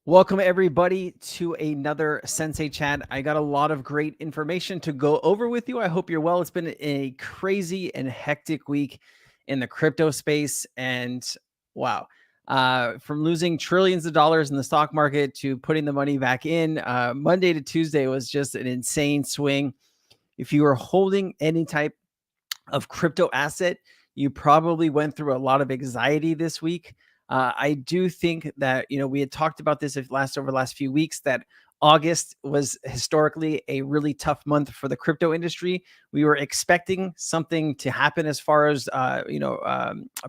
Welcome everybody to another Sensei Chat. I got a lot of great information to go over with you. I hope you're well. It's been a crazy and hectic week in the crypto space. And wow, from losing trillions of dollars in the stock market to putting the money back in, Monday to Tuesday was just an insane swing. If you were holding any type of crypto asset, you probably went through a lot of anxiety this week. I do think that, we had talked about this over the last few weeks, that August was historically a really tough month for the crypto industry. We were expecting something to happen as far as,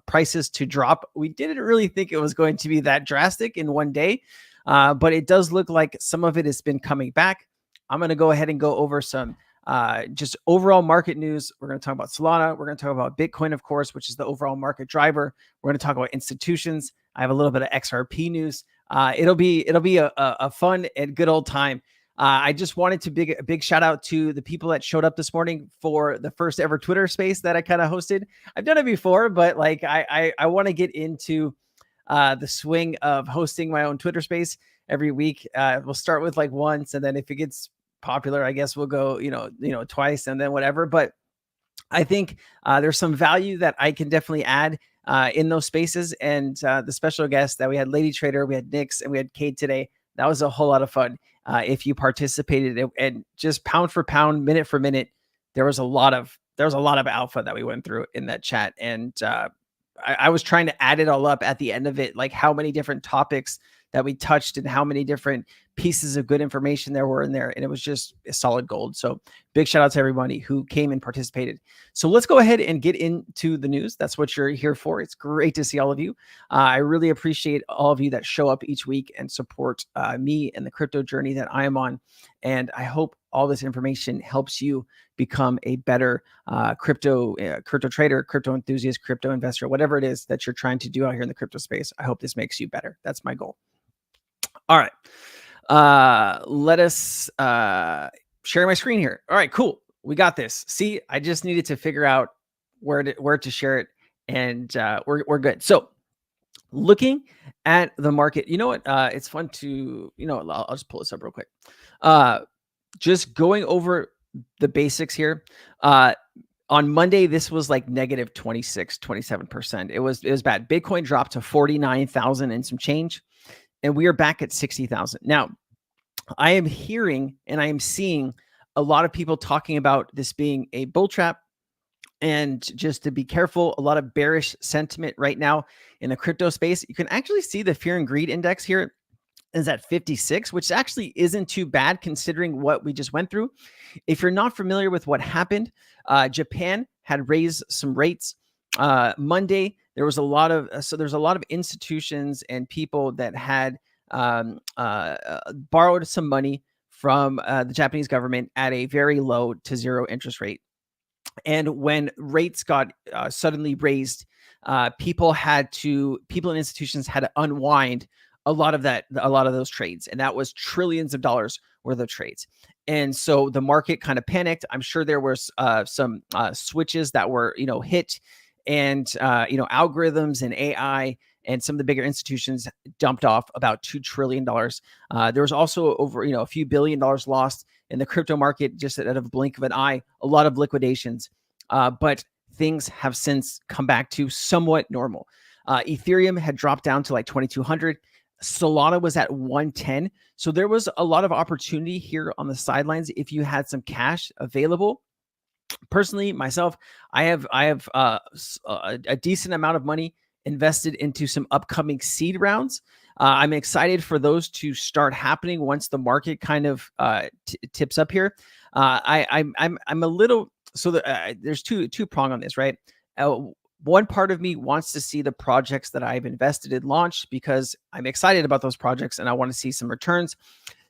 prices to drop. We didn't really think it was going to be that drastic in one day, but it does look like some of it has been coming back. I'm going to go ahead and go over some just overall market news. We're going to talk about Solana. We're going to talk about Bitcoin, of course, which is the overall market driver. We're going to talk about institutions. I have a little bit of XRP news. It'll be a fun and good old time. I just wanted to a big shout out to the people that showed up this morning for the first ever Twitter space that I kind of hosted. I've done it before, but like I want to get into the swing of hosting my own Twitter space every week. We'll start with like once, and then if it gets popular, I guess we'll go, twice and then whatever. But I think there's some value that I can definitely add in those spaces. And the special guests that we had, Lady Trader, we had Nix, and we had Cade today. That was a whole lot of fun. If you participated, and just pound for pound, minute for minute, there was a lot of alpha that we went through in that chat. And I was trying to add it all up at the end of it, like how many different topics that we touched and how many different pieces of good information there were in there. And it was just solid gold. So big shout out to everybody who came and participated. So let's go ahead and get into the news. That's what you're here for. It's great to see all of you. I really appreciate all of you that show up each week and support me and the crypto journey that I am on. And I hope all this information helps you become a better crypto trader, crypto enthusiast, crypto investor, whatever it is that you're trying to do out here in the crypto space. I hope this makes you better. That's my goal. All right. Let us share my screen here. All right, cool. We got this. See, I just needed to figure out where to share it, and we're good. So looking at the market, you know what? It's fun to, I'll just pull this up real quick. Just going over the basics here. On Monday, this was like negative 26, 27%. It was bad. Bitcoin dropped to 49,000 and some change, and we are back at 60,000. Now, I am hearing and I am seeing a lot of people talking about this being a bull trap, and just to be careful, a lot of bearish sentiment right now in the crypto space. You can actually see the fear and greed index here is at 56, which actually isn't too bad considering what we just went through. If you're not familiar with what happened, Japan had raised some rates. Monday, there's a lot of institutions and people that had borrowed some money from the Japanese government at a very low to zero interest rate. And when rates got suddenly raised, people and institutions had to unwind a lot of those trades. And that was trillions of dollars worth of trades. And so the market kind of panicked. I'm sure there was some switches that were, hit, and, algorithms and AI and some of the bigger institutions dumped off about $2 trillion. There was also over, a few $1 billion lost in the crypto market just at a blink of an eye, a lot of liquidations. But things have since come back to somewhat normal. Ethereum had dropped down to like 2,200. Solana was at 110. So there was a lot of opportunity here on the sidelines if you had some cash available. Personally, myself, I have a decent amount of money invested into some upcoming seed rounds. I'm excited for those to start happening once the market kind of tips up here. I'm a little there's two prong on this, right? One part of me wants to see the projects that I've invested in launch because I'm excited about those projects and I want to see some returns.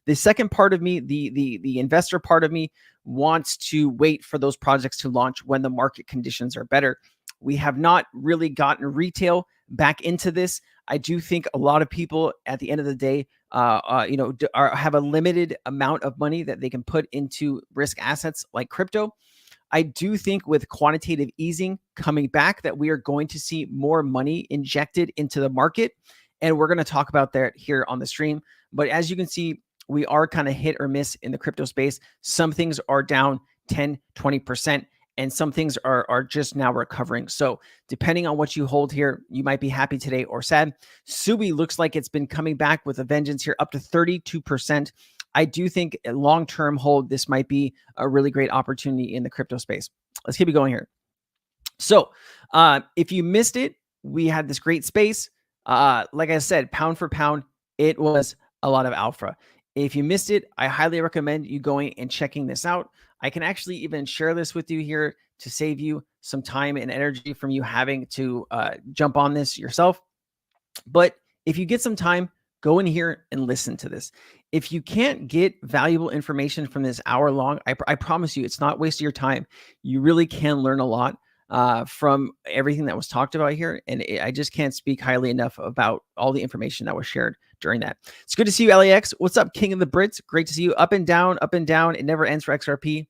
The second part of me, the investor part of me, wants to wait for those projects to launch when the market conditions are better. We have not really gotten retail back into this. I do think a lot of people at the end of the day, have a limited amount of money that they can put into risk assets like crypto. I do think with quantitative easing coming back that we are going to see more money injected into the market. And we're going to talk about that here on the stream. But as you can see, we are kind of hit or miss in the crypto space. Some things are down 10, 20%, and some things are just now recovering. So depending on what you hold here, you might be happy today or sad. Subi looks like it's been coming back with a vengeance here, up to 32%. I do think a long-term hold, this might be a really great opportunity in the crypto space. Let's keep it going here. So if you missed it, we had this great space. Like I said, pound for pound, it was a lot of alpha. If you missed it, I highly recommend you going and checking this out. I can actually even share this with you here to save you some time and energy from you having to jump on this yourself. But if you get some time, go in here and listen to this. If you can't get valuable information from this hour long, I promise you, it's not wasting your time. You really can learn a lot from everything that was talked about here. And I just can't speak highly enough about all the information that was shared during that. It's good to see you, LAX. What's up, King of the Brits? Great to see you. Up and down, up and down. It never ends for XRP.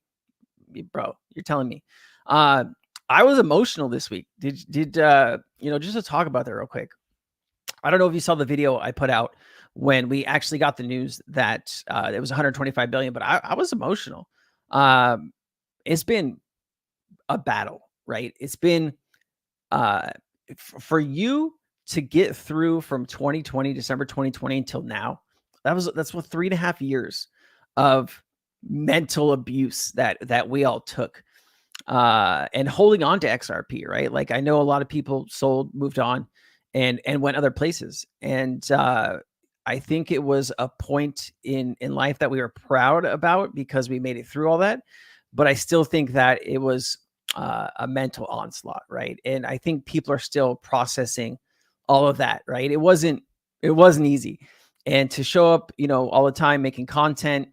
Bro, you're telling me. I was emotional this week. Did just to talk about that real quick. I don't know if you saw the video I put out when we actually got the news that it was 125 billion, but I was emotional. It's been a battle, right? It's been for you to get through from 2020, December 2020 until now. That's what 3.5 years of mental abuse that we all took. And holding on to XRP, right? Like I know a lot of people sold, moved on, and went other places. And I think it was a point in life that we were proud about because we made it through all that. But I still think that it was a mental onslaught, right? And I think people are still processing all of that, right? It wasn't easy. And to show up, all the time making content,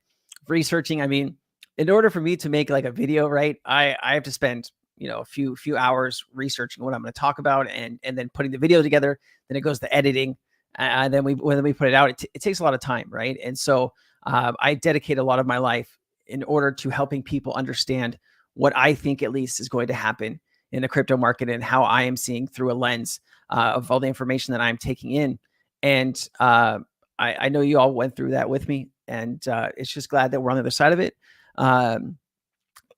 researching. I mean, in order for me to make like a video, right, I have to spend a few hours researching what I'm going to talk about and then putting the video together. Then it goes to editing, and then we put it out. It takes a lot of time, right? And so I dedicate a lot of my life in order to helping people understand what I think at least is going to happen in the crypto market and how I am seeing through a lens of all the information that I'm taking in. And I know you all went through that with me, and it's just glad that we're on the other side of it.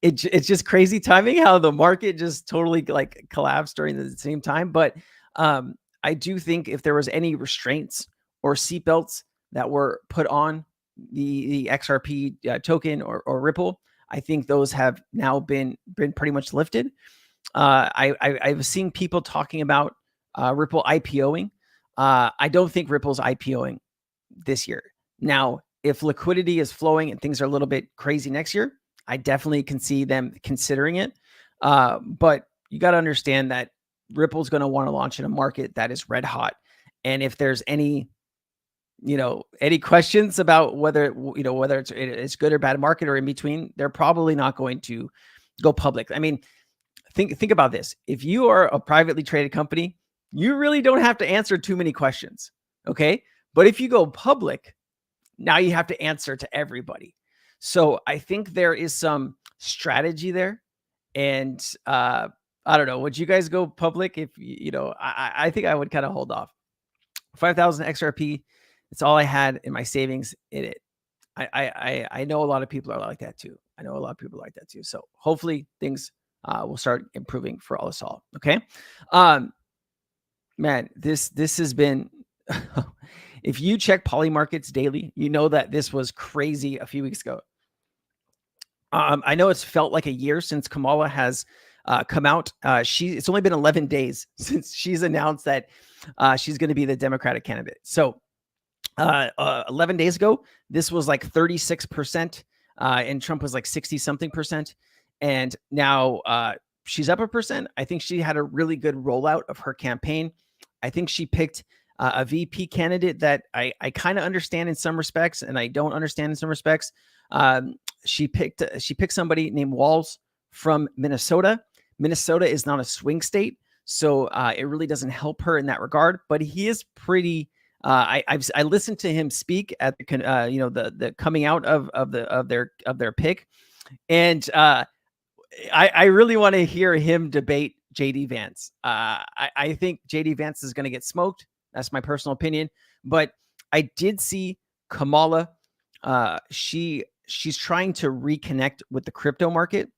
It's just crazy timing how the market just totally like collapsed during the same time. But I do think if there was any restraints or seatbelts that were put on the XRP token or Ripple, I think those have now been pretty much lifted. I've seen people talking about Ripple IPOing. I don't think Ripple's IPOing this year. Now, if liquidity is flowing and things are a little bit crazy next year, I definitely can see them considering it. But you got to understand that Ripple's going to want to launch in a market that is red hot. And if there's any questions about whether it's good or bad market or in between, they're probably not going to go public. I mean, think about this. If you are a privately traded company, you really don't have to answer too many questions. Okay. But if you go public, now you have to answer to everybody. So I think there is some strategy there. And I don't know, would you guys go public? If I think I would kind of hold off. 5,000 XRP. It's all I had in my savings in it. I know a lot of people are like that too. So hopefully things will start improving for all us all. Okay. Man, this has been, if you check Poly Markets daily, you know that this was crazy a few weeks ago. I know it's felt like a year since Kamala has come out. It's only been 11 days since she's announced that she's going to be the Democratic candidate. So 11 days ago, this was like 36%, and Trump was like 60 something percent. And now she's up 1%. I think she had a really good rollout of her campaign. I think she picked a VP candidate that I kind of understand in some respects, and I don't understand in some respects. She picked somebody named Walz from Minnesota. Minnesota is not a swing state, so it really doesn't help her in that regard. But he is pretty. I listened to him speak at the the coming out of their pick, and I really want to hear him debate JD Vance. I think JD Vance is going to get smoked. That's my personal opinion. But I did see Kamala. She's trying to reconnect with the crypto market.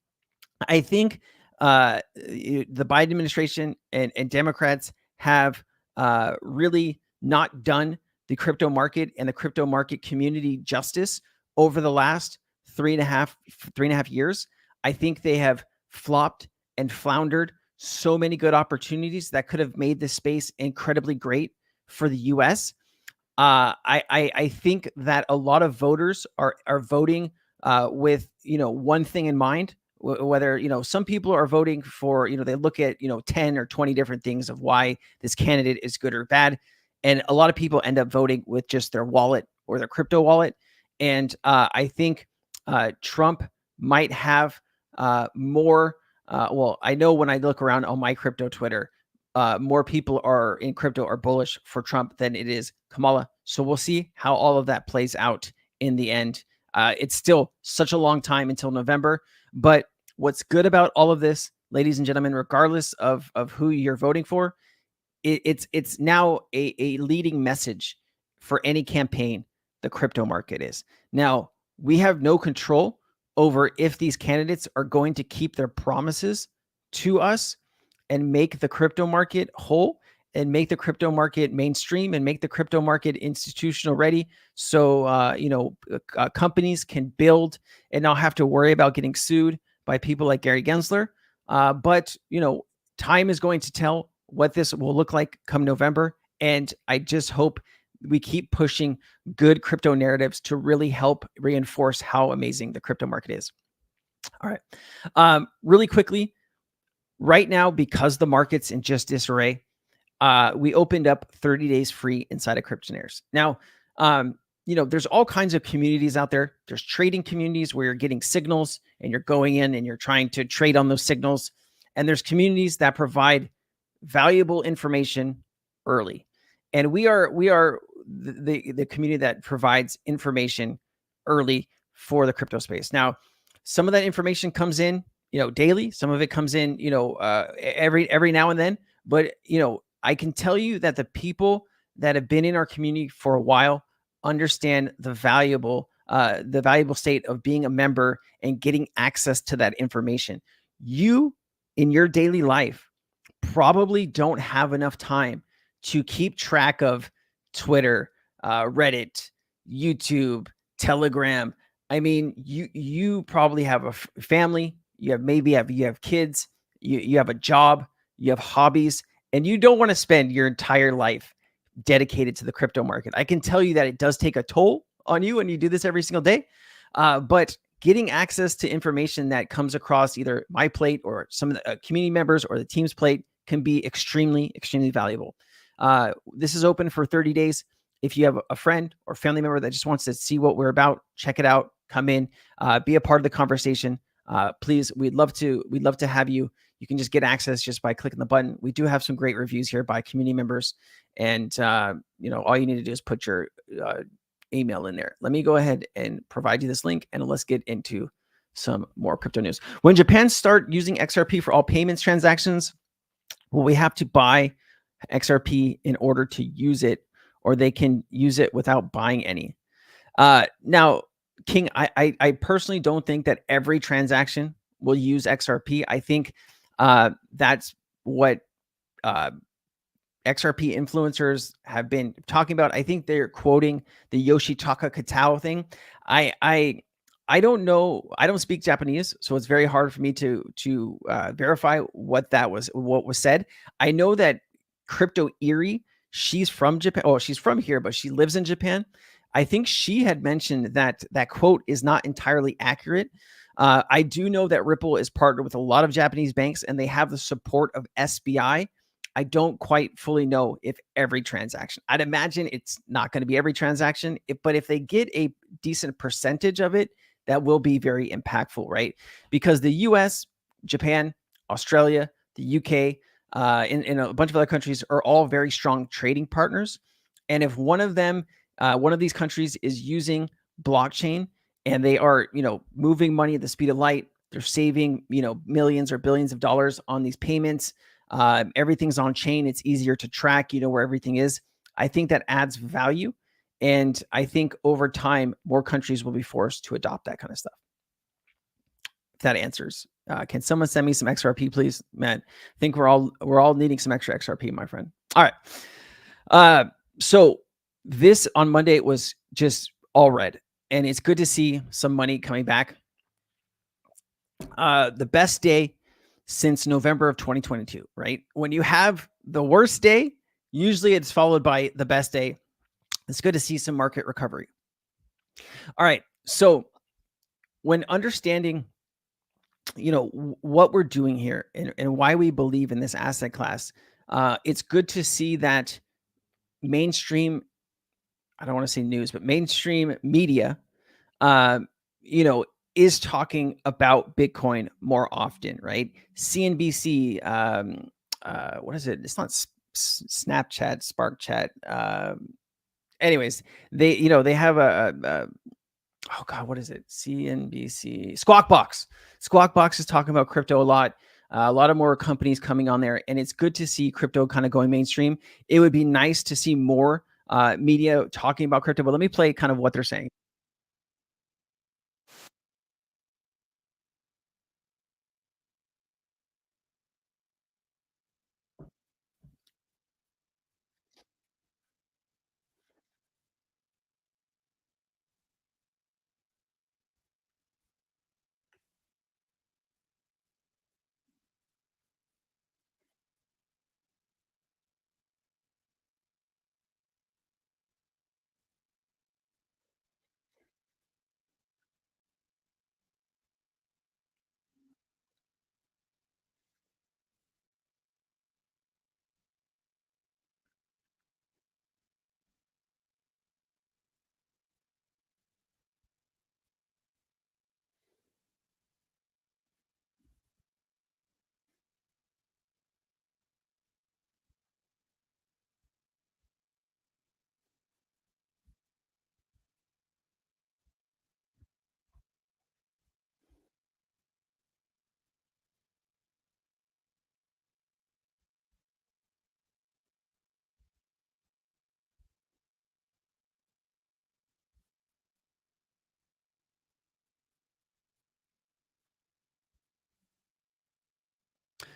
I think the Biden administration and Democrats have really not done the crypto market and the crypto market community justice over the last 3.5 years. I think they have flopped and floundered so many good opportunities that could have made this space incredibly great for the U.S. I think that a lot of voters are voting with one thing in mind. Whether some people are voting for they look at 10 or 20 different things of why this candidate is good or bad, and a lot of people end up voting with just their wallet or their crypto wallet. And I think Trump might have more. Well, I know when I look around on my crypto Twitter, more people are in crypto are bullish for Trump than it is Kamala. So we'll see how all of that plays out in the end. It's still such a long time until November. But what's good about all of this, ladies and gentlemen, regardless of who you're voting for, it's now a leading message for any campaign. The crypto market is. Now, we have no control over if these candidates are going to keep their promises to us and make the crypto market whole and make the crypto market mainstream and make the crypto market institutional ready. So, companies can build and not have to worry about getting sued by people like Gary Gensler. But time is going to tell what this will look like come November. And I just hope we keep pushing good crypto narratives to really help reinforce how amazing the crypto market is. All right. Really quickly, right now, because the market's in just disarray, we opened up 30 days free inside of Cryptonaires. Now, there's all kinds of communities out there. There's trading communities where you're getting signals and you're going in and you're trying to trade on those signals. And there's communities that provide valuable information early. And we are the community that provides information early for the crypto space. Now, some of that information comes in, daily. Some of it comes in, every now and then. But, I can tell you that the people that have been in our community for a while understand the valuable state of being a member and getting access to that information. You, in your daily life, probably don't have enough time to keep track of Twitter, Reddit, YouTube, Telegram. I mean, you probably have a family. You have kids. You have a job. You have hobbies, and you don't want to spend your entire life dedicated to the crypto market. I can tell you that it does take a toll on you when you do this every single day. But getting access to information that comes across either my plate or some of the community members or the team's plate can be extremely, extremely valuable. This is open for 30 days. If you have a friend or family member that just wants to see what we're about, check it out, come in, be a part of the conversation. Please, we'd love to have you. You can just get access just by clicking the button. We do have some great reviews here by community members. And, all you need to do is put your email in there. Let me go ahead and provide you this link and let's get into some more crypto news. When Japan start using XRP for all payments transactions, will we have to buy XRP in order to use it, or they can use it without buying any? Now, King, I personally don't think that every transaction will use XRP. I think that's what XRP influencers have been talking about. I think they're quoting the Yoshitaka Katao thing. I don't know. I don't speak Japanese, so it's very hard for me to verify what was said. I know that Crypto Erie, she's from Japan. Oh, she's from here, but she lives in Japan. I think she had mentioned that quote is not entirely accurate. I do know that Ripple is partnered with a lot of Japanese banks and they have the support of SBI. I don't quite fully know if every transaction. I'd imagine it's not going to be every transaction, but if they get a decent percentage of it, that will be very impactful, right? Because the US, Japan, Australia, the UK, and a bunch of other countries are all very strong trading partners. And if one of these countries is using blockchain and they are, moving money at the speed of light, they're saving, millions or billions of dollars on these payments. Everything's on chain. It's easier to track, where everything is. I think that adds value. And I think over time, more countries will be forced to adopt that kind of stuff. If that answers. Can someone send me some XRP, please? Man, I think we're all needing some extra XRP, my friend. All right. So this on Monday was just all red, and it's good to see some money coming back. The best day since November of 2022, right? When you have the worst day, usually it's followed by the best day. It's good to see some market recovery. All right. So when understanding, what we're doing here and why we believe in this asset class, it's good to see that mainstream, I don't want to say news, but mainstream media, you know, is talking about Bitcoin more often, right? CNBC, what is it? It's not Snapchat, Spark Chat. Anyways, they have oh God, what is it? CNBC, Squawk Box. Squawk Box is talking about crypto a lot. A lot of more companies coming on there, and it's good to see crypto kind of going mainstream. It would be nice to see more media talking about crypto, but let me play kind of what they're saying.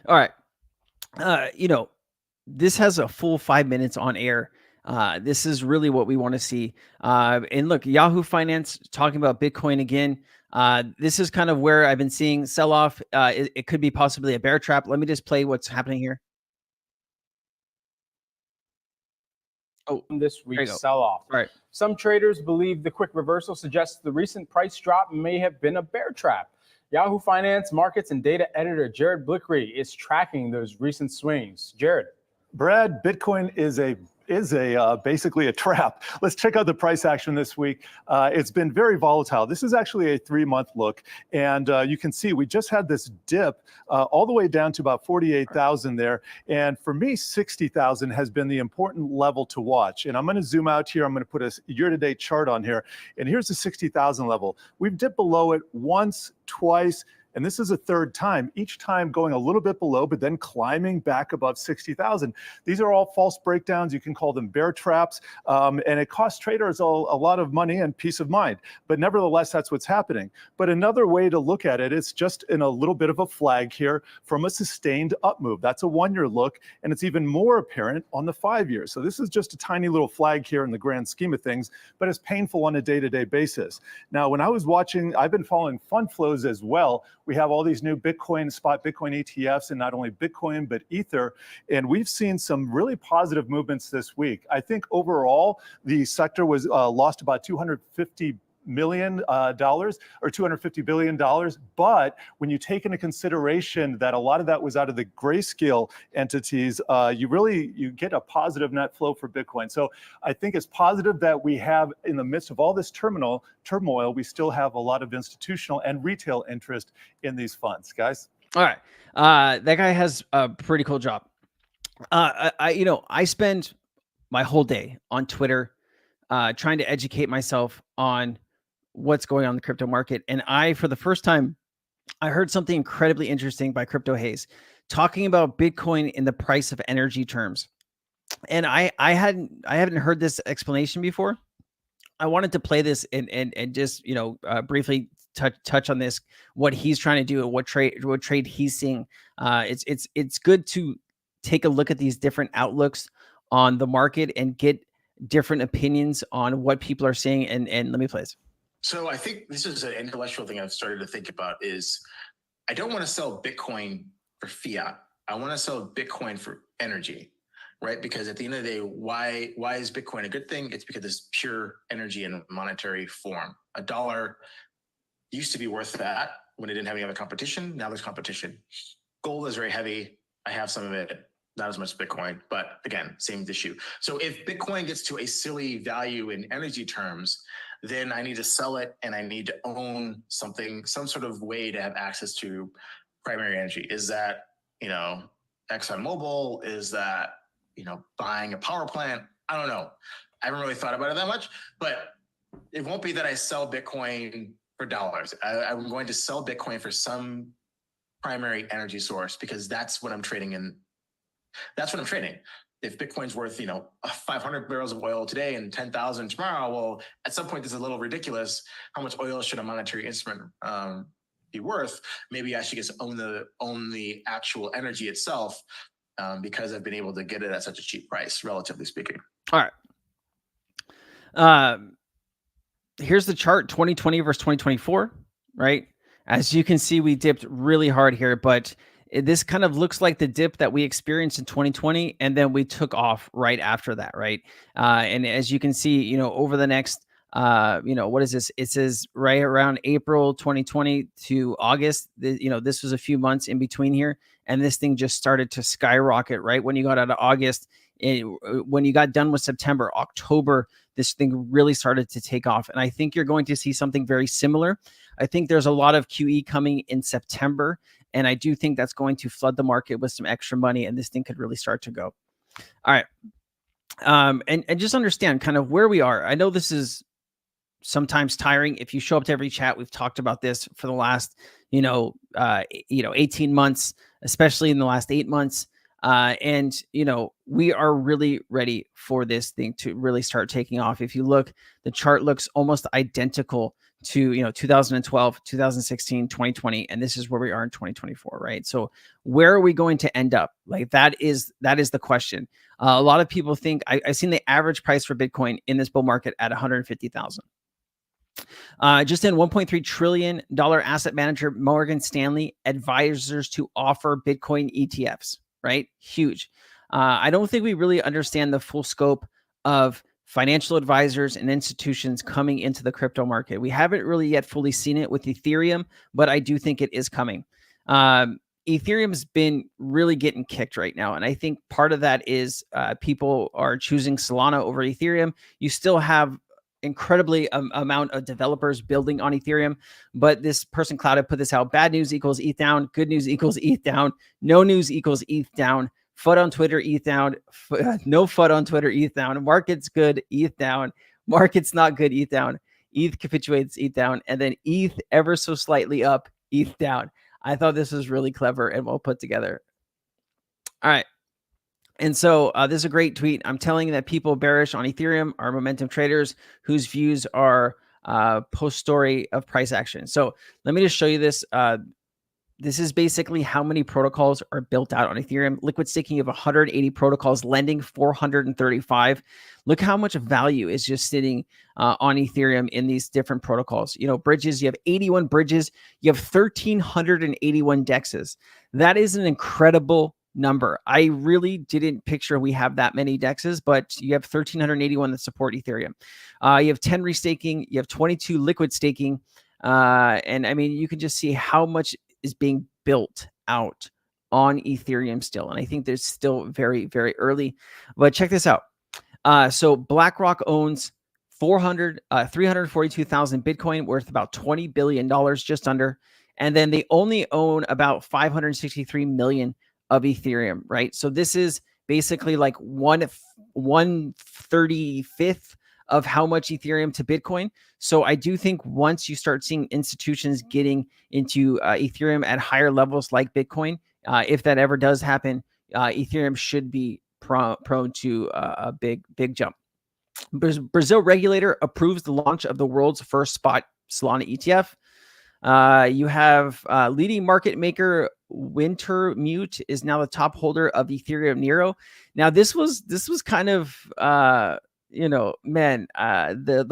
All right. This has a full 5 minutes on air. This is really what we want to see. And look, Yahoo Finance talking about Bitcoin again. This is kind of where I've been seeing sell off. It could be possibly a bear trap. Let me just play what's happening here. Oh, This there you week's go. sell-off. All right. Some traders believe the quick reversal suggests the recent price drop may have been a bear trap. Yahoo Finance Markets and Data Editor Jared Blickery is tracking those recent swings. Jared. Brad, Bitcoin is basically a trap. Let's check out the price action this week. It's been very volatile. This is actually a 3-month look, and you can see we just had this dip all the way down to about 48,000 there. And for me, 60,000 has been the important level to watch. And I'm going to zoom out here. I'm going to put a year-to-date chart on here, and here's the 60,000 level. We've dipped below it once, twice. And this is a third time, each time going a little bit below, but then climbing back above 60,000. These are all false breakdowns. You can call them bear traps. And it costs traders a lot of money and peace of mind. But nevertheless, that's what's happening. But another way to look at it is just in a little bit of a flag here from a sustained up move. That's a 1-year look. And it's even more apparent on the 5-year. So this is just a tiny little flag here in the grand scheme of things, but it's painful on a day-to-day basis. Now, when I was watching, I've been following fund flows as well. We have all these new spot Bitcoin ETFs, and not only Bitcoin, but Ether. And we've seen some really positive movements this week. I think overall, the sector was lost about $250 million or $250 billion. But when you take into consideration that a lot of that was out of the grayscale entities, you get a positive net flow for Bitcoin. So I think it's positive that we have, in the midst of all this turmoil, we still have a lot of institutional and retail interest in these funds, guys. All right. That guy has a pretty cool job. I spend my whole day on Twitter trying to educate myself on what's going on in the crypto market. And for the first time, I heard something incredibly interesting by Crypto Haze talking about Bitcoin in the price of energy terms. And I haven't heard this explanation before. I wanted to play this and just, you know, briefly touch on this, what he's trying to do and what trade he's seeing. It's good to take a look at these different outlooks on the market and get different opinions on what people are saying. And let me play this. So I think this is an intellectual thing I've started to think about is I don't want to sell Bitcoin for fiat. I want to sell Bitcoin for energy, right? Because at the end of the day, why is Bitcoin a good thing? It's because it's pure energy in monetary form. A dollar used to be worth that when it didn't have any other competition. Now there's competition. Gold is very heavy. I have some of it, not as much Bitcoin, but again, same issue. So if Bitcoin gets to a silly value in energy terms, then I need to sell it and I need to own something, some sort of way to have access to primary energy. Is that, you know, ExxonMobil? Is that, you know, buying a power plant? I don't know. I haven't really thought about it that much, but it won't be that I sell Bitcoin for dollars. I'm going to sell Bitcoin for some primary energy source because that's what I'm trading in. That's what I'm trading. If Bitcoin's worth, you know, 500 barrels of oil today and 10,000 tomorrow, well, at some point, this is a little ridiculous. How much oil should a monetary instrument be worth? Maybe I should just own the actual energy itself because I've been able to get it at such a cheap price, relatively speaking. All right. Here's the chart, 2020 versus 2024, right? As you can see, we dipped really hard here, but this kind of looks like the dip that we experienced in 2020, and then we took off right after that, right? And as you can see, you know, over the next, you know, what is this? It says right around April 2020 to August, you know, this was a few months in between here, and this thing just started to skyrocket, right? When you got out of August, when you got done with September, October, this thing really started to take off. And I think you're going to see something very similar. I think there's a lot of QE coming in September. And I do think that's going to flood the market with some extra money. And this thing could really start to go. All right. And just understand kind of where we are. I know this is sometimes tiring. If you show up to every chat, we've talked about this for the last, 18 months, especially in the last 8 months. And, you know, we are really ready for this thing to really start taking off. If you look, the chart looks almost identical to, 2012, 2016, 2020, and this is where we are in 2024, right? So where are we going to end up? Like that is the question. A lot of people think I've seen the average price for Bitcoin in this bull market at 150,000. Just in $1.3 trillion asset manager Morgan Stanley advisors to offer Bitcoin ETFs. Right? Huge. I don't think we really understand the full scope of financial advisors and institutions coming into the crypto market. We haven't really yet fully seen it with Ethereum, but I do think it is coming. Ethereum's been really getting kicked right now. And I think part of that is people are choosing Solana over Ethereum. You still have incredibly amount of developers building on Ethereum, but this person Clouded put this out: bad news equals ETH down, good news equals ETH down, no news equals ETH down, FUD on Twitter, ETH down, no FUD on Twitter, ETH down, market's good, ETH down, market's not good, ETH down, ETH capitulates, ETH down, and then ETH ever so slightly up, ETH down. I thought this was really clever and well put together. All right. And so this is a great tweet. I'm telling you that people bearish on Ethereum are momentum traders whose views are post-story of price action. So let me just show you this. This is basically how many protocols are built out on Ethereum. Liquid staking of 180 protocols, lending 435. Look how much value is just sitting on Ethereum in these different protocols. You know, bridges, you have 81 bridges. You have 1,381 DEXs. That is an incredible number. I really didn't picture we have that many DEXs, but you have 1,381 that support Ethereum. You have 10 restaking, you have 22 liquid staking. And I mean, you can just see how much is being built out on Ethereum still. And I think there's still very, very early, but check this out. So BlackRock owns 342,000 Bitcoin worth about $20 billion, just under. And then they only own about 563 million of Ethereum, right? So this is basically like 1/35th of how much Ethereum to Bitcoin. So I do think once you start seeing institutions getting into Ethereum at higher levels like Bitcoin, if that ever does happen, Ethereum should be prone to a big jump. Brazil regulator approves the launch of the world's first spot Solana ETF. You have leading market maker Wintermute is now the top holder of Ethereum Nero. Now this was kind of the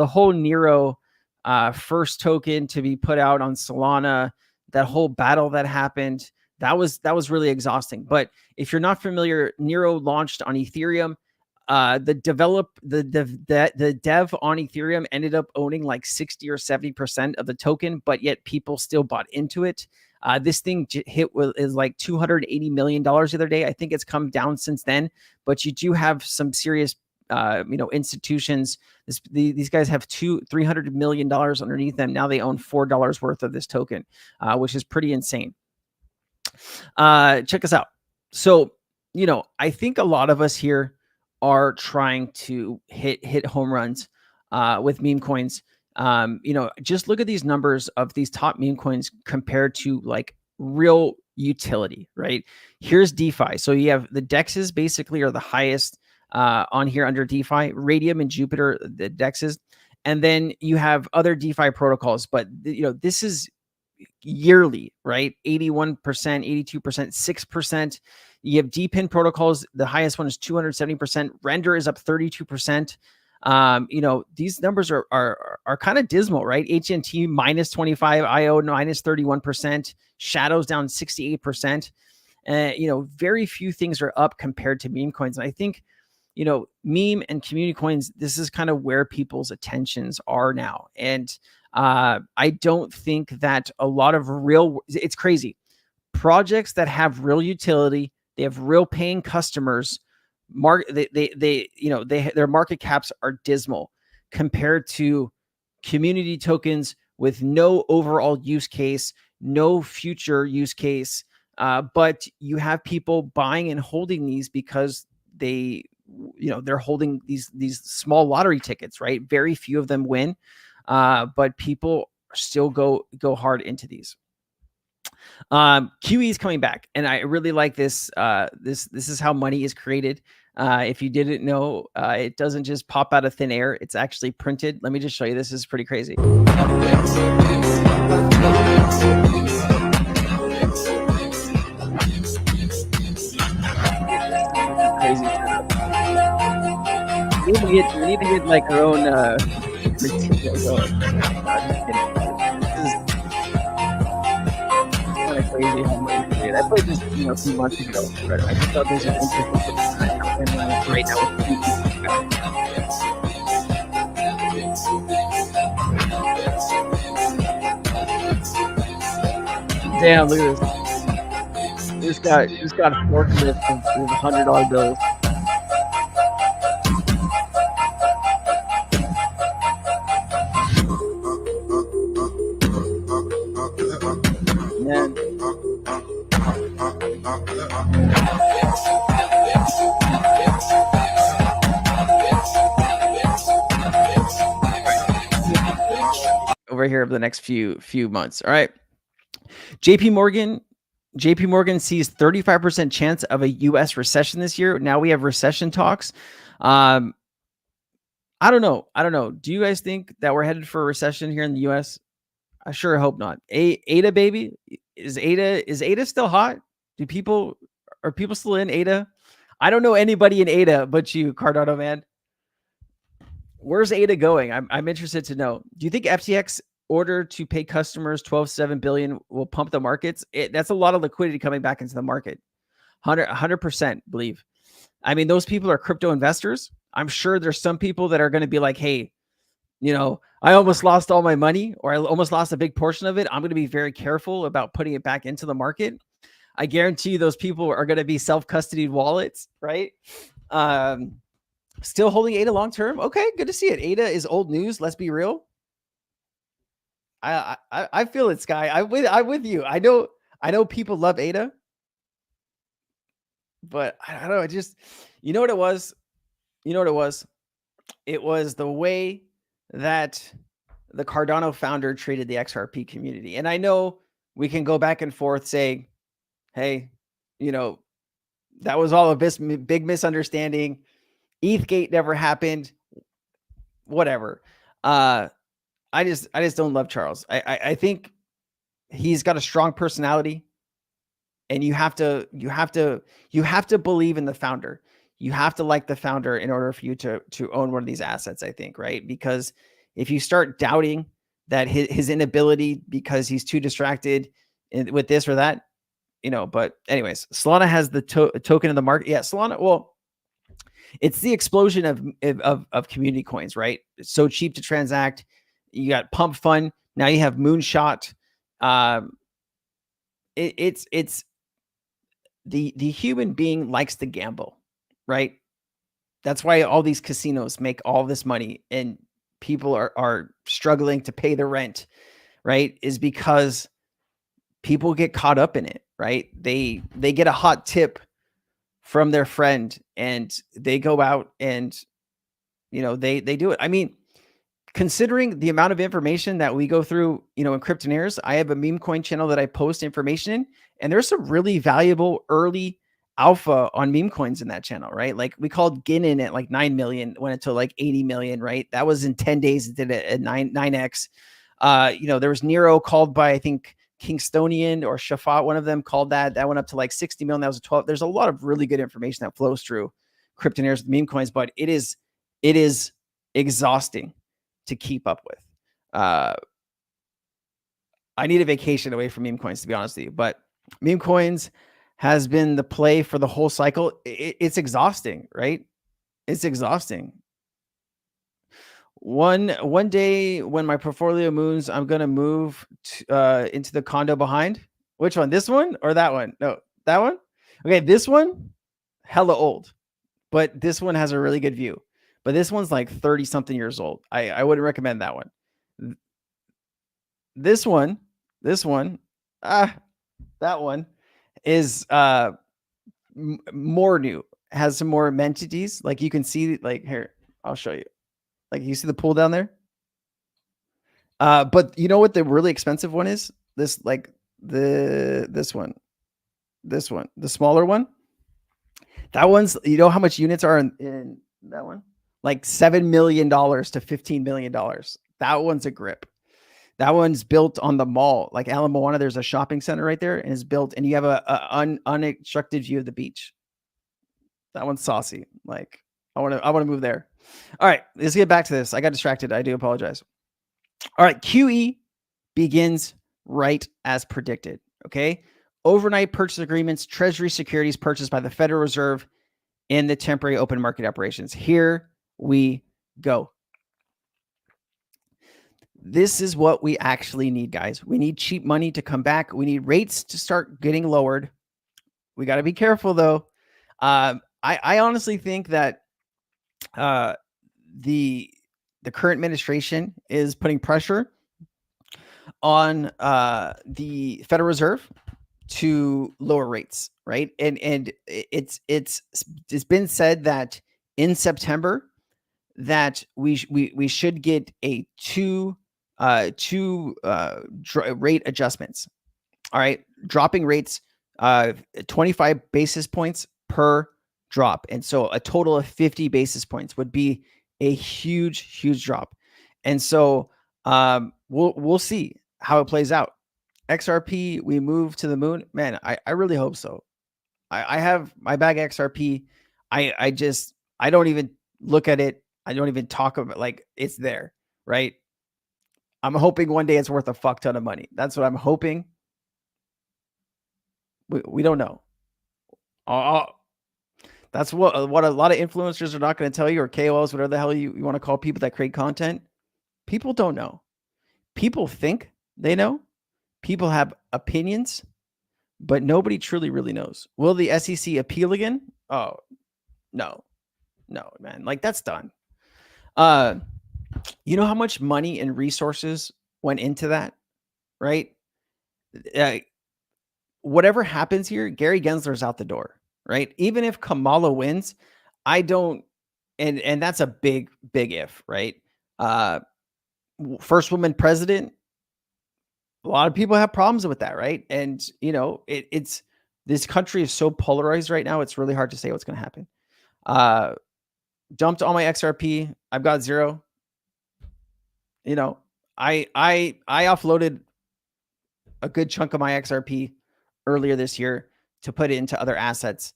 whole Nero first token to be put out on Solana, that whole battle that happened, that was really exhausting. But if you're not familiar, Nero launched on Ethereum. The dev on Ethereum ended up owning like 60 or 70% of the token, but yet people still bought into it. This thing is like $280 million the other day. I think it's come down since then, but you do have some serious, institutions. These guys have $300 million underneath them. Now they own $4 worth of this token, which is pretty insane. Check us out. So, I think a lot of us here are trying to hit home runs with meme coins. Just look at these numbers of these top meme coins compared to like real utility, right? Here's DeFi. So you have the DEXs basically are the highest on here under DeFi, Radium and Jupiter, the DEXs. And then you have other DeFi protocols, but this is yearly, right? 81%, 82%, 6%. You have DEPIN protocols. The highest one is 270%. Render is up 32%. These numbers are kind of dismal, right? HNT minus 25, IO minus 31%, Shadows down 68%. Very few things are up compared to meme coins. And I think, meme and community coins, this is kind of where people's attentions are now. And I don't think that a lot of it's crazy. Projects that have real utility, they have real paying customers, their market caps are dismal compared to community tokens with no overall use case, no future use case. But you have people buying and holding these because they're holding these small lottery tickets, right? Very few of them win. But people still go hard into these. QE is coming back, and I really like this. This is how money is created. If you didn't know, it doesn't just pop out of thin air. It's actually printed. Let me just show you. This is pretty crazy. Crazy. We need to get like our own crazy how much I played this a few months ago, but I just thought this was interesting right now. Damn, look at this. This got a forklift with $100 bills. Man. Over here over the next few months. All right. JP Morgan sees 35% chance of a US recession this year. Now we have recession talks. I don't know. Do you guys think that we're headed for a recession here in the US? I sure hope not. ADA baby, is ADA still hot? Are people still in ADA? I don't know anybody in ADA but you, Cardano man. Where's ADA going? I'm interested to know. Do you think FTX order to pay customers $12.7 billion will pump the markets? That's a lot of liquidity coming back into the market. 100% believe. I mean, those people are crypto investors. I'm sure there's some people that are going to be like, hey, I almost lost all my money, or I almost lost a big portion of it. I'm going to be very careful about putting it back into the market. I guarantee you those people are going to be self-custodied wallets, right? Still holding ADA long-term. Okay, good to see it. ADA is old news. Let's be real. I feel it, Sky. I'm with you. I know people love ADA, but I don't know. It just, you know what it was? It was the way that the Cardano founder treated the XRP community. And I know we can go back and forth saying, hey, That was all a big misunderstanding. ETHgate never happened. Whatever. I just don't love Charles. I think he's got a strong personality, and you have to believe in the founder. You have to like the founder in order for you to own one of these assets, I think, right? Because if you start doubting that his inability because he's too distracted with this or that, but anyways, Solana has the token of the market. Yeah, Solana, well, it's the explosion of community coins, right? It's so cheap to transact. You got Pump Fund. Now you have Moonshot. It's the human being likes to gamble, right? That's why all these casinos make all this money and people are struggling to pay the rent, right? Is because people get caught up in it, right? They get a hot tip from their friend and they go out and they do it. I mean, considering the amount of information that we go through, in Cryptonaires, I have a meme coin channel that I post information in, and there's some really valuable early alpha on meme coins in that channel, right? Like we called Ginin at like 9 million, went into like 80 million, right? That was in 10 days. It did it at 9x. There was Nero called by, I think, Kingstonian or Shafat, one of them called that went up to like 60 million. That was a 12. There's a lot of really good information that flows through Cryptonaires with meme coins, but it is exhausting to keep up with. I need a vacation away from meme coins, to be honest with you, but meme coins has been the play for the whole cycle. It's exhausting, right? It's exhausting. One day when my portfolio moves, I'm going to move into the condo behind. Which one? This one or that one? No, that one. Okay. This one, hella old, but this one has a really good view. But this one's like 30 something years old. I wouldn't recommend that one. This one, that one is more new, has some more amenities. Like you can see, like here, I'll show you. Like you see the pool down there. But you know what the really expensive one is? This one, the smaller one. That one's, how much units are in that one? Like $7 million to $15 million. That one's a grip. That one's built on the mall, like Ala Moana. There's a shopping center right there, and it's built, and you have a unobstructed view of the beach. That one's saucy. Like I want to move there. All right, let's get back to this. I got distracted. I do apologize. All right, QE begins right as predicted. Okay, overnight purchase agreements, Treasury securities purchased by the Federal Reserve in the temporary open market operations. Here we go. This is what we actually need, guys. We need cheap money to come back. We need rates to start getting lowered. We got to be careful, though. I honestly think that the current administration is putting pressure on the Federal Reserve to lower rates, right? And it's been said that in September that we should get a two rate adjustments. All right, dropping rates 25 basis points per drop, and so a total of 50 basis points would be a huge drop. And so we'll see how it plays out. XRP, we move to the moon, man. I really hope so. I have my bag of XRP. I don't even look at it. I don't even talk about, like, it's there, right? I'm hoping one day it's worth a fuck ton of money. That's what I'm hoping. We don't know. That's what a lot of influencers are not going to tell you, or KOLs, whatever the hell you want to call people that create content. People don't know. People think they know. People have opinions, but nobody truly really knows. Will the SEC appeal again? Oh, no, man. Like, that's done. You know how much money and resources went into that, right? Whatever happens here, Gary Gensler's out the door, right? Even if Kamala wins, I don't, and that's a big if, right? First woman president, a lot of people have problems with that, right? And it's This country is so polarized right now. It's really hard to say what's going to happen. Dumped all my XRP. I've got 0. You know, I offloaded a good chunk of my XRP earlier this year to put it into other assets.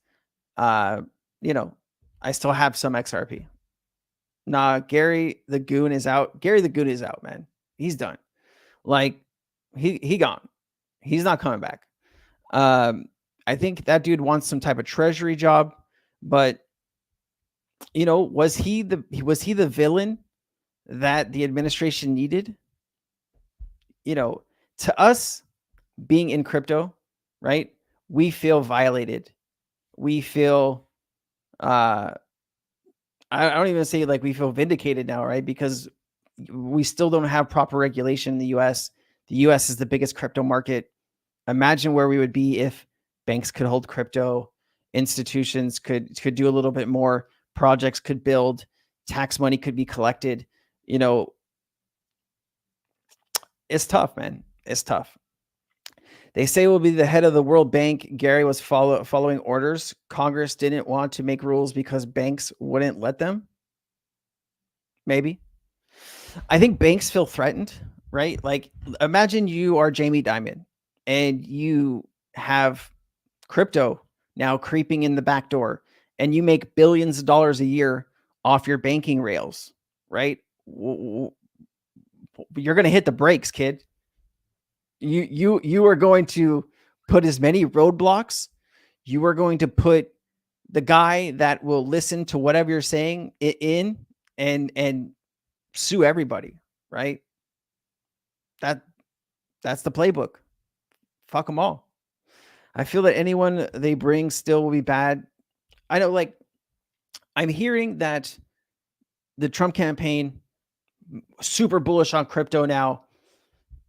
You know, I still have some XRP. Nah, Gary the Goon is out. Gary the Goon is out, man. He's done. Like, he gone. He's not coming back. I think that dude wants some type of treasury job, but you know, was he the villain that the administration needed? You know, to us being in crypto, right? We feel violated. We feel I don't even say like we feel vindicated now, right? Because we still don't have proper regulation in the US. The US is the biggest crypto market. Imagine where we would be if banks could hold crypto, institutions could do a little bit more, projects could build, tax money could be collected. You know, it's tough, man. It's tough. They say we'll be the head of the World Bank. Gary was following orders. Congress didn't want to make rules because banks wouldn't let them. Maybe. I think banks feel threatened, right? Like, imagine you are Jamie Dimon and you have crypto now creeping in the back door and you make billions of dollars a year off your banking rails, right? You're going to hit the brakes, kid. You are going to put as many roadblocks. You are going to put the guy that will listen to whatever you're saying in and sue everybody, right? That's the playbook. Fuck them all. I feel that anyone they bring still will be bad. I know, like, I'm hearing that the Trump campaign, super bullish on crypto now.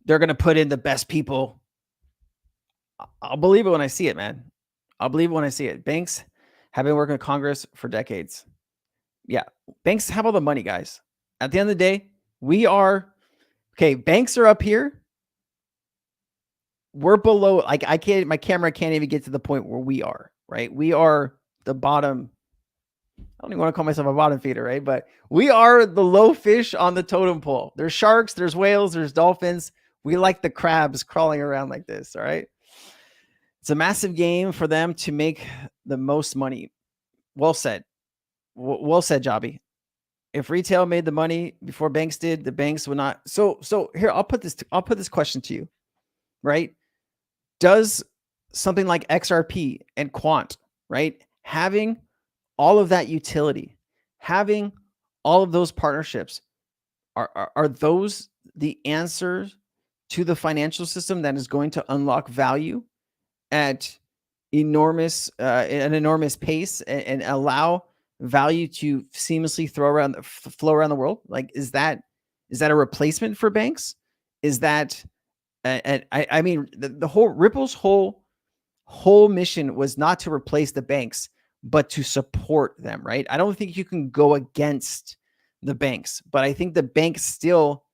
They're going to put in the best people. I'll believe it when I see it, man. I'll believe it when I see it. Banks have been working with Congress for decades. Yeah, banks have all the money, guys. At the end of the day, we are, okay, banks are up here. We're below, like, my camera can't even get to the point where we are, right? We are the bottom. I don't even want to call myself a bottom feeder, right? But we are the low fish on the totem pole. There's sharks, there's whales, there's dolphins. We like the crabs crawling around like this, all right? It's a massive game for them to make the most money. Well said. Well said, Jobby. If retail made the money before banks did, the banks would not. So here, I'll put this question to you, right? Does something like XRP and Quant, right? Having all of that utility, having all of those partnerships, are those the answers to the financial system that is going to unlock value at an enormous pace and allow value to seamlessly flow around the world? Like, is that a replacement for banks? Is that I mean, the whole Ripple's whole mission was not to replace the banks, but to support them, right? I don't think you can go against the banks, but I think the banks still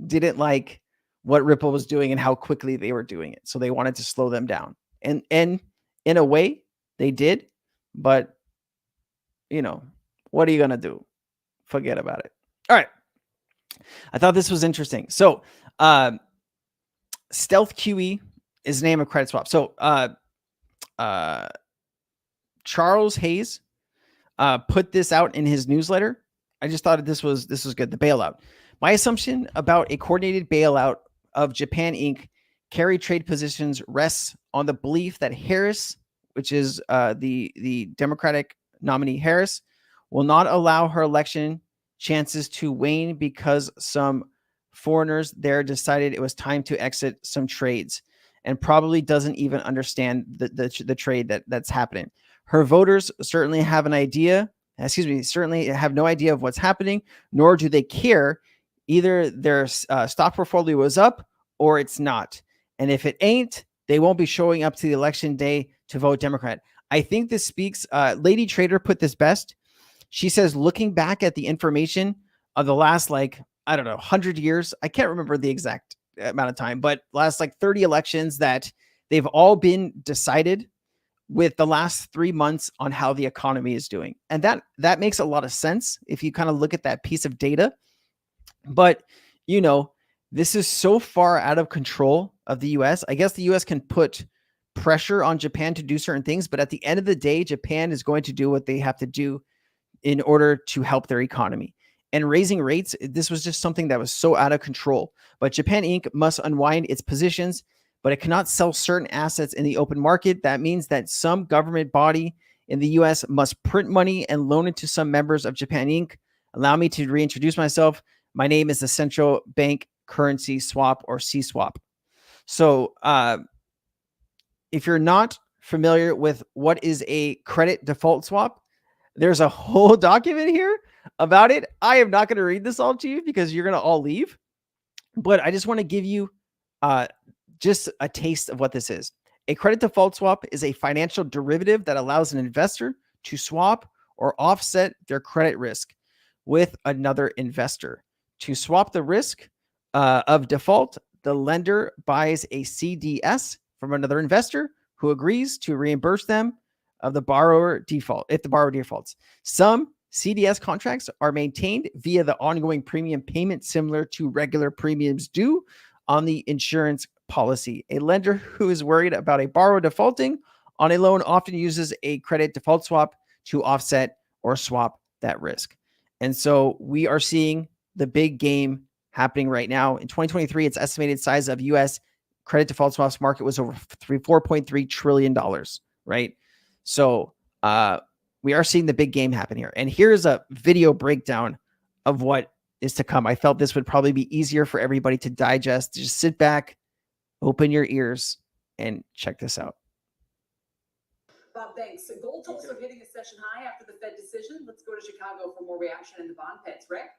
didn't like what Ripple was doing and how quickly they were doing it. So they wanted to slow them down. And in a way, they did, but you know, what are you going to do? Forget about it. All right. I thought this was interesting. So, Stealth QE is the name of credit swap. So, Charles Hayes put this out in his newsletter. I just thought this was good. The bailout. My assumption about a coordinated bailout of Japan Inc. carry trade positions rests on the belief that Harris, which is the Democratic nominee Harris, will not allow her election chances to wane because some foreigners there decided it was time to exit some trades, and probably doesn't even understand the trade that's happening. Her voters certainly have certainly have no idea of what's happening, nor do they care. Either their stock portfolio is up or it's not. And if it ain't, they won't be showing up to the election day to vote Democrat. I think this speaks, Lady Trader put this best. She says, looking back at the information of the last, 100 years, I can't remember the exact amount of time, but last 30 elections that they've all been decided with the last 3 months on how the economy is doing. And that makes a lot of sense if you kind of look at that piece of data. But, you know, this is so far out of control of the US. I guess the US can put pressure on Japan to do certain things, but at the end of the day, Japan is going to do what they have to do in order to help their economy. And raising rates, this was just something that was so out of control. But Japan Inc. must unwind its positions, but it cannot sell certain assets in the open market. That means that some government body in the US must print money and loan it to some members of Japan Inc. Allow me to reintroduce myself. My name is the Central Bank Currency Swap, or CSWAP. So if you're not familiar with what is a credit default swap, there's a whole document here about it. I am not going to read this all to you because you're going to all leave. But I just want to give you just a taste of what this is. A credit default swap is a financial derivative that allows an investor to swap or offset their credit risk with another investor. To swap the risk of default, the lender buys a CDS from another investor who agrees to reimburse them of the borrower default if the borrower defaults. Some CDS contracts are maintained via the ongoing premium payment similar to regular premiums due on the insurance policy. A lender who is worried about a borrower defaulting on a loan often uses a credit default swap to offset or swap that risk. And so we are seeing the big game happening right now. In 2023, its estimated size of US credit default swaps market was over $4.3 trillion, right? So we are seeing the big game happen here. And here's a video breakdown of what is to come. I felt this would probably be easier for everybody to digest. Just sit back, open your ears, and check this out. Bob, thanks. So gold also hitting a session high after the Fed decision. Let's go to Chicago for more reaction in the bond pits. Rick?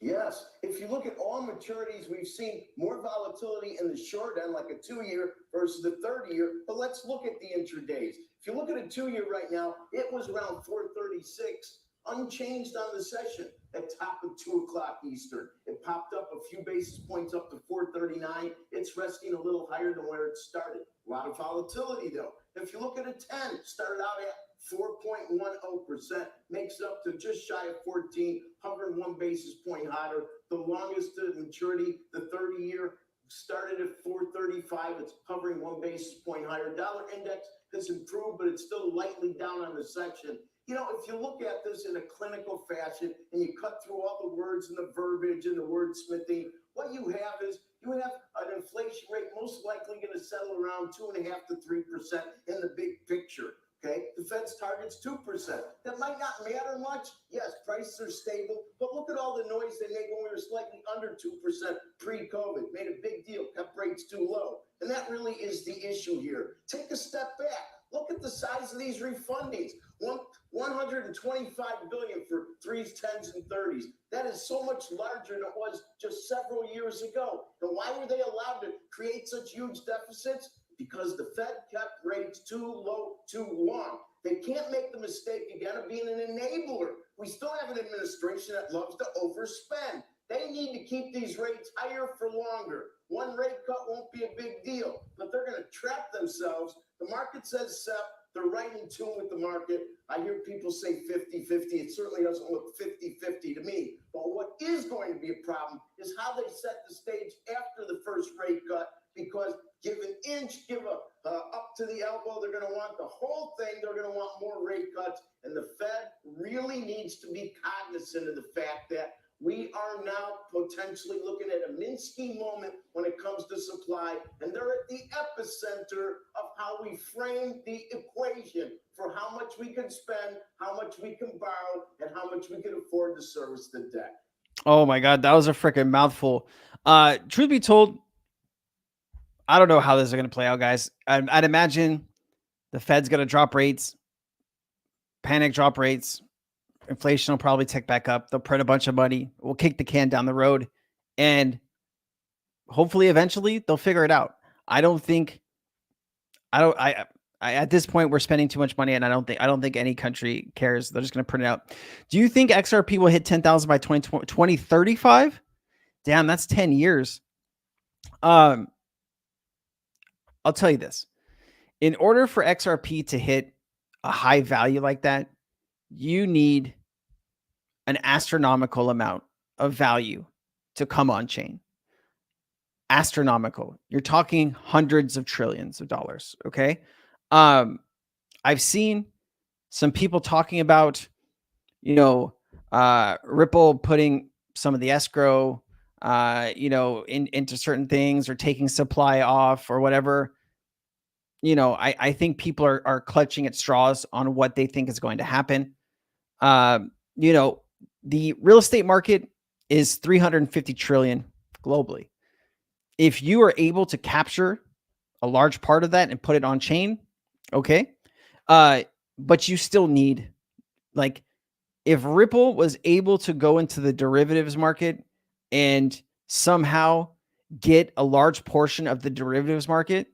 Yes. If you look at all maturities, we've seen more volatility in the short end, like a 2-year versus the 30-year. But let's look at the intradays. If you look at a 2-year right now, it was around 436, unchanged on the session at top of 2 o'clock Eastern. It popped up a few basis points up to 439. It's resting a little higher than where it started. A lot of volatility, though. If you look at a 10, started out at 4.10%, makes up to just shy of 14, hovering 1 basis point higher. The longest maturity, the 30-year, started at 435. It's hovering 1 basis point higher. Dollar index has improved, but it's still lightly down on the section. You know, if you look at this in a clinical fashion and you cut through all the words and the verbiage and the wordsmithing, what you have is you have an inflation rate most likely going to settle around 2.5 to 3% in the big picture. Okay, the Fed's target's 2%. That might not matter much. Yes, prices are stable, but look at all the noise they made when we were slightly under 2% pre-COVID. Made a big deal, kept rates too low. And that really is the issue here. Take a step back. Look at the size of these refundings. $125 billion for 3s, 10s, and 30s. That is so much larger than it was just several years ago. And why were they allowed to create such huge deficits? Because the Fed kept rates too low too long. They can't make the mistake again of being an enabler. We still have an administration that loves to overspend. They need to keep these rates higher for longer. One rate cut won't be a big deal, but they're going to trap themselves. The market says SEP. They're right in tune with the market. I hear people say 50-50. It certainly doesn't look 50-50 to me. But what is going to be a problem is how they set the stage after the first rate cut, because give an inch, give up to the elbow, they're going to want the whole thing. They're going to want more rate cuts. And the Fed really needs to be cognizant of the fact that we are now potentially looking at a Minsky moment when it comes to supply, and they're at the epicenter of how we frame the equation for how much we can spend, how much we can borrow, and how much we can afford to service the debt. Oh my God, that was a freaking mouthful. Truth be told, I don't know how this is going to play out, guys. I'd imagine the Fed's going to drop rates, panic drop rates. Inflation will probably tick back up. They'll print a bunch of money. We'll kick the can down the road. And hopefully, eventually, they'll figure it out. At this point, we're spending too much money, and I don't think any country cares. They're just going to print it out. Do you think XRP will hit 10,000 by 2035? Damn, that's 10 years. I'll tell you this. In order for XRP to hit a high value like that, you need an astronomical amount of value to come on chain. Astronomical. You're talking hundreds of trillions of dollars. Okay. I've seen some people talking about, Ripple putting some of the escrow, into certain things or taking supply off or whatever. I think people are clutching at straws on what they think is going to happen. The real estate market is 350 trillion globally. If you are able to capture a large part of that and put it on chain, okay. But you still need, like, if Ripple was able to go into the derivatives market and somehow get a large portion of the derivatives market,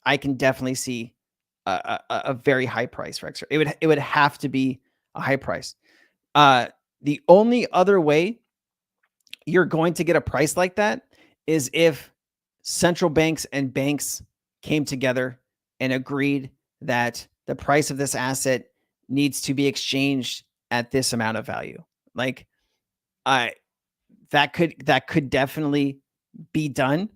I can definitely see a very high price for XRP. It would have to be a high price. The only other way you're going to get a price like that is if central banks and banks came together and agreed that the price of this asset needs to be exchanged at this amount of value. Like, that could definitely be done.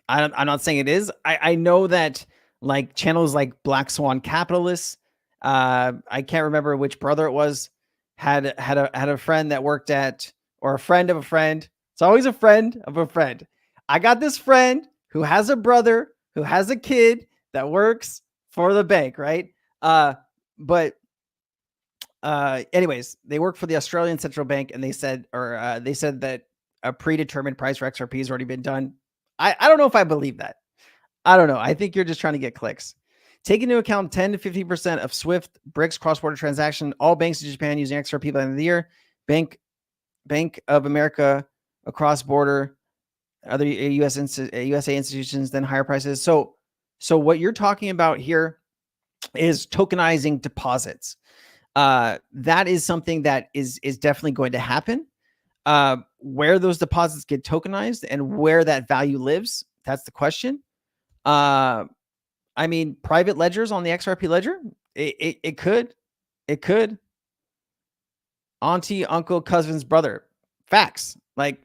I'm not saying it is. I know that, like, channels like Black Swan Capitalists, I can't remember which brother it was, had a friend that worked at, or a friend of a friend. It's always a friend of a friend. I got this friend who has a brother who has a kid that works for the bank, right? Anyways, they work for the Australian Central Bank, and they said that a predetermined price for XRP has already been done. I don't know if I believe that. I don't know. I think you're just trying to get clicks. Take into account 10 to 50% of SWIFT, BRICS cross-border transaction, all banks in Japan using XRP by the end of the year, Bank of America across border, other USA institutions, then higher prices. So what you're talking about here is tokenizing deposits. That is something that is definitely going to happen. Where those deposits get tokenized and where that value lives, that's the question. I mean, private ledgers on the XRP ledger, it could. Auntie, uncle, cousin's brother. Facts. Like,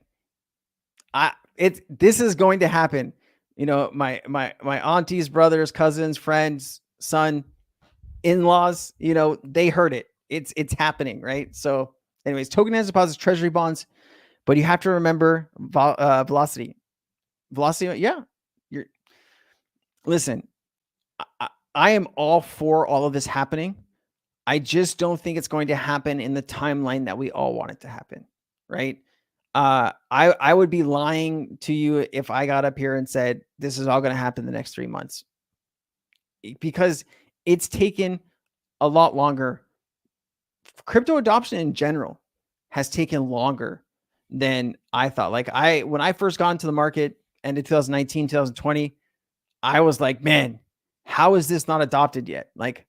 this is going to happen. My auntie's brothers, cousins, friends, son, in-laws, they heard it. It's happening, right? So anyways, tokenized deposits, treasury bonds, but you have to remember velocity. Yeah. Listen, I am all for all of this happening. I just don't think it's going to happen in the timeline that we all want it to happen, right? I would be lying to you if I got up here and said this is all going to happen in the next 3 months, because it's taken a lot longer. Crypto adoption in general has taken longer than I thought. Like, when I first got into the market end of 2019, 2020, I was like, man, how is this not adopted yet? Like,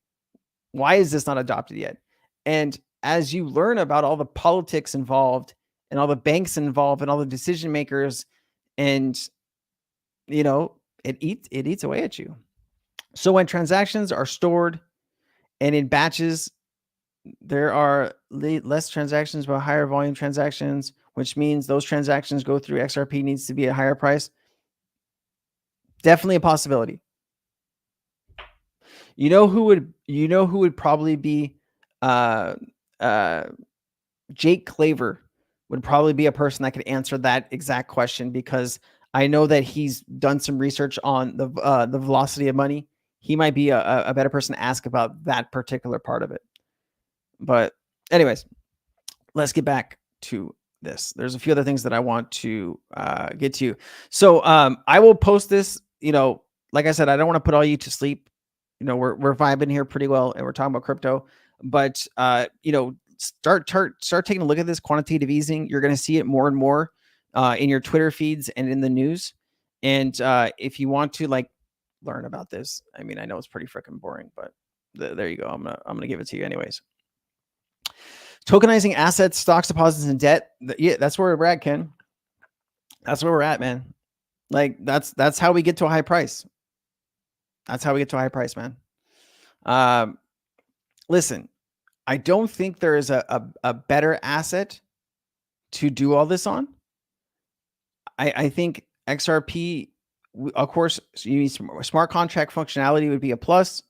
why is this not adopted yet? And as you learn about all the politics involved and all the banks involved and all the decision makers, and it eats away at you. So when transactions are stored and in batches, there are less transactions but higher volume transactions, which means those transactions go through XRP needs to be a higher price. Definitely a possibility. You know who would probably be Jake Claver would probably be a person that could answer that exact question, because I know that he's done some research on the velocity of money. He might be a better person to ask about that particular part of it. But anyways, let's get back to this. There's a few other things that I want to get to. So I will post this. Like I said, I don't want to put all you to sleep. We're vibing here pretty well, and we're talking about crypto. But start taking a look at this quantitative easing. You're going to see it more and more in your Twitter feeds and in the news. And if you want to learn about this, I mean, I know it's pretty freaking boring, but there you go. I'm gonna give it to you anyways. Tokenizing assets, stocks, deposits, and debt. Yeah, that's where we're at, Ken. That's where we're at, man. Like, that's how we get to a high price. That's how we get to a high price, man. Listen, I don't think there is a better asset to do all this on. I think XRP, of course, you need smart contract functionality would be a plus.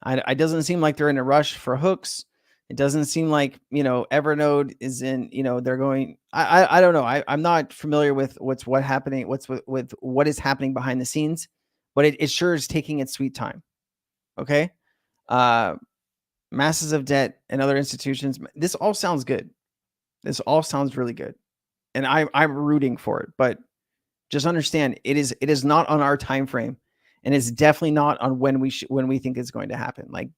It doesn't seem like they're in a rush for hooks. It doesn't seem like, Evernode is in, they're going, I don't know. I'm not familiar with what's happening behind the scenes, but it sure is taking its sweet time. Okay. Masses of debt and other institutions. This all sounds good. This all sounds really good. And I'm rooting for it, but just understand it is not on our time frame, and it's definitely not on when we think it's going to happen. Like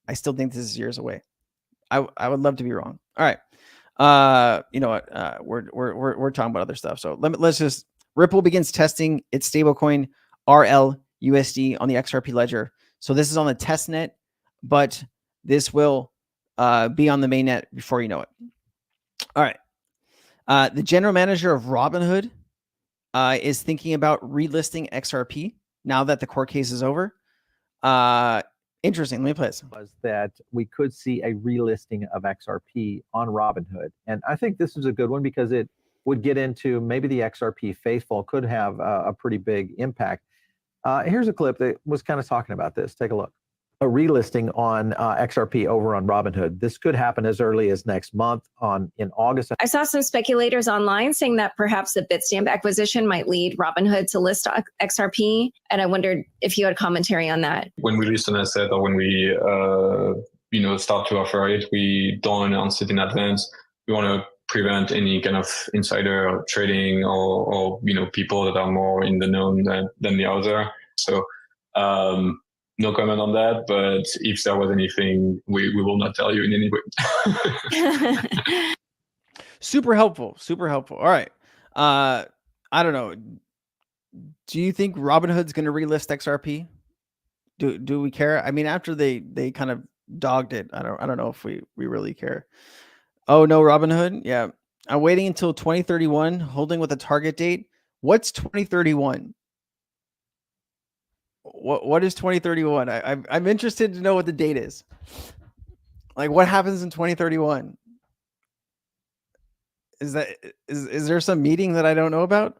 I still think this is years away. I would love to be wrong. All right. You know what? We're talking about other stuff. So let's just Ripple begins testing its stablecoin RLUSD on the XRP ledger. So this is on the test net, but this will be on the main net before you know it. All right. The general manager of Robinhood is thinking about relisting XRP now that the court case is over. Interesting. Let me play this. Was that we could see a relisting of XRP on Robinhood. And I think this is a good one because it would get into maybe the XRP faithful could have a pretty big impact. Here's a clip that was kind of talking about this. Take a look. A relisting on XRP over on Robinhood. This could happen as early as next month in August. I saw some speculators online saying that perhaps the Bitstamp acquisition might lead Robinhood to list XRP. And I wondered if you had commentary on that. When we list an asset or when we start to offer it, we don't announce it in advance. We want to prevent any kind of insider trading or people that are more in the known than the other. So no comment on that, but if there was anything, we will not tell you in any way. Super helpful. All right. I don't know. Do you think Robinhood's going to relist XRP? Do we care? I mean, after they kind of dogged it, I don't know if we really care. Oh no, Robinhood. Yeah. I'm waiting until 2031, holding with a target date. What's 2031? What is 2031? I'm interested to know what the date is. Like, what happens in 2031? Is there some meeting that I don't know about?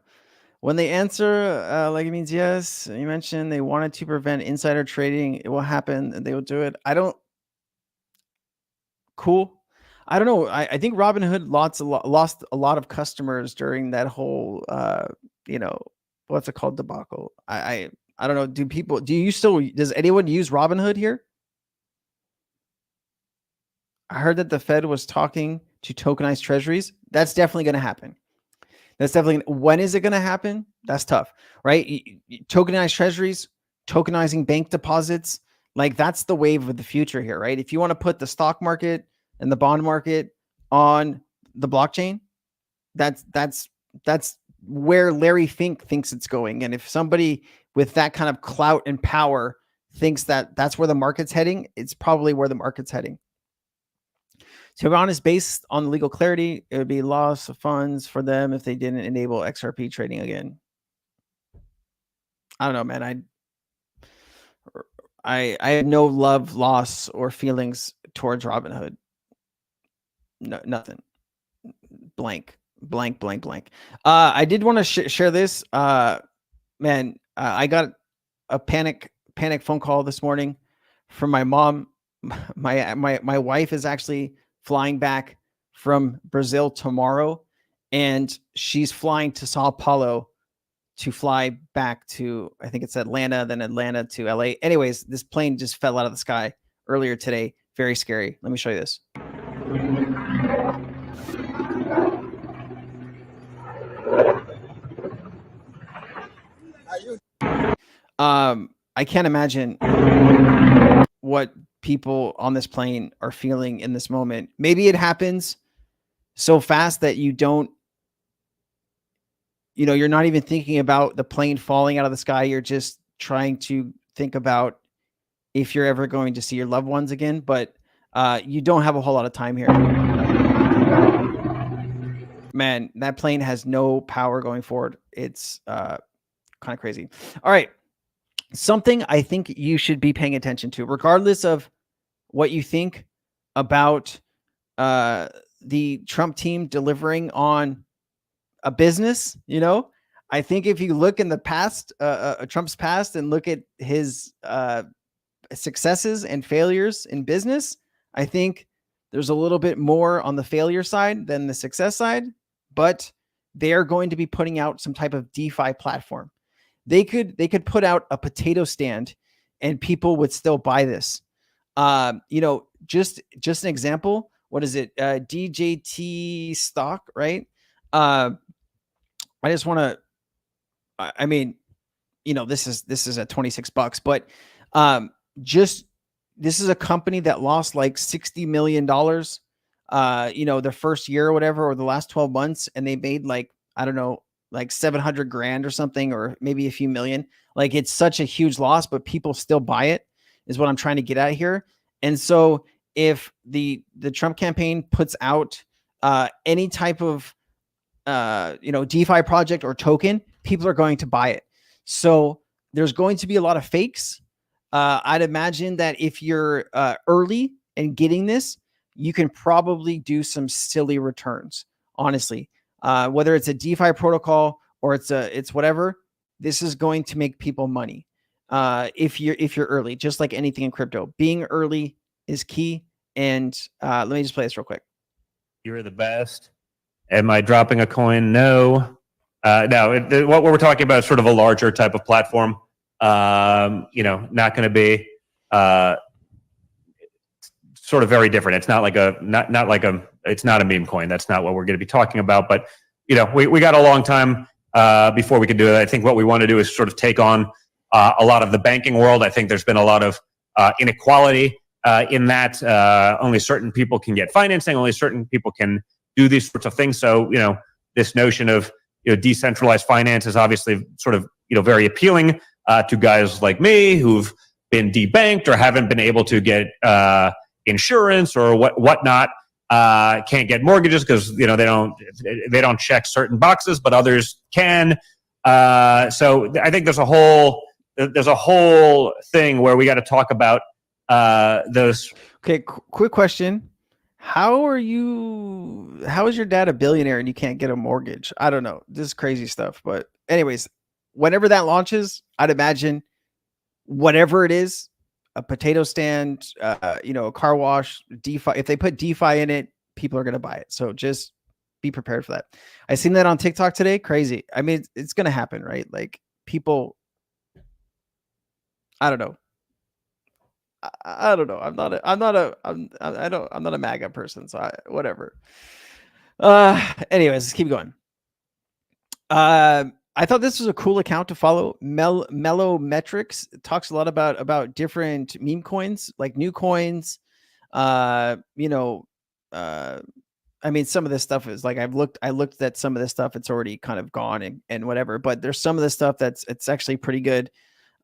When they answer, like it means yes. You mentioned they wanted to prevent insider trading. It will happen, and they will do it. Cool. I don't know. I think Robinhood lost a lot of customers during that whole, what's it called, debacle. I don't know. Does anyone use Robinhood here? I heard that the Fed was talking to tokenize treasuries. That's definitely going to happen. When is it going to happen? That's tough, right? Tokenize treasuries, tokenizing bank deposits. Like, that's the wave of the future here, right? If you want to put the stock market and the bond market on the blockchain, that's where Larry Fink thinks it's going. And if somebody with that kind of clout and power thinks that that's where the market's heading, it's probably where the market's heading. To be honest, based on legal clarity, it would be loss of funds for them if they didn't enable XRP trading again. I don't know, man. I have no love, loss, or feelings towards Robinhood. No, nothing. Blank. I did want to share this. Man, I got a panic phone call this morning from my mom. My wife is actually flying back from Brazil tomorrow, and she's flying to Sao Paulo to fly back to, I think it's Atlanta, then Atlanta to LA. Anyways, this plane just fell out of the sky earlier today. Very scary. Let me show you this. I can't imagine what people on this plane are feeling in this moment. Maybe it happens so fast that you're not even thinking about the plane falling out of the sky. You're just trying to think about if you're ever going to see your loved ones again, but you don't have a whole lot of time here. Man, that plane has no power going forward. It's kind of crazy. All right. something I think you should be paying attention to, regardless of what you think about the Trump team delivering on a business. You know, I think if you look in the past, Trump's past, and look at his successes and failures in business, I think there's a little bit more on the failure side than the success side, but they are going to be putting out some type of DeFi platform. They could put out a potato stand and people would still buy this. You know, just an example. What is it? DJT stock, right? I just want to, I mean, you know, this is at $26, but just, this is a company that lost like $60 million, you know, their first year or whatever, or the last 12 months. And they made like, I don't know, like 700 grand or something, or maybe a few million. Like, it's such a huge loss, but people still buy it, is what I'm trying to get at here. And so if the Trump campaign puts out any type of, you know, DeFi project or token, people are going to buy it. So there's going to be a lot of fakes. I'd imagine that if you're early and getting this, you can probably do some silly returns, honestly. Whether it's a DeFi protocol or it's whatever, this is going to make people money. If you're early, just like anything in crypto, being early is key. And let me just play this real quick. You're the best. Am I dropping a coin? No. No, what we're talking about is sort of a larger type of platform. You know, not going to be sort of very different. It's not like it's not a meme coin. That's not what we're going to be talking about. But, you know, we got a long time before we could do it. I think what we want to do is sort of take on a lot of the banking world. I think there's been a lot of inequality in that only certain people can get financing, only certain people can do these sorts of things. So, you know, this notion of, you know, decentralized finance is obviously sort of, you know, very appealing to guys like me who've been debanked or haven't been able to get insurance or whatnot. Can't get mortgages because, you know, they don't check certain boxes, but others can. So I think there's a whole thing where we got to talk about those. Okay, quick question. How is your dad a billionaire and you can't get a mortgage? I don't know. This is crazy stuff. But anyways, whenever that launches, I'd imagine whatever it is, a potato stand, you know, a car wash, DeFi. If they put DeFi in it, people are going to buy it. So just be prepared for that. I seen that on TikTok today. Crazy. I mean, it's going to happen, right? Like, people, I don't know. I don't know. I'm not a MAGA person, so whatever. Anyways, let's keep going. I thought this was a cool account to follow. Mellow Metrics. It talks a lot about different meme coins, like new coins. You know, I mean, some of this stuff is like, I looked at some of this stuff. It's already kind of gone and whatever, but there's some of this stuff it's actually pretty good.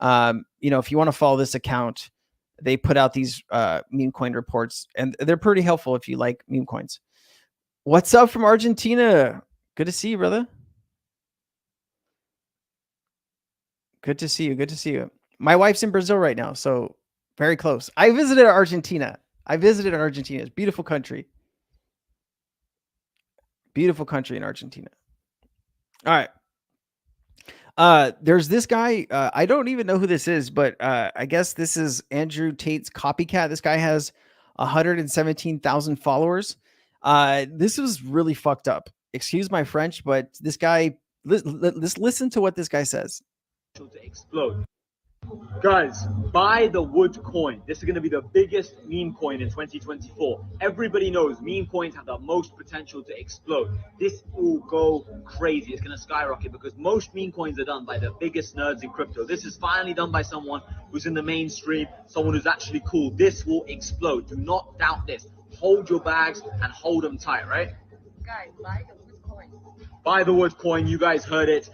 You know, if you want to follow this account, they put out these meme coin reports, and they're pretty helpful if you like meme coins. What's up from Argentina? Good to see you, brother. Good to see you. Good to see you. My wife's in Brazil right now, so very close. I visited Argentina. It's a beautiful country. Beautiful country in Argentina. All right. There's this guy, I don't even know who this is, but I guess this is Andrew Tate's copycat. This guy has 117,000 followers. This was really fucked up. Excuse my French, but this guy, let's listen to what this guy says. To explode. Guys, buy the Wood coin. This is going to be the biggest meme coin in 2024. Everybody knows meme coins have the most potential to explode. This will go crazy. It's going to skyrocket because most meme coins are done by the biggest nerds in crypto. This is finally done by someone who's in the mainstream, someone who's actually cool. This will explode. Do not doubt this. Hold your bags and hold them tight, right? Guys, buy the Wood coin. Buy the Wood coin. You guys heard it.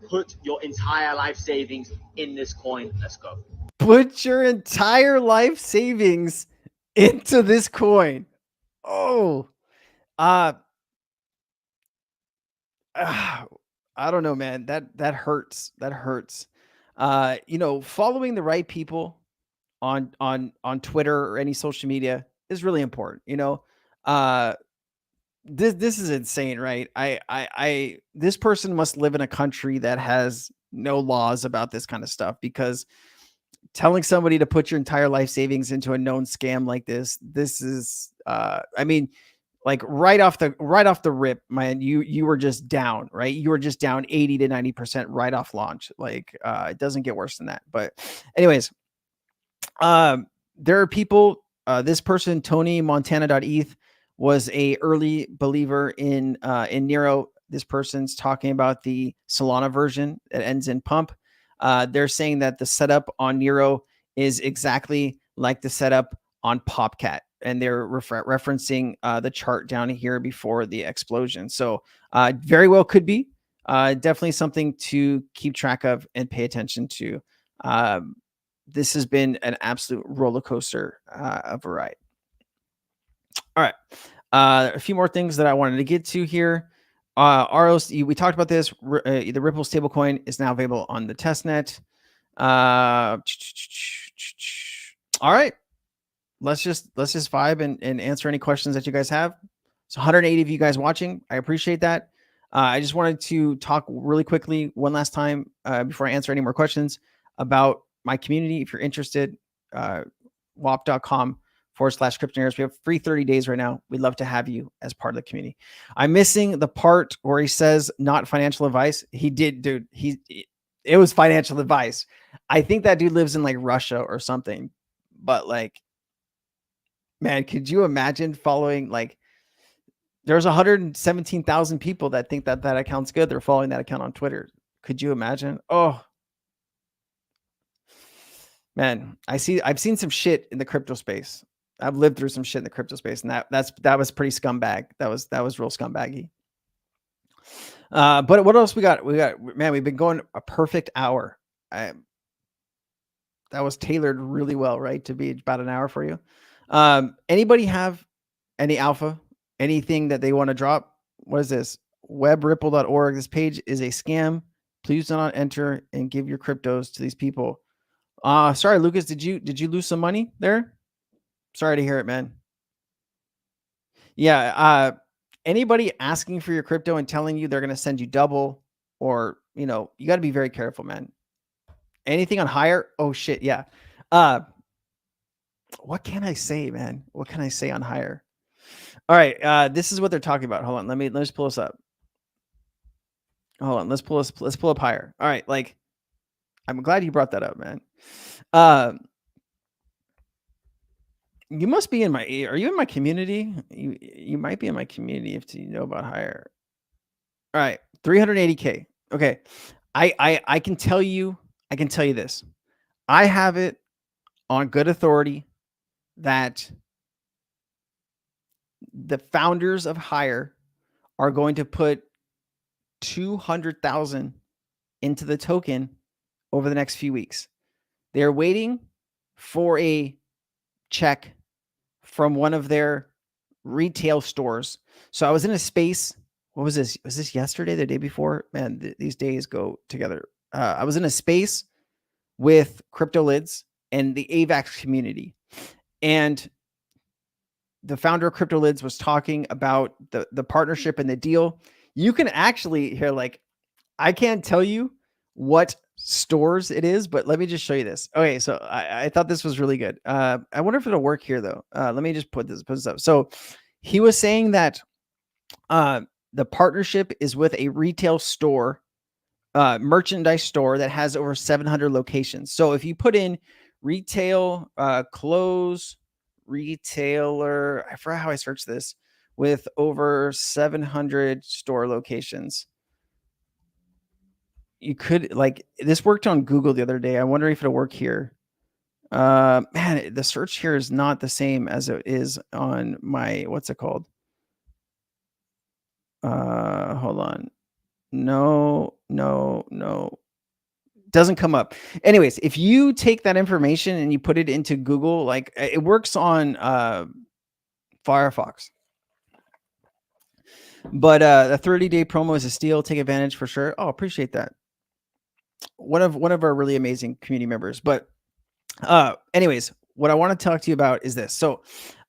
Put your entire life savings in this coin. Let's go. Put your entire life savings into this coin. Oh, I don't know, man. That hurts. That hurts. You know, following the right people on Twitter or any social media is really important. You know, this is insane, right? I this person must live in a country that has no laws about this kind of stuff, because telling somebody to put your entire life savings into a known scam like this is I mean, like right off the rip, man, you were just down, right? You were just down 80 to 90% right off launch. Like it doesn't get worse than that. But anyways, there are people, this person, Tony Montana.eth, was a early believer in Nero. This person's talking about the Solana version that ends in pump. They're saying that the setup on Nero is exactly like the setup on Popcat, and they're referencing the chart down here before the explosion. So very well could be definitely something to keep track of and pay attention to. This has been an absolute roller coaster of a ride. All right. A few more things that I wanted to get to here. ROC, we talked about this. The Ripple stablecoin is now available on the testnet. All right. Let's just vibe and answer any questions that you guys have. So 180 of you guys watching. I appreciate that. I just wanted to talk really quickly one last time before I answer any more questions about my community. If you're interested, wap.com/cryptonaires. We have free 30 days right now. We'd love to have you as part of the community. I'm missing the part where he says not financial advice. He did, dude. It was financial advice. I think that dude lives in like Russia or something. But like, man, could you imagine following, like, there's 117,000 people that think that account's good. They're following that account on Twitter. Could you imagine? Oh, man, I've seen some shit in the crypto space. I've lived through some shit in the crypto space, and that was pretty scumbag. That was real scumbaggy. But what else we got? Man, we've been going a perfect hour. That was tailored really well, right? To be about an hour for you. Anybody have any alpha? Anything that they want to drop? What is this? Webripple.org. This page is a scam. Please do not enter and give your cryptos to these people. Sorry, Lucas, did you lose some money there? Sorry to hear it, man. Yeah. Anybody asking for your crypto and telling you they're going to send you double, or, you know, you got to be very careful, man. Anything on higher? Oh shit. Yeah. What can I say, man? What can I say on higher? All right. This is what they're talking about. Hold on. Let me just pull this up. Hold on. Let's pull up higher. All right. Like, I'm glad you brought that up, man. You must be in my, are you in my community? You might be in my community if you know about higher. All right. 380K. Okay. I can tell you this. I have it on good authority that the founders of Hire are going to put 200,000 into the token over the next few weeks. They're waiting for a check from one of their retail stores. So I was in a space. What was this? Was this yesterday, the day before? Man, these days go together. I was in a space with Crypto Lids and the AVAX community. And the founder of Crypto Lids was talking about the partnership and the deal. You can actually hear, like, I can't tell you what stores it is, but let me just show you this. Okay, so I thought this was really good. I wonder if it'll work here though. Let me just put this up. So he was saying that the partnership is with a retail store, merchandise store that has over 700 locations. So if you put in retail, clothes, retailer, I forgot how I searched this, with over 700 store locations. You could, like, this worked on Google the other day. I wonder if it'll work here. Man, the search here is not the same as it is on my, what's it called? Hold on. No. Doesn't come up. Anyways, if you take that information and you put it into Google, like, it works on Firefox. But the 30-day promo is a steal. Take advantage for sure. Oh, appreciate that. one of our really amazing community members. But anyways, what I want to talk to you about is this. So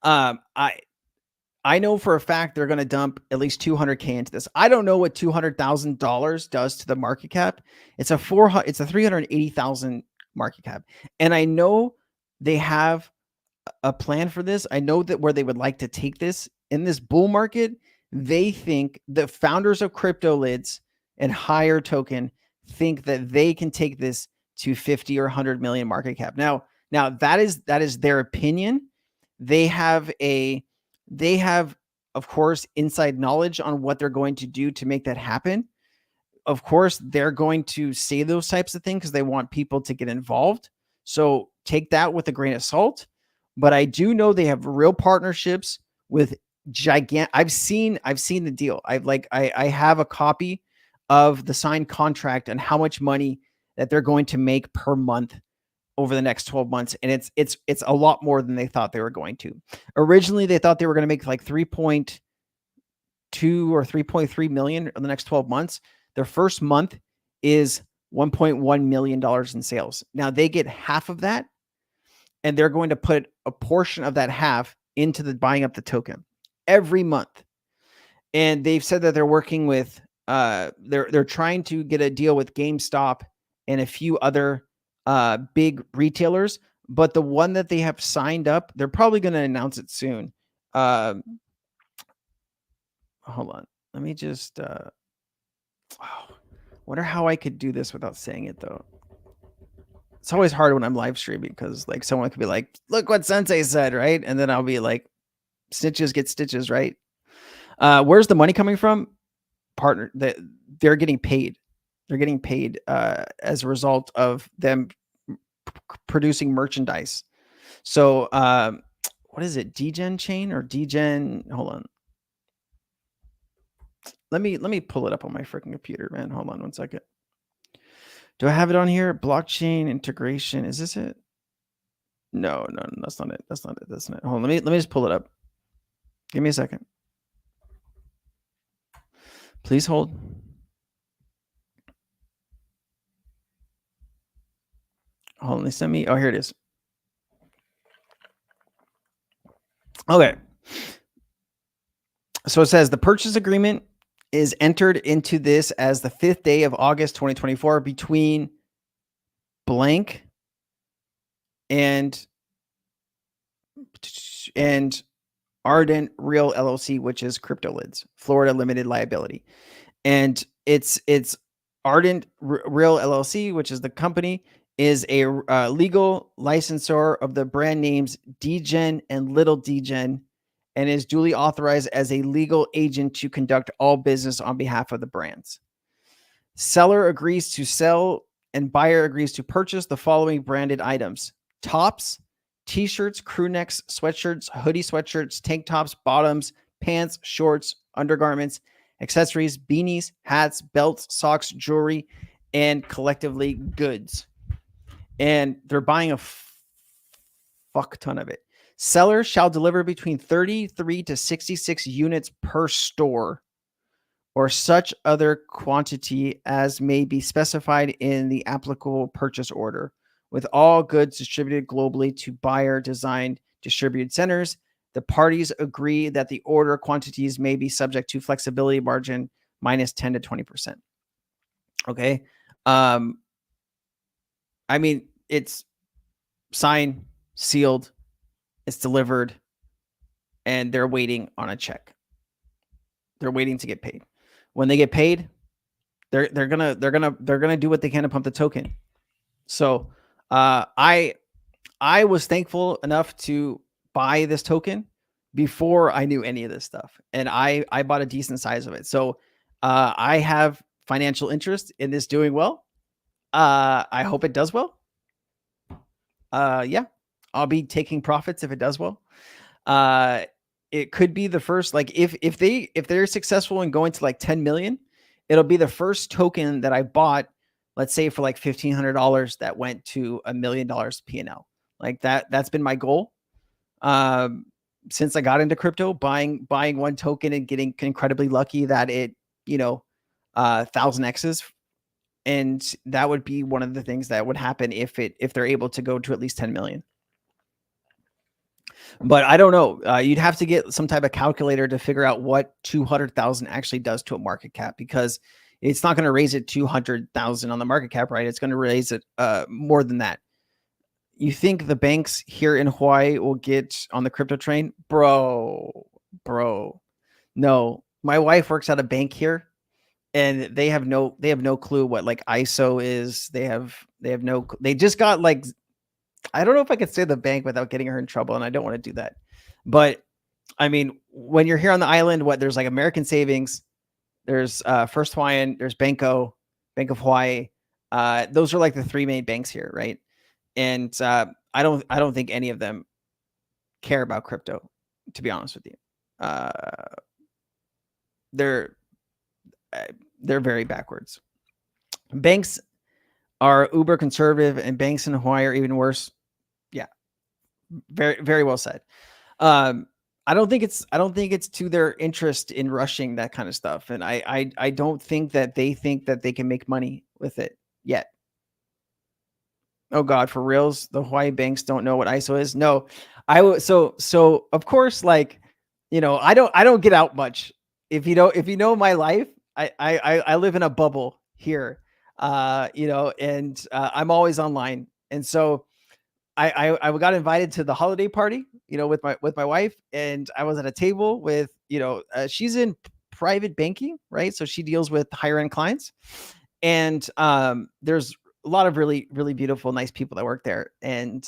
I know for a fact they're going to dump at least 200K into this. I don't know what $200,000 does to the market cap. It's a 380,000 market cap. And I know they have a plan for this. I know that where they would like to take this in this bull market, they think the founders of Crypto Lids and Higher Token think that they can take this to 50 or 100 million market cap. Now that is their opinion. They have, of course, inside knowledge on what they're going to do to make that happen. Of course, they're going to say those types of things because they want people to get involved. So take that with a grain of salt. But I do know they have real partnerships with gigantic. I've seen the deal. I have a copy of the signed contract and how much money that they're going to make per month over the next 12 months. And it's a lot more than they thought they were going to. Originally, they thought they were going to make like 3.2 or 3.3 million in the next 12 months. Their first month is $1.1 million in sales. Now they get half of that, and they're going to put a portion of that half into the buying up the token every month. And they've said that they're working with, they're trying to get a deal with GameStop and a few other big retailers, but the one that they have signed up, they're probably going to announce it soon. Hold on. Let me just, wonder how I could do this without saying it though. It's always hard when I'm live streaming because like someone could be like, look what Sensei said, right? And then I'll be like, snitches get stitches, right? Where's the money coming from? Partner, that they're getting paid. They're getting paid as a result of them producing merchandise. So what is it? Degen chain or Degen? Hold on. Let me pull it up on my freaking computer, man. Hold on one second. Do I have it on here? Blockchain integration. Is this it? No, that's not it. That's not it. Hold on. Let me just pull it up. Give me a second. Please hold. Hold on. They sent me. Oh, here it is. Okay. So it says the purchase agreement is entered into this as the 5th day of August 2024 between blank and Ardent Real LLC, which is Crypto Lids, Florida Limited Liability. And it's Ardent Real LLC, which is the company, is a legal licensor of the brand names Degen and Little Degen, and is duly authorized as a legal agent to conduct all business on behalf of the brands. Seller agrees to sell and buyer agrees to purchase the following branded items: tops, t-shirts, crew necks, sweatshirts, hoodie sweatshirts, tank tops, bottoms, pants, shorts, undergarments, accessories, beanies, hats, belts, socks, jewelry, and collectively goods. And they're buying a fuck ton of it. Seller shall deliver between 33 to 66 units per store or such other quantity as may be specified in the applicable purchase order, with all goods distributed globally to buyer designed distributed centers. The parties agree that the order quantities may be subject to flexibility margin minus 10 to 20%. Okay. I mean, it's signed, sealed, it's delivered, and they're waiting on a check. They're waiting to get paid. When they get paid, they're gonna do what they can to pump the token. So I was thankful enough to buy this token before I knew any of this stuff, and I bought a decent size of it. So I have financial interest in this doing well. I hope it does well. Yeah, I'll be taking profits if it does well. It could be the first, like if they're successful in going to like 10 million, it'll be the first token that I bought, let's say for like $1,500 that went to $1 million P&L. Like that's been my goal. Since I got into crypto, buying one token and getting incredibly lucky that it, 1,000 X's And that would be one of the things that would happen if they're able to go to at least 10 million. But I don't know. You'd have to get some type of calculator to figure out what 200,000 actually does to a market cap, because it's not going to raise it 200,000 on the market cap, right? It's going to raise it more than that. You think the banks here in Hawaii will get on the crypto train? Bro. No, my wife works at a bank here, and they have no clue what like ISO is. They just got like, I don't know if I could say the bank without getting her in trouble, and I don't want to do that. But I mean, when you're here on the island, there's like American Savings, there's First Hawaiian, there's Bank of Hawaii. Those are like the three main banks here, right? And I don't think any of them care about crypto, to be honest with you. They're very backwards. Banks are uber conservative, and banks in Hawaii are even worse. Yeah, very, very well said. I don't think it's to their interest in rushing that kind of stuff, and I don't think that they can make money with it yet. Oh God, for reals, the Hawaii banks don't know what ISO is. No, so of course, like, you know, I don't get out much. If you know my life, I live in a bubble here, you know, and I'm always online. And so I got invited to the holiday party, you know, with my wife, and I was at a table with, you know, she's in private banking, right? So she deals with higher end clients, and there's a lot of really, really beautiful, nice people that work there. And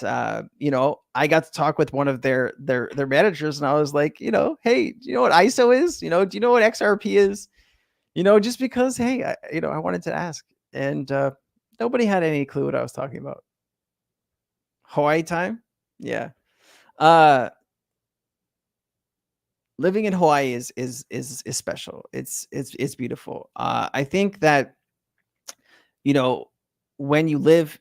you know, I got to talk with one of their managers, and I was like, you know, hey, do you know what ISO is? You know, do you know what XRP is? You know, just because, hey, I wanted to ask, and nobody had any clue what I was talking about. Hawaii time, yeah. Living in Hawaii is special. It's beautiful. I think that, you know, when you live,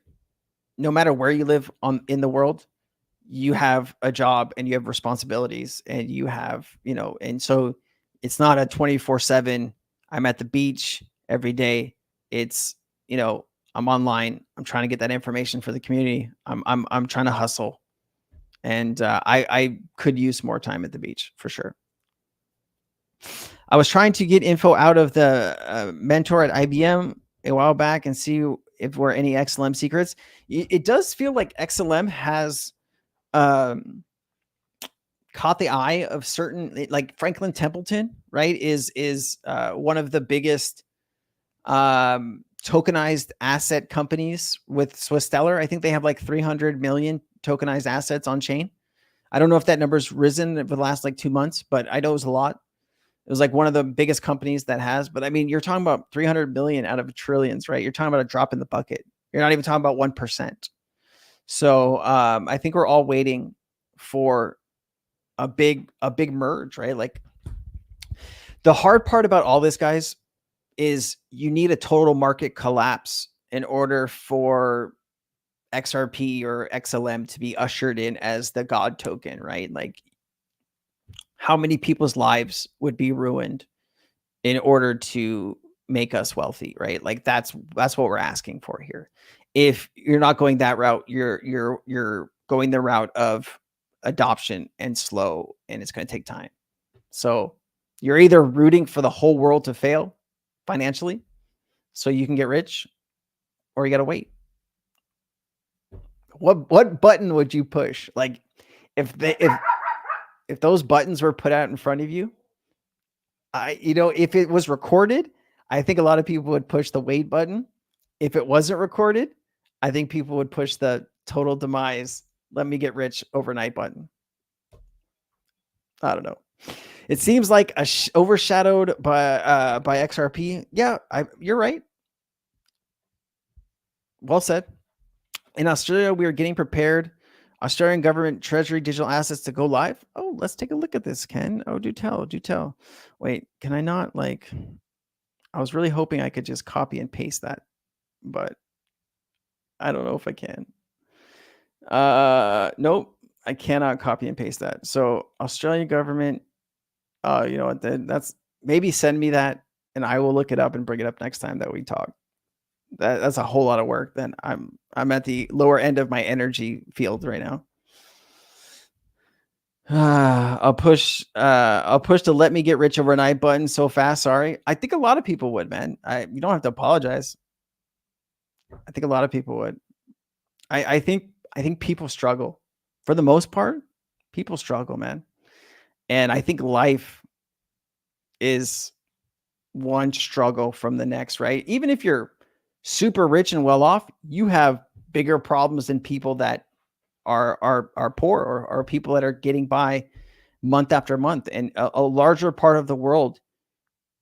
no matter where you live in the world, you have a job and you have responsibilities, and you have, you know, and so it's not a 24/7. I'm at the beach every day. It's, you know, I'm online. I'm trying to get that information for the community. I'm trying to hustle, and I could use more time at the beach for sure. I was trying to get info out of the mentor at IBM a while back and see if there were any XLM secrets. It does feel like XLM has caught the eye of certain, like Franklin Templeton, right? Is one of the biggest tokenized asset companies with Swiss Stellar. I think they have like 300 million tokenized assets on chain. I don't know if that number's risen over the last like 2 months, but I know it was a lot. It was like one of the biggest companies that has, but I mean, you're talking about 300 billion out of trillions, right? You're talking about a drop in the bucket. You're not even talking about 1%. So I think we're all waiting for a big merge, right? Like, the hard part about all this, guys, is you need a total market collapse in order for XRP or XLM to be ushered in as the God token, right? Like, how many people's lives would be ruined in order to make us wealthy, right? Like, that's what we're asking for here. If you're not going that route, you're going the route of adoption and slow, and it's going to take time. So you're either rooting for the whole world to fail financially so you can get rich, or you got to wait. What button would you push? Like, if those buttons were put out in front of you, if it was recorded, I think a lot of people would push the wait button. If it wasn't recorded, I think people would push the total demise, let me get rich overnight button. I don't know. It seems like overshadowed by XRP. Yeah, you're right. Well said. In Australia, we are getting prepared. Australian government treasury digital assets to go live. Oh, let's take a look at this, Ken. Oh, do tell. Wait, can I not, like, I was really hoping I could just copy and paste that, but I don't know if I can. Nope, I cannot copy and paste that. So Australian government, you know what, that's, maybe send me that and I will look it up and bring it up next time that we talk. that's a whole lot of work. Then I'm at the lower end of my energy field right now. I'll push the let me get rich overnight button so fast. Sorry. I think a lot of people would, man. You don't have to apologize. I think a lot of people would. I think people struggle. For the most part, people struggle, man. And I think life is one struggle from the next, right? Even if you're super rich and well off, you have bigger problems than people that are poor or people that are getting by month after month. And a larger part of the world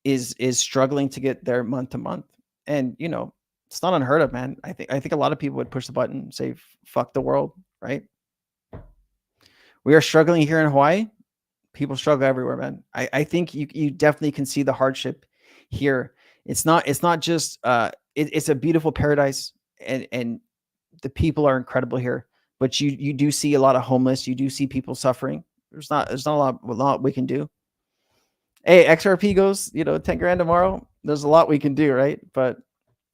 is struggling to get there month to month. And you know, it's not unheard of, man. I think a lot of people would push the button and say, fuck the world, right? We are struggling here in Hawaii. People struggle everywhere, man. I think you definitely can see the hardship here. It's not just it's a beautiful paradise, and the people are incredible here. But you do see a lot of homeless. You do see people suffering. There's not a lot we can do. Hey, XRP goes, 10 grand tomorrow. There's a lot we can do, right? But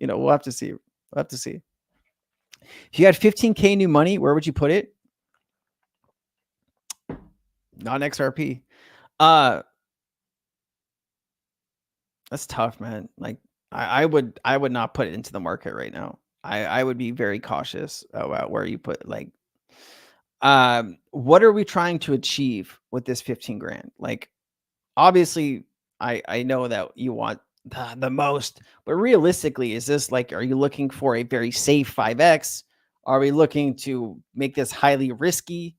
we'll have to see. We'll have to see. If you had 15K new money, where would you put it? Not XRP. That's tough, man. Like I would not put it into the market right now. I would be very cautious about where you put, like, what are we trying to achieve with this 15 grand? Like, obviously I know that you want the most, but realistically, is this like, are you looking for a very safe 5x? Are we looking to make this highly risky?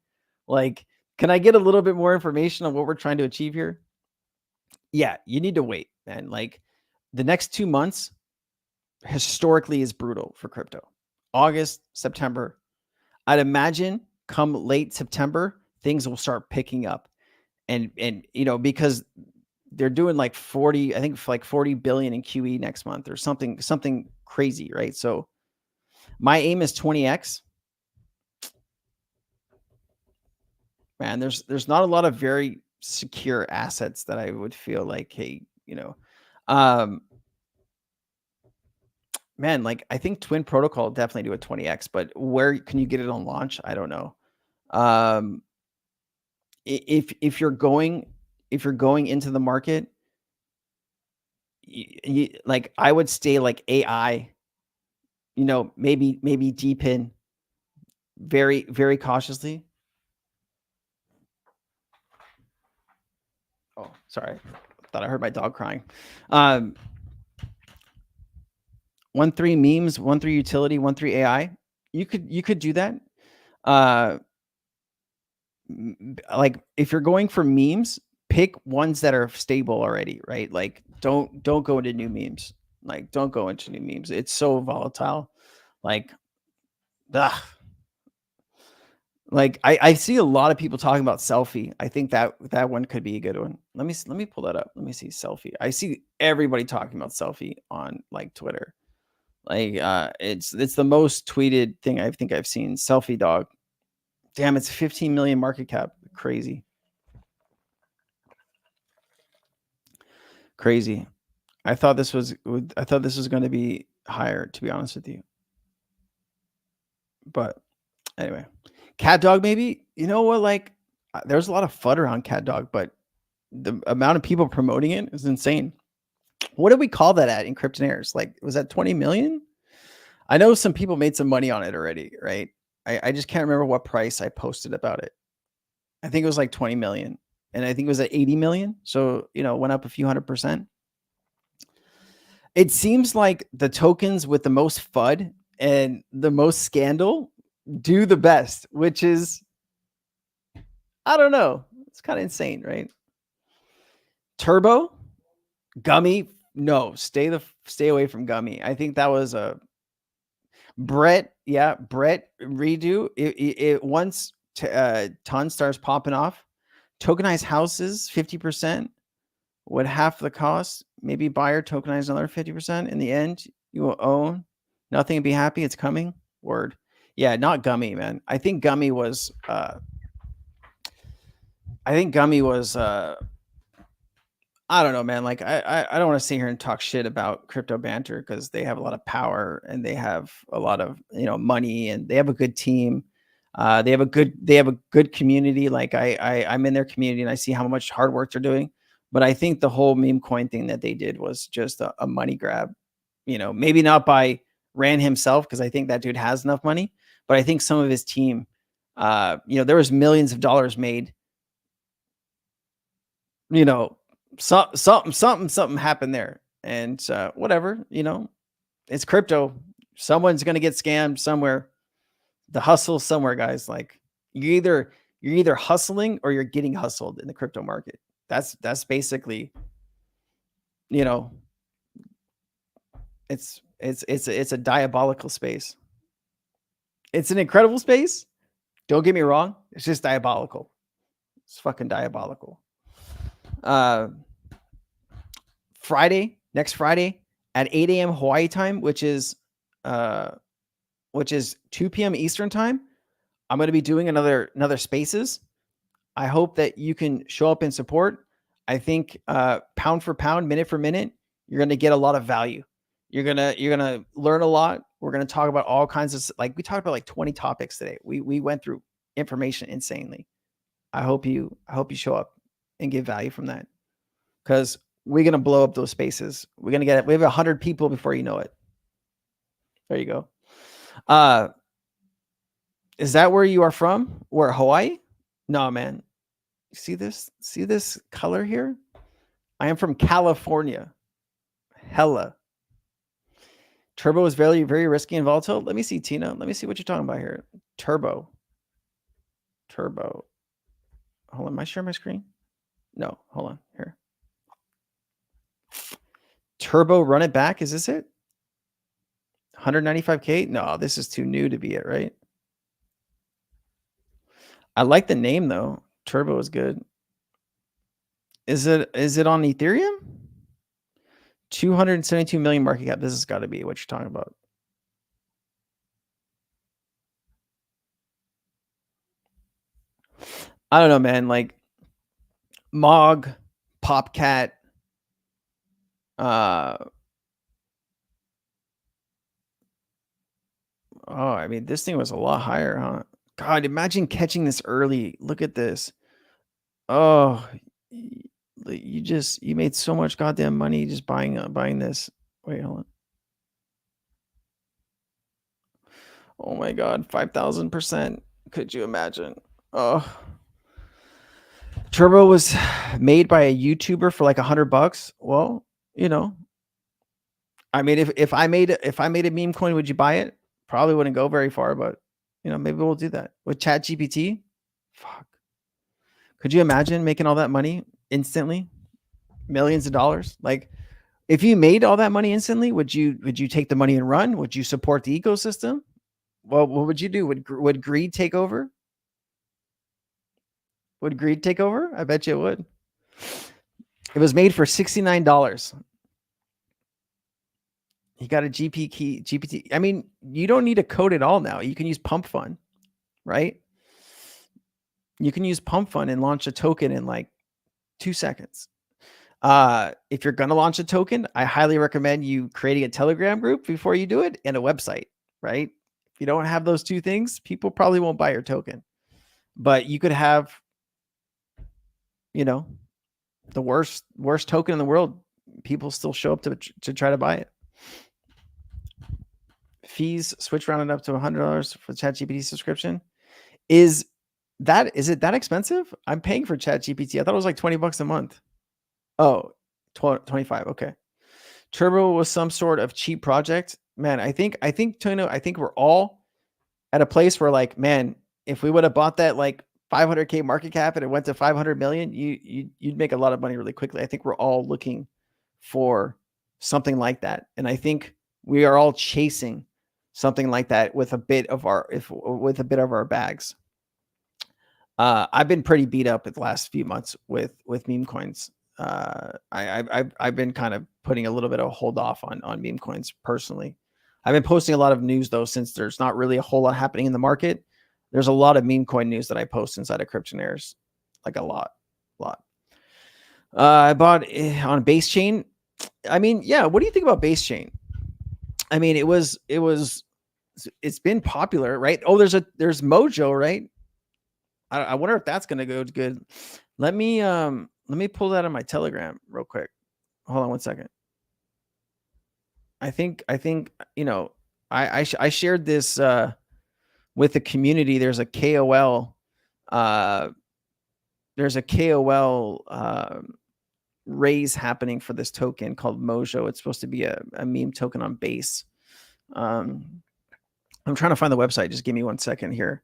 Like, can I get a little bit more information on what we're trying to achieve here? Yeah, you need to wait, man. Like, the next 2 months historically is brutal for crypto. August, September. I'd imagine come late September, things will start picking up. And because they're doing like 40, I think like 40 billion in QE next month or something crazy, right? So my aim is 20x. Man, there's not a lot of very secure assets that I would feel like, hey, man, like, I think Twin Protocol definitely do a 20x, but where can you get it on launch? I don't know. If you're going into the market, like, I would stay like AI, maybe DEPIN very, very cautiously. Oh, sorry. Thought I heard my dog crying. 1-3 memes, 1-3 utility, 1-3 AI. You could do that. Like, if you're going for memes, pick ones that are stable already, right? Like, don't go into new memes. Like, don't go into new memes. It's so volatile. Like, ugh. Like, I see a lot of people talking about Selfie. I think that one could be a good one. Let me pull that up. Let me see Selfie. I see everybody talking about Selfie on, like, Twitter. Like, it's the most tweeted thing I think I've seen. Selfie dog. Damn, it's 15 million market cap. Crazy. Crazy. I thought this was going to be higher, to be honest with you. But anyway, Cat Dog, maybe. You know what? Like, there's a lot of FUD around Cat Dog, but the amount of people promoting it is insane. What did we call that at in Kryptonaires? Like, was that 20 million? I know some people made some money on it already, right? I just can't remember what price I posted about it. I think it was like 20 million. And I think it was at 80 million. So, went up a few 100%. It seems like the tokens with the most FUD and the most scandal do the best, which is, I don't know. It's kind of insane, right? Turbo, Gummy. No, stay away from Gummy. I think that was a Brett. Yeah, Brett redo it once. Ton starts popping off. Tokenized houses 50%. What, half the cost? Maybe buyer tokenize another 50%. In the end, you will own nothing and be happy. It's coming. Word. Yeah, not Gummy, man. I think Gummy was. I don't know, man. Like I don't want to sit here and talk shit about crypto banter because they have a lot of power and they have a lot of, you know, money and they have a good team. They have a good community. Like I'm in their community and I see how much hard work they're doing. But I think the whole meme coin thing that they did was just a money grab. You know, maybe not by Rand himself, because I think that dude has enough money, but I think some of his team, you know, there was millions of dollars made. You know, something happened there, and whatever. You know, it's crypto. Someone's gonna get scammed somewhere. The hustle somewhere, guys. Like you're either hustling or you're getting hustled in the crypto market. That's basically, you know, it's a diabolical space. It's an incredible space. Don't get me wrong. It's just diabolical. It's fucking diabolical. Next Friday at 8 a.m. Hawaii time, which is 2 p.m. Eastern time, I'm going to be doing another spaces. I hope that you can show up and support. I think pound for pound, minute for minute, you're going to get a lot of value. You're going to learn a lot. We're going to talk about all kinds of, like, we talked about like 20 topics today. We went through information insanely. I hope you show up and get value from that, because we're going to blow up those spaces. We have 100 people before you know it. There you go. Is that where you are from? Where, Hawaii? No, man. See this color here? I am from California. Hella. Turbo is very, very risky and volatile. Let me see, Tina. Let me see what you're talking about here. Turbo. Hold on. Am I sharing my screen? No, hold on here. Turbo, run it back. Is this it? 195K? No, this is too new to be it, right? I like the name though. Turbo is good. Is it on Ethereum? 272 million market cap. This has got to be what you're talking about. I don't know, man. Like Mog, Popcat, oh, I mean, this thing was a lot higher, huh? God, imagine catching this early. Look at this. Oh, you made so much goddamn money just buying this. Wait, hold on. Oh my God, 5,000%. Could you imagine? Oh. Turbo was made by a YouTuber for like $100. Well, you know, I mean, if I made a meme coin, would you buy it? Probably wouldn't go very far, but you know, maybe we'll do that with ChatGPT. Fuck. Could you imagine making all that money instantly? Millions of dollars. Like, if you made all that money instantly, would you take the money and run? Would you support the ecosystem? Well, what would you do? Would greed take over? Would greed take over? I bet you it would. It was made for $69. You got a GPT. I mean, you don't need to code it all now. You can use Pump Fund, right? You can use Pump Fund and launch a token in like 2 seconds. If you're going to launch a token, I highly recommend you creating a Telegram group before you do it and a website, right? If you don't have those two things, people probably won't buy your token. But you could have, you know, the worst token in the world. People still show up to try to buy it. Fees switch rounded up to $100 for the ChatGPT subscription. Is it that expensive? I'm paying for ChatGPT. I thought it was like $20 a month. Oh, 25. Okay. Turbo was some sort of cheap project. Man, I think Tino, I think we're all at a place where, like, man, if we would have bought that like 500K market cap and it went to 500 million, you'd make a lot of money really quickly. I think we're all looking for something like that. And I think we are all chasing something like that with a bit of our bags. I've been pretty beat up the last few months with meme coins. I've been kind of putting a little bit of a hold off on meme coins personally. I've been posting a lot of news though, since there's not really a whole lot happening in the market. There's a lot of meme coin news that I post inside of Cryptonaires, like a lot. I bought on base chain. I mean, yeah. What do you think about base chain? I mean, it's been popular, right? Oh, there's Mojo, right? I wonder if that's gonna go good. Let me pull that on my Telegram real quick. Hold on one second. I think you know, I shared this with the community. There's a KOL raise happening for this token called Mojo. It's supposed to be a meme token on base. I'm trying to find the website. Just give me 1 second here.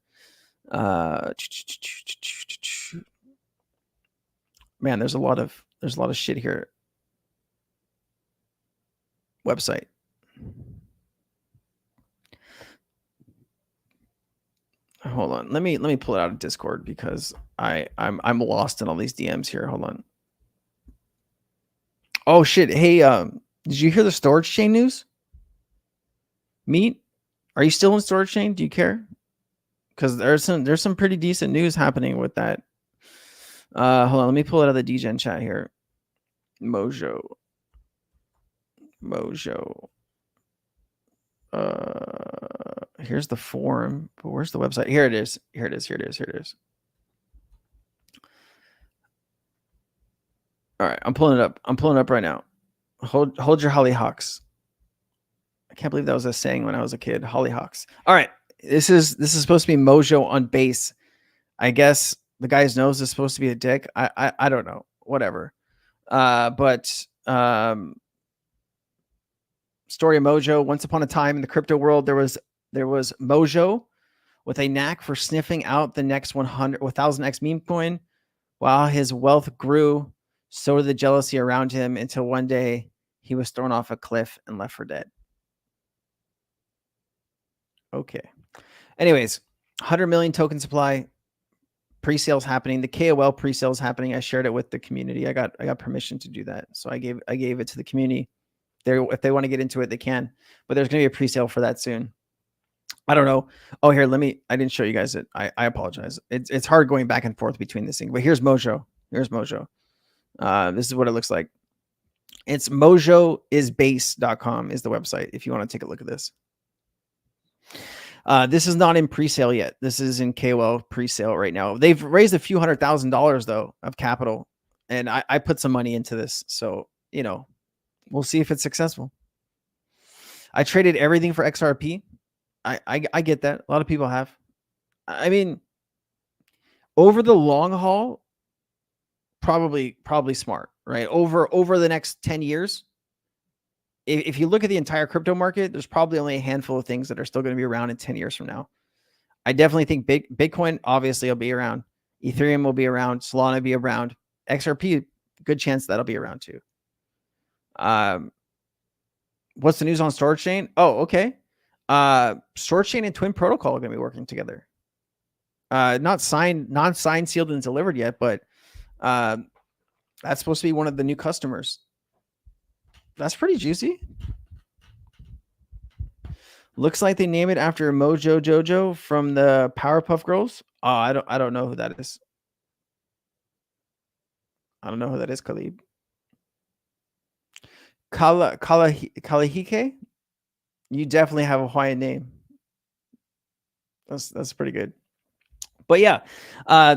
Man, there's a lot of shit here. Website. Hold on. Let me pull it out of Discord because I'm lost in all these DMs here. Hold on. Oh shit. Hey, did you hear the storage chain news? Meet? Are you still in storage chain? Do you care? Because there's some pretty decent news happening with that. Hold on, let me pull it out of the DGen chat here. Mojo. Here's the forum, but where's the website? Here it is. All right, I'm pulling it up. Right now. Hold your hollyhocks. I can't believe that was a saying when I was a kid. Hollyhocks. All right, this is supposed to be Mojo on base. I guess the guy's nose is supposed to be a dick. I don't know. Whatever. But story of Mojo. Once upon a time in the crypto world, there was Mojo with a knack for sniffing out the next 1000x meme coin. While his wealth grew, so did the jealousy around him until one day he was thrown off a cliff and left for dead. Okay. Anyways, 100 million token supply. Pre-sales happening. The KOL pre-sales happening. I shared it with the community. I got permission to do that. So I gave it to the community. If they want to get into it, they can. But there's going to be a pre-sale for that soon. I don't know. Oh, here, I didn't show you guys it. I apologize. It's hard going back and forth between this thing. But here's Mojo. This is what it looks like. It's mojoisbase.com is the website if you want to take a look at this. This is not in pre-sale yet. This is in KOL pre-sale right now. They've raised a few $100,000 though of capital, and I put some money into this. So, you know, we'll see if it's successful. I traded everything for XRP. I get that. A lot of people have. I mean, over the long haul, probably smart, right? Over the next 10 years. If you look at the entire crypto market, there's probably only a handful of things that are still going to be around in 10 years from now. I definitely think Bitcoin obviously will be around. Ethereum will be around. Solana will be around. XRP, good chance that'll be around too. What's the news on storage chain? Oh, okay. Storage chain and Twin Protocol are going to be working together. Not signed, sealed, and delivered yet, but that's supposed to be one of the new customers. That's pretty juicy. Looks like they name it after Mojo Jojo from the Powerpuff Girls. Oh, I don't know who that is. I don't know who that is, Khalib. Kalahike? You definitely have a Hawaiian name. That's pretty good. But yeah,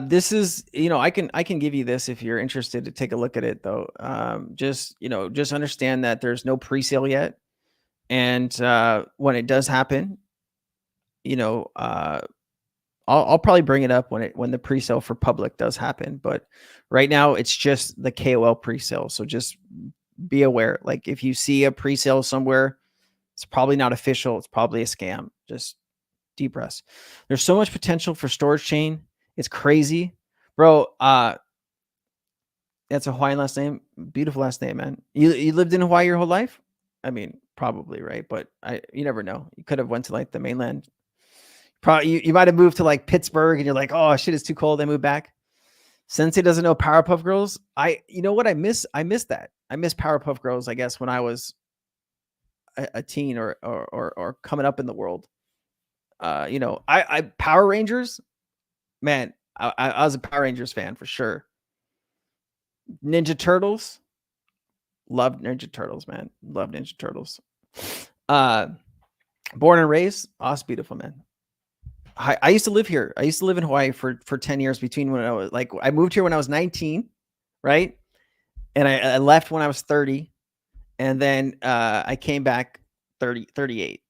this is, you know, I can give you this if you're interested to take a look at it though. Just understand that there's no pre-sale yet. And when it does happen, you know, I'll probably bring it up when the pre-sale for public does happen. But right now it's just the KOL pre-sale. So just be aware. Like if you see a pre-sale somewhere, it's probably not official. It's probably a scam. Just deep breaths. There's so much potential for storage chain. It's crazy, bro. That's a Hawaiian last name. Beautiful last name, man. You lived in Hawaii your whole life? I mean, probably, right? But you never know. You could have went to like the mainland. Probably you might have moved to like Pittsburgh and you're like, oh shit, it's too cold. I moved back. Sensei doesn't know Powerpuff Girls. You know what I miss? I miss that. I miss Powerpuff Girls, I guess, when I was a teen or coming up in the world. You know, I Power Rangers, man, I was a Power Rangers fan for sure. Ninja Turtles. Love Ninja Turtles, man. Love Ninja Turtles. Born and raised, beautiful, man. I used to live here. I used to live in Hawaii for 10 years between when I was like, I moved here when I was 19, right? And I left when I was 30. And then I came back 38.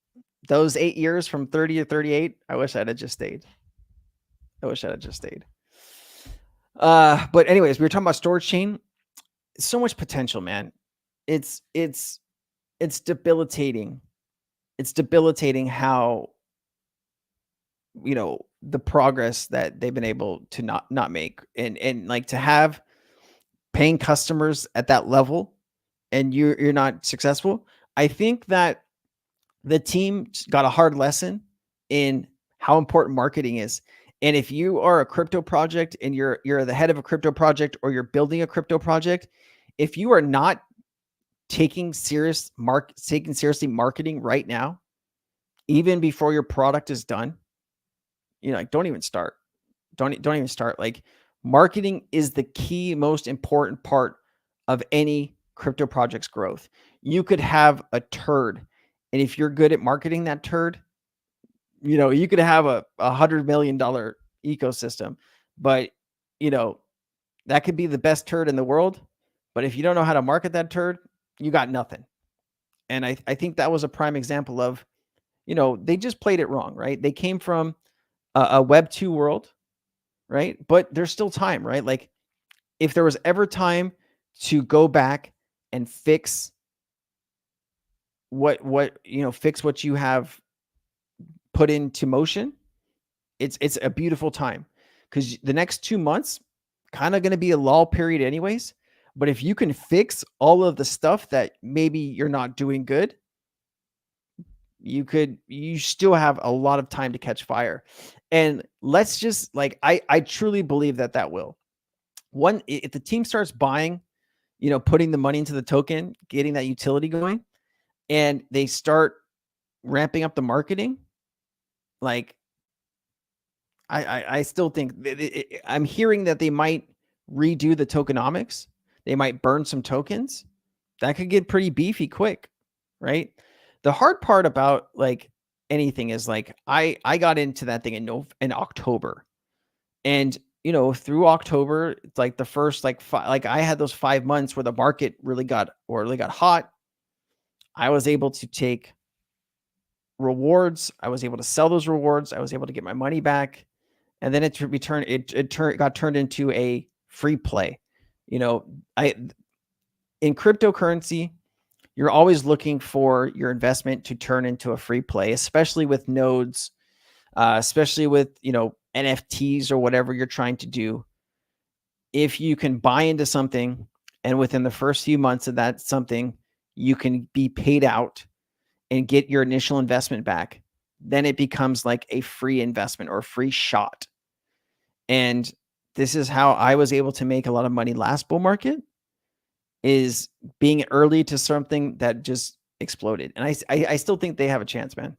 Those 8 years from 30 to 38, I wish I'd have just stayed. But anyways, we were talking about storage chain. So much potential, man. It's debilitating. It's debilitating how, you know, the progress that they've been able to not make, and like to have paying customers at that level and you're not successful. I think that the team got a hard lesson in how important marketing is. And if you are a crypto project and you're the head of a crypto project, or you're building a crypto project, if you are not taking seriously marketing right now, even before your product is done, you know, like, don't even start. Don't even start. Like, marketing is the key, most important part of any crypto project's growth. You could have a turd, and if you're good at marketing that turd, you know, you could have a $100 million ecosystem, but you know, that could be the best turd in the world. But if you don't know how to market that turd, you got nothing. And I think that was a prime example of, you know, they just played it wrong, right? They came from a Web 2 world, right? But there's still time, right? Like, if there was ever time to go back and fix what you have put into motion, it's a beautiful time, because the next 2 months kind of going to be a lull period anyways. But if you can fix all of the stuff that maybe you're not doing good, you still have a lot of time to catch fire. And let's just, like, I truly believe that will. One, if the team starts buying, you know, putting the money into the token, getting that utility going, and they start ramping up the marketing, like, I still think I'm hearing that they might redo the tokenomics. They might burn some tokens. That could get pretty beefy quick, right? The hard part about like anything is, like, I got into that thing in October, and you know, through October, it's like the first like I had those 5 months where the market really got hot. I was able to take rewards. I was able to sell those rewards. I was able to get my money back, and then it got turned into a free play. You know, in cryptocurrency, you're always looking for your investment to turn into a free play, especially with nodes, especially with, you know, NFTs or whatever you're trying to do. If you can buy into something and within the first few months of that something, you can be paid out and get your initial investment back, then it becomes like a free investment or a free shot. And this is how I was able to make a lot of money last bull market, is being early to something that just exploded. And I still think they have a chance, man.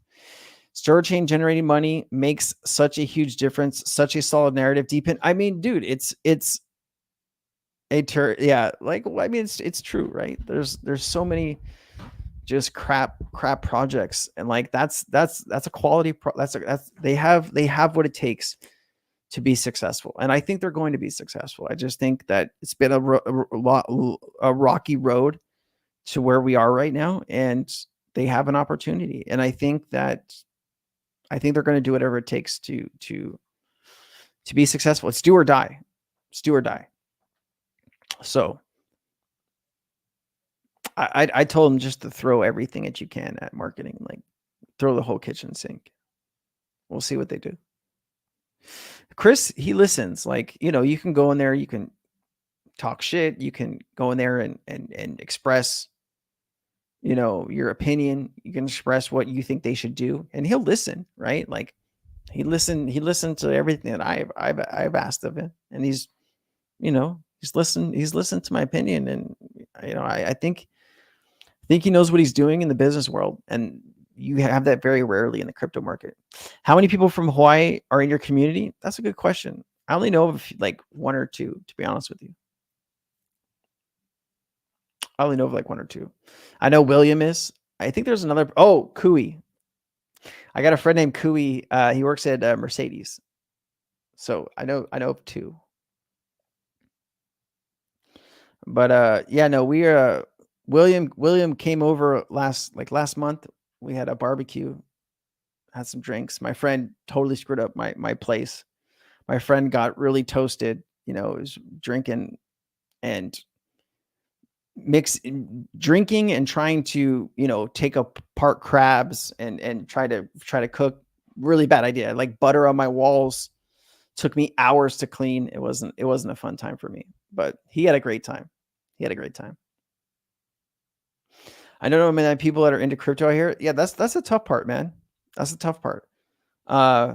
Storage chain generating money makes such a huge difference, such a solid narrative. DEPIN. I mean, dude, it's yeah, like, I mean, it's true, right? There's so many just crap projects, and like that's a quality they have what it takes to be successful, and I think they're going to be successful. I just think that it's been a rocky road to where we are right now, and they have an opportunity, and I think they're going to do whatever it takes to be successful. It's do or die. It's do or die. So I told them just to throw everything that you can at marketing, like throw the whole kitchen sink. We'll see what they do. Chris, he listens. Like, you know, you can go in there, you can talk shit, you can go in there and express, you know, your opinion. You can express what you think they should do, and he'll listen, right? Like, he listened to everything that I've asked of him, and he's, you know, he's listened to my opinion, and you know, I think he knows what he's doing in the business world, and you have that very rarely in the crypto market. How many people from Hawaii are in your community? That's a good question. I only know of like one or two, to be honest with you. I only know of like one or two. I know William is. I think there's another. Oh, Kui. I got a friend named Kui. He works at Mercedes. So I know of two. But yeah, no, we William came over last month. We had a barbecue, had some drinks. My friend totally screwed up my place. My friend got really toasted, was drinking and drinking and trying to, take apart crabs and try to cook. Really bad idea. Like butter on my walls. Took me hours to clean. It wasn't a fun time for me, but he had a great time. I don't know many people that are into crypto here. Yeah, that's a tough part, man. That's the tough part. I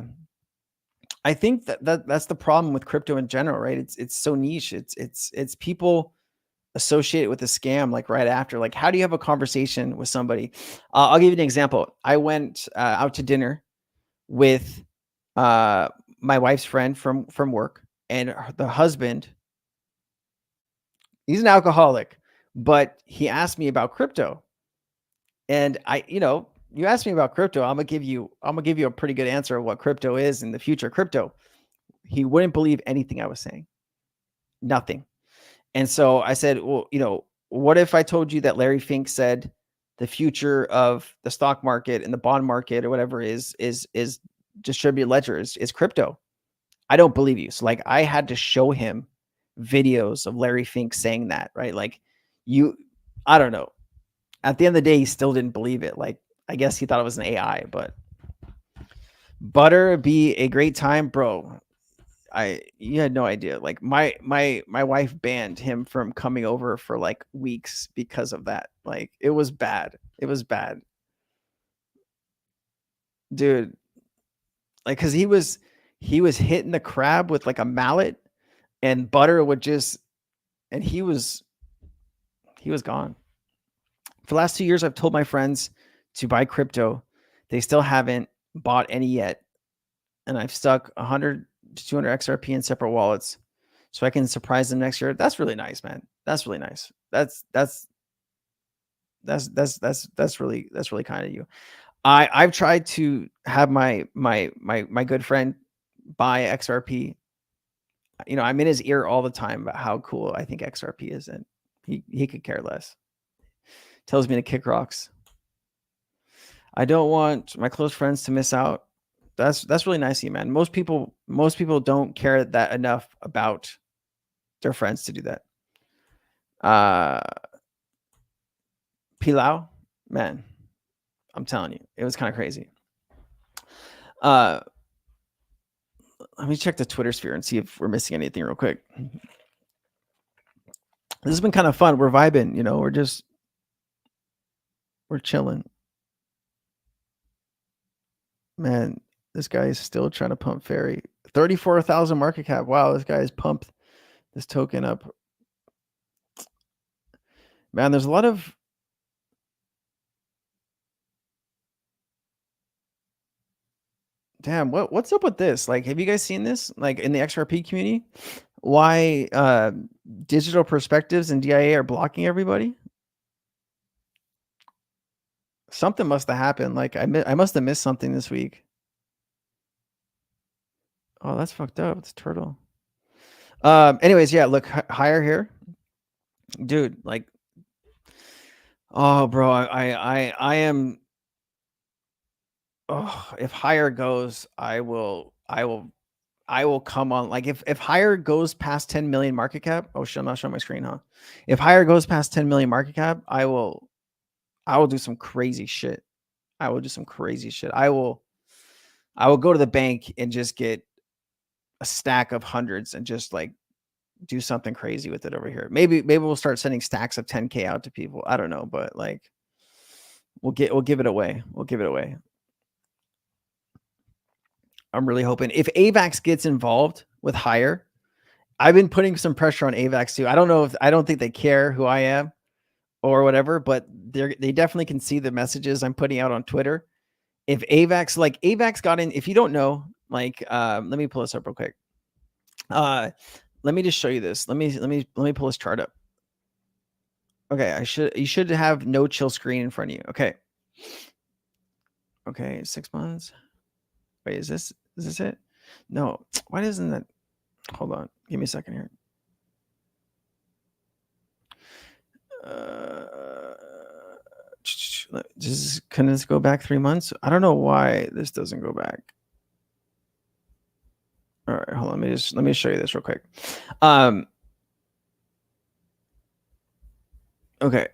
think that's the problem with crypto in general, right? It's so niche. It's people associate it with a scam like right after. Like, how do you have a conversation with somebody? I'll give you an example. I went out to dinner with my wife's friend from work, and the husband, he's an alcoholic, but he asked me about crypto. And you asked me about crypto, I'm gonna give you a pretty good answer of what crypto is in the future. Crypto. He wouldn't believe anything I was saying. Nothing. And so I said, well, what if I told you that Larry Fink said the future of the stock market and the bond market or whatever is distributed ledger, is crypto? I don't believe you. So like I had to show him videos of Larry Fink saying that, right? Like I don't know. At the end of the day, he still didn't believe it. Like, I guess he thought it was an AI, but butter be a great time, bro. You had no idea. Like my wife banned him from coming over for like weeks because of that. Like it was bad. Dude. Like, cause he was hitting the crab with like a mallet, and butter would just, and he was gone. For the last 2 years, I've told my friends to buy crypto. They still haven't bought any yet. And I've stuck 100 to 200 XRP in separate wallets so I can surprise them next year. That's really nice, man. That's really nice. That's really kind of you. I've tried to have my good friend buy XRP. I'm in his ear all the time about how cool I think XRP is, and he could care less. Tells me to kick rocks. I don't want my close friends to miss out. That's really nice of you, man. Most people don't care that enough about their friends to do that. Pilau, man, I'm telling you, it was kind of crazy. Let me check the Twitter sphere and see if we're missing anything real quick. This has been kind of fun. We're vibing, we're chilling. Man, this guy is still trying to pump Ferry. 34,000 market cap. Wow, this guy has pumped this token up. Man, there's a lot of... Damn, what's up with this? Like, have you guys seen this? Like, in the XRP community? Why digital perspectives and DIA are blocking everybody? Something must have happened. Like, I must have missed something this week. Oh, that's fucked up. It's a turtle. Anyways, yeah, look, higher here. Dude, like, oh, bro, I am... Oh, if higher goes, I will come on. Like if higher goes past 10 million market cap, oh shit, I'm not showing my screen, huh? If higher goes past 10 million market cap, I will do some crazy shit. I will go to the bank and just get a stack of hundreds and just like do something crazy with it over here. Maybe we'll start sending stacks of 10K out to people. I don't know, but like we'll give it away. I'm really hoping if AVAX gets involved with higher, I've been putting some pressure on AVAX too. I don't think they care who I am or whatever, but they definitely can see the messages I'm putting out on Twitter. If AVAX got in, if you don't know, like, let me pull this up real quick. Let me just show you this. Let me pull this chart up. Okay, you should have no chill screen in front of you. Okay. Okay, 6 months. Wait, is this it? No. Why doesn't that? Hold on. Give me a second here. Can this go back 3 months? I don't know why this doesn't go back. All right, hold on. Let me show you this real quick. Okay.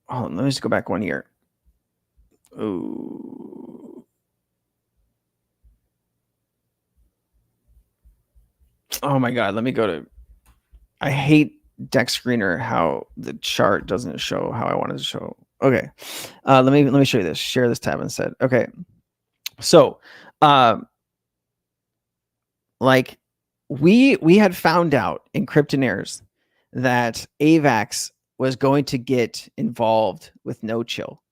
Hold on, let me just go back 1 year. Ooh. Oh my God. Let me go to. I hate Deck Screener how the chart doesn't show how I want it to show. Okay. Let me show you this. Share this tab instead. Okay. So, like we had found out in Cryptonaires that AVAX was going to get involved with No Chill.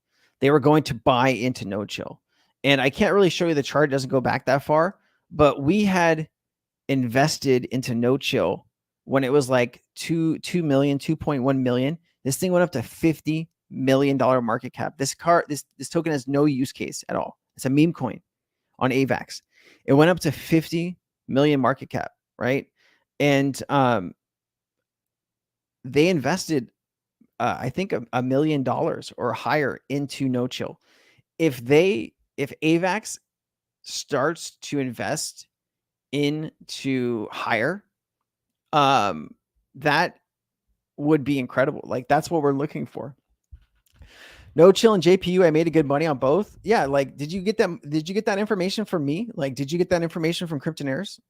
They were going to buy into No Chill. And I can't really show you the chart. It doesn't go back that far, but we had invested into No Chill when it was like 2 million, 2.1 million. This thing went up to $50 million market cap. This token has no use case at all. It's a meme coin on AVAX. It went up to 50 million market cap, right? And they invested I think $1 million or higher into No Chill. If AVAX starts to invest into higher, that would be incredible. Like that's what we're looking for. No Chill and JPU, I made a good money on both. Yeah, like did you get that information from me? Like did you get that information from Cryptonaires?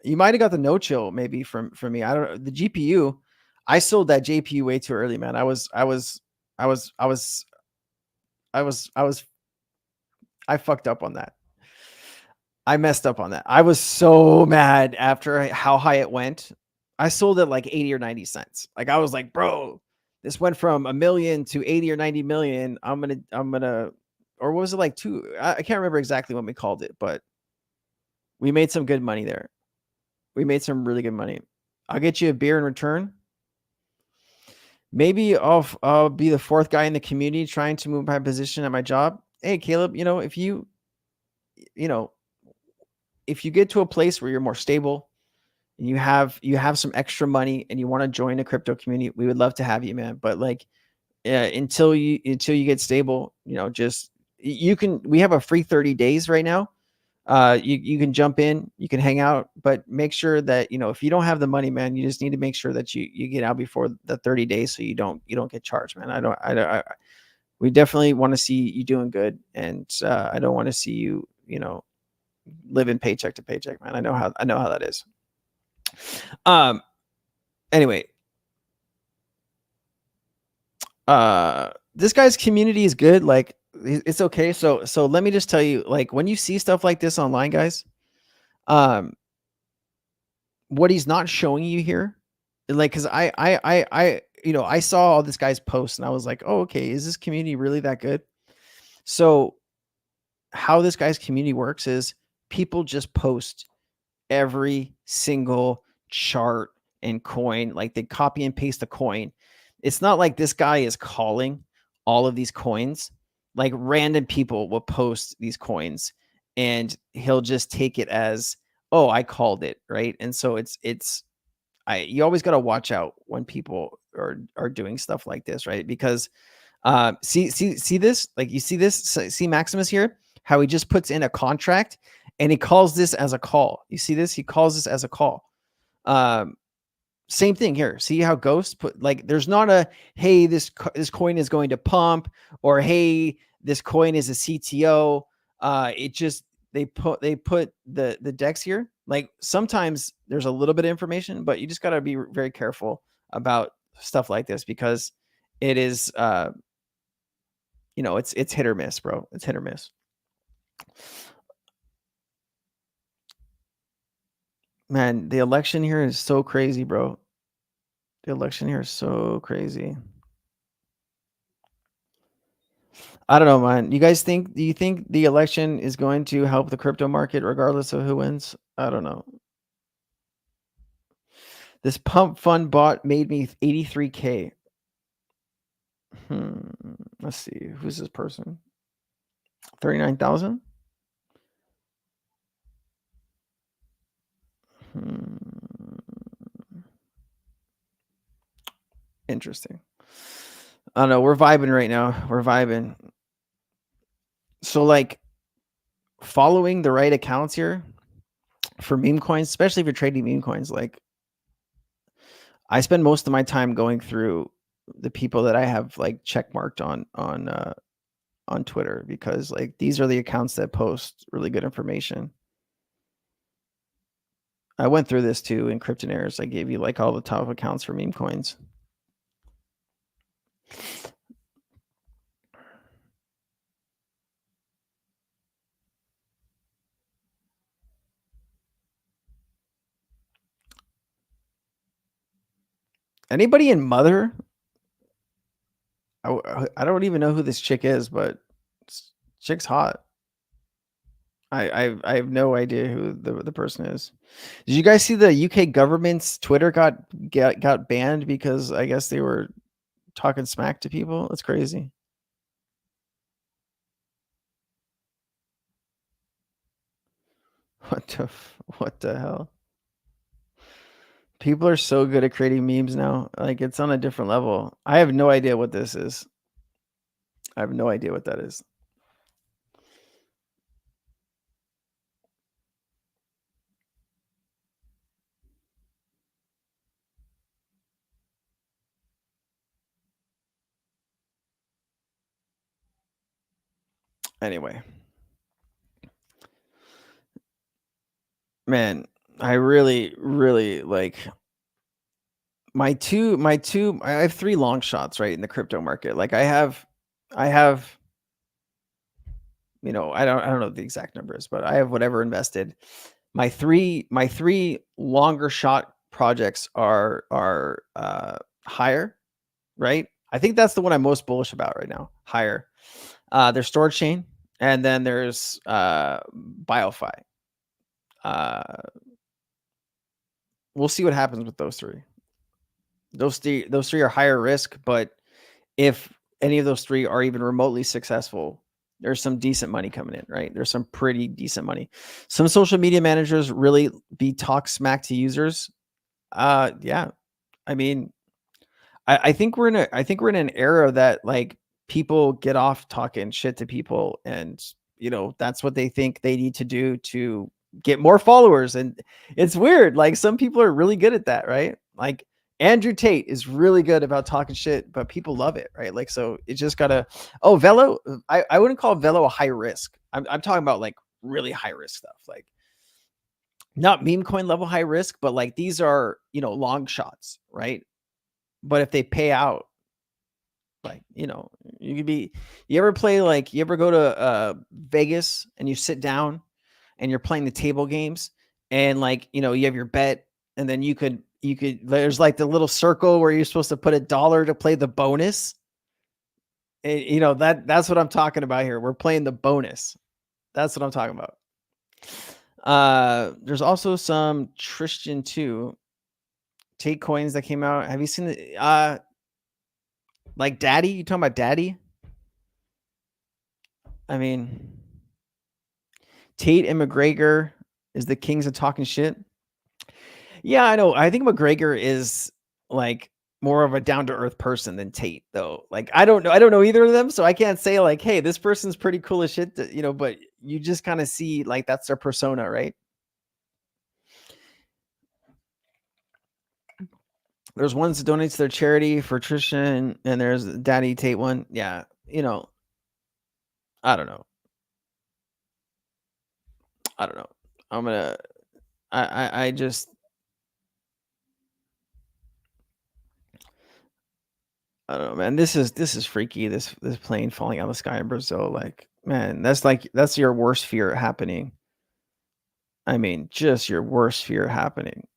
You might have got the No Chill maybe from me. I don't know. The GPU, I sold that JPU way too early, man. I fucked up on that. I messed up on that. I was so mad after how high it went. I sold it like 80 or 90 cents. Like I was like, bro, this went from 1 million to 80 or 90 million. I'm gonna, or was it like 2? I can't remember exactly what we called it, but we made some good money there. We made some really good money. I'll get you a beer in return. Maybe I'll be the 4th guy in the community trying to move my position at my job. Hey, Caleb, if you get to a place where you're more stable and you have some extra money and you want to join a crypto community, we would love to have you, man. But like, until you get stable, just we have a free 30 days right now. You can jump in, you can hang out, but make sure that, if you don't have the money, man, you just need to make sure that you get out before the 30 days. So you don't get charged, man. We definitely want to see you doing good. And, I don't want to see you, living paycheck to paycheck, man. I know how that is. Anyway, this guy's community is good. Like, it's okay. So let me just tell you, like, when you see stuff like this online, guys, what he's not showing you here, like, cause I saw all this guy's posts and I was like, oh, okay, is this community really that good? So how this guy's community works is people just post every single chart and coin. Like they copy and paste the coin. It's not like this guy is calling all of these coins. Like random people will post these coins and he'll just take it as, oh, I called it, right? And so you always got to watch out when people are doing stuff like this, right? Because see this, like you see this, see Maximus here, how he just puts in a contract and he calls this as a call. You see this? He calls this as a call. Same thing here. See how Ghost put, like, there's not a, hey, this coin is going to pump, or hey, this coin is a CTO. It just, they put the decks here. Like sometimes there's a little bit of information, but you just got to be very careful about stuff like this because it is, it's hit or miss, bro. It's hit or miss. Man, the election here is so crazy, bro. The election here is so crazy. I don't know, man. Do you think the election is going to help the crypto market regardless of who wins? I don't know. This pump fund bot made me 83K. Let's see. Who's this person? 39,000? Interesting. I don't know. We're vibing right now. We're vibing. So like following the right accounts here for meme coins, especially if you're trading meme coins, like I spend most of my time going through the people that I have like check marked on Twitter, because like these are the accounts that post really good information. I went through this too in Cryptonaires. I gave you like all the top accounts for meme coins. Anybody in Mother? I don't even know who this chick is, but chick's hot. I have no idea who the person is. Did you guys see the UK government's Twitter got banned because I guess they were talking smack to people? That's crazy. What the hell? People are so good at creating memes now. Like it's on a different level. I have no idea what this is. I have no idea what that is. Anyway. Man, I really like my two I have 3 long shots right in the crypto market. Like I have you know, I don't know the exact numbers, but I have whatever invested. My three longer shot projects are higher, right? I think that's the one I'm most bullish about right now. Higher. There's Storage Chain, and then there's BioFi. We'll see what happens with those 3. Those three are higher risk, but if any of those 3 are even remotely successful, there's some decent money coming in, right? There's some pretty decent money. Some social media managers really talk smack to users. Yeah. I mean, I think we're in an era that like people get off talking shit to people, and you know, that's what they think they need to do to get more followers. And it's weird. Like some people are really good at that, right? Like Andrew Tate is really good about talking shit, but people love it, right? Like, so it just gotta, Velo, I wouldn't call Velo a high risk. I'm talking about like really high risk stuff, like not meme coin level high risk, but like these are, you know, long shots, right? But if they pay out, like, you know, you ever go to Vegas and you sit down and you're playing the table games, and like, you know, you have your bet, and then you could there's like the little circle where you're supposed to put $1 to play the bonus. And, you know, that's what I'm talking about here. We're playing the bonus. That's what I'm talking about. There's also some Tristan too. Take coins that came out. Have you seen the like Daddy? You talking about Daddy? I mean, Tate and McGregor is the kings of talking shit. Yeah, I know. I think McGregor is like more of a down-to-earth person than Tate, though. Like, I don't know either of them, so I can't say like, hey, this person's pretty cool as shit, you know, but you just kind of see like that's their persona, right? There's ones that donates to their charity for Tristan, and there's Daddy Tate one. Yeah, you know, I don't know. I don't know. I just, I don't know, man. This is freaky. This plane falling out of the sky in Brazil. Like, man, that's your worst fear happening. I mean, just your worst fear happening.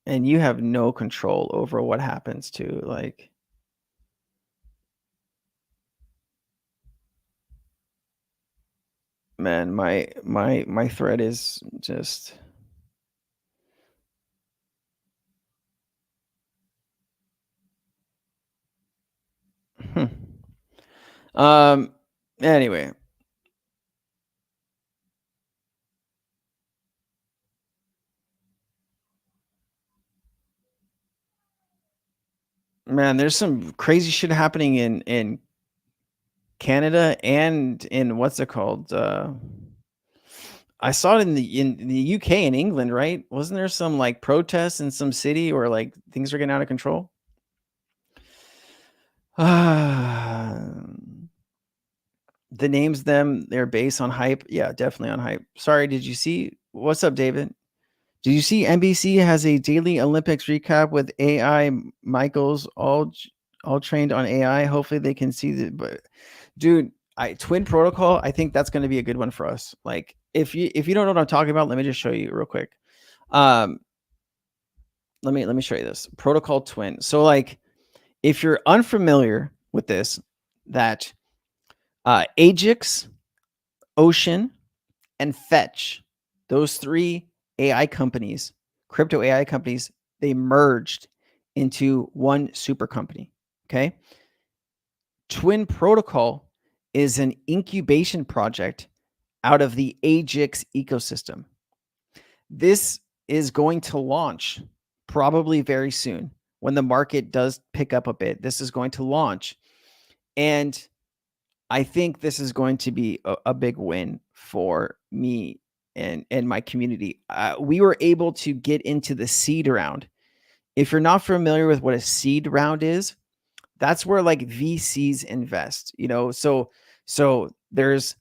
And you have no control over what happens to, like, man, my thread is just, Anyway. Man, there's some crazy shit happening in Canada and in what's it called? I saw it in the UK and England, right? Wasn't there some like protests in some city or like things are getting out of control? The names they're based on hype. Yeah, definitely on hype. Sorry, did you see? What's up, David? Did you see NBC has a daily Olympics recap with AI Michaels all trained on AI? Hopefully they can see the but dude, Twin Protocol, I think that's going to be a good one for us. Like if you don't know what I'm talking about, let me just show you real quick. Let me show you this. Protocol Twin. So like if you're unfamiliar with this, that Ajax, Ocean, and Fetch, those three AI companies, crypto AI companies, they merged into one super company. Okay. Twin Protocol is an incubation project out of the Ajax ecosystem. This is going to launch probably very soon when the market does pick up a bit. This is going to launch. And I think this is going to be a big win for me and my community. We were able to get into the seed round. If you're not familiar with what a seed round is, that's where like VCs invest, you know. So there's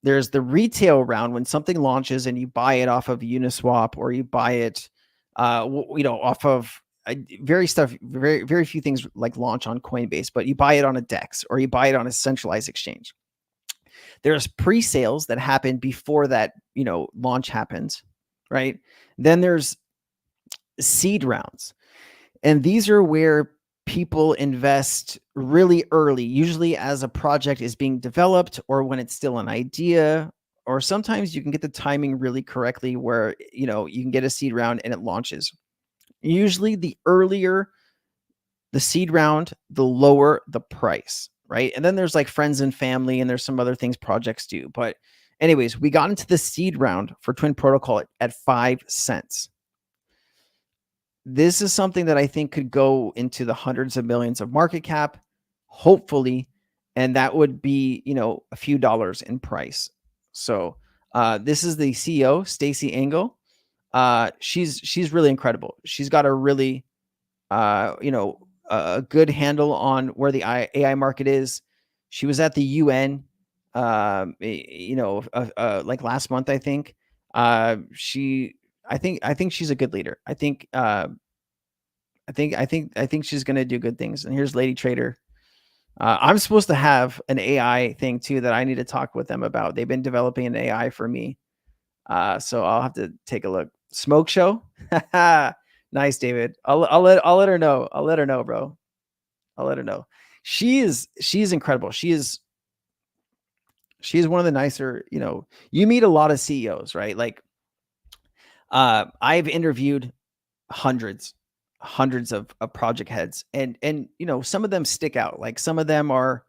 the retail round when something launches and you buy it off of Uniswap or you buy it off of very few things like launch on Coinbase, but you buy it on a DEX or you buy it on a centralized exchange. There's pre-sales that happen before that, launch happens, right? Then there's seed rounds. And these are where people invest really early, usually as a project is being developed or when it's still an idea, or sometimes you can get the timing really correctly where, you can get a seed round and it launches. Usually the earlier the seed round, the lower the price, right? And then there's like friends and family and there's some other things projects do. But anyways, we got into the seed round for Twin Protocol at 5 cents. This is something that I think could go into the hundreds of millions of market cap, hopefully, and that would be, a few dollars in price. So this is the CEO, Stacy Engel. She's really incredible. She's got a really, a good handle on where the AI market is. She was at the UN, like last month, I think. I think she's a good leader. I think she's going to do good things. And here's Lady Trader. I'm supposed to have an AI thing too that I need to talk with them about. They've been developing an AI for me. So I'll have to take a look. Smoke show. Nice, David. I'll let her know. I'll let her know, bro. I'll let her know. She's incredible. She's one of the nicer, you meet a lot of CEOs, right? Like, I've interviewed hundreds of project heads and, some of them stick out. Like some of them are,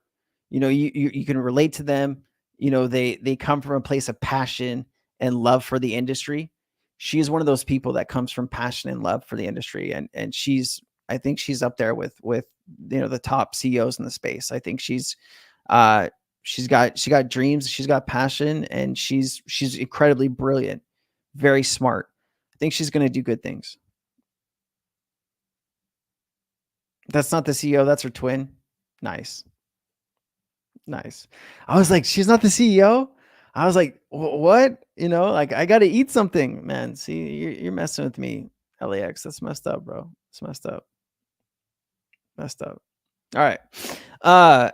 you can relate to them. They come from a place of passion and love for the industry. She is one of those people that comes from passion and love for the industry. And I think she's up there with, the top CEOs in the space. I think she's got dreams, she's got passion, and she's incredibly brilliant, very smart. I think she's going to do good things. That's not the CEO. That's her twin. Nice. I was like, she's not the CEO. I was like, what? Like I got to eat something, man. See, you're messing with me, LAX. That's messed up, bro. It's messed up. All right.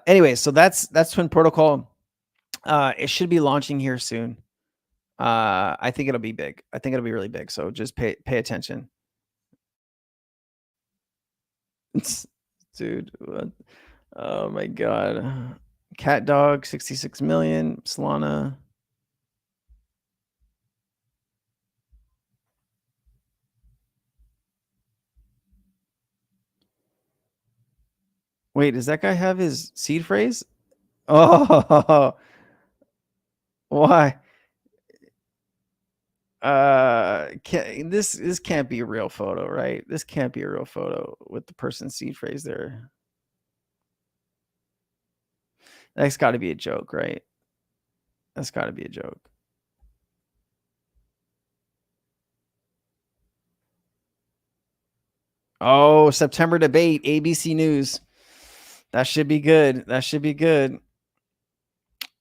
Anyway, so that's Twin Protocol. It should be launching here soon. I think it'll be big. I think it'll be really big. So just pay attention. Dude, what? Oh my God. Cat Dog, 66 million. Solana. Wait, does that guy have his seed phrase? Oh, why? This can't be a real photo, right? This can't be a real photo with the person's seed phrase there. That's got to be a joke, right? That's got to be a joke. Oh, September debate, ABC News. That should be good. That should be good.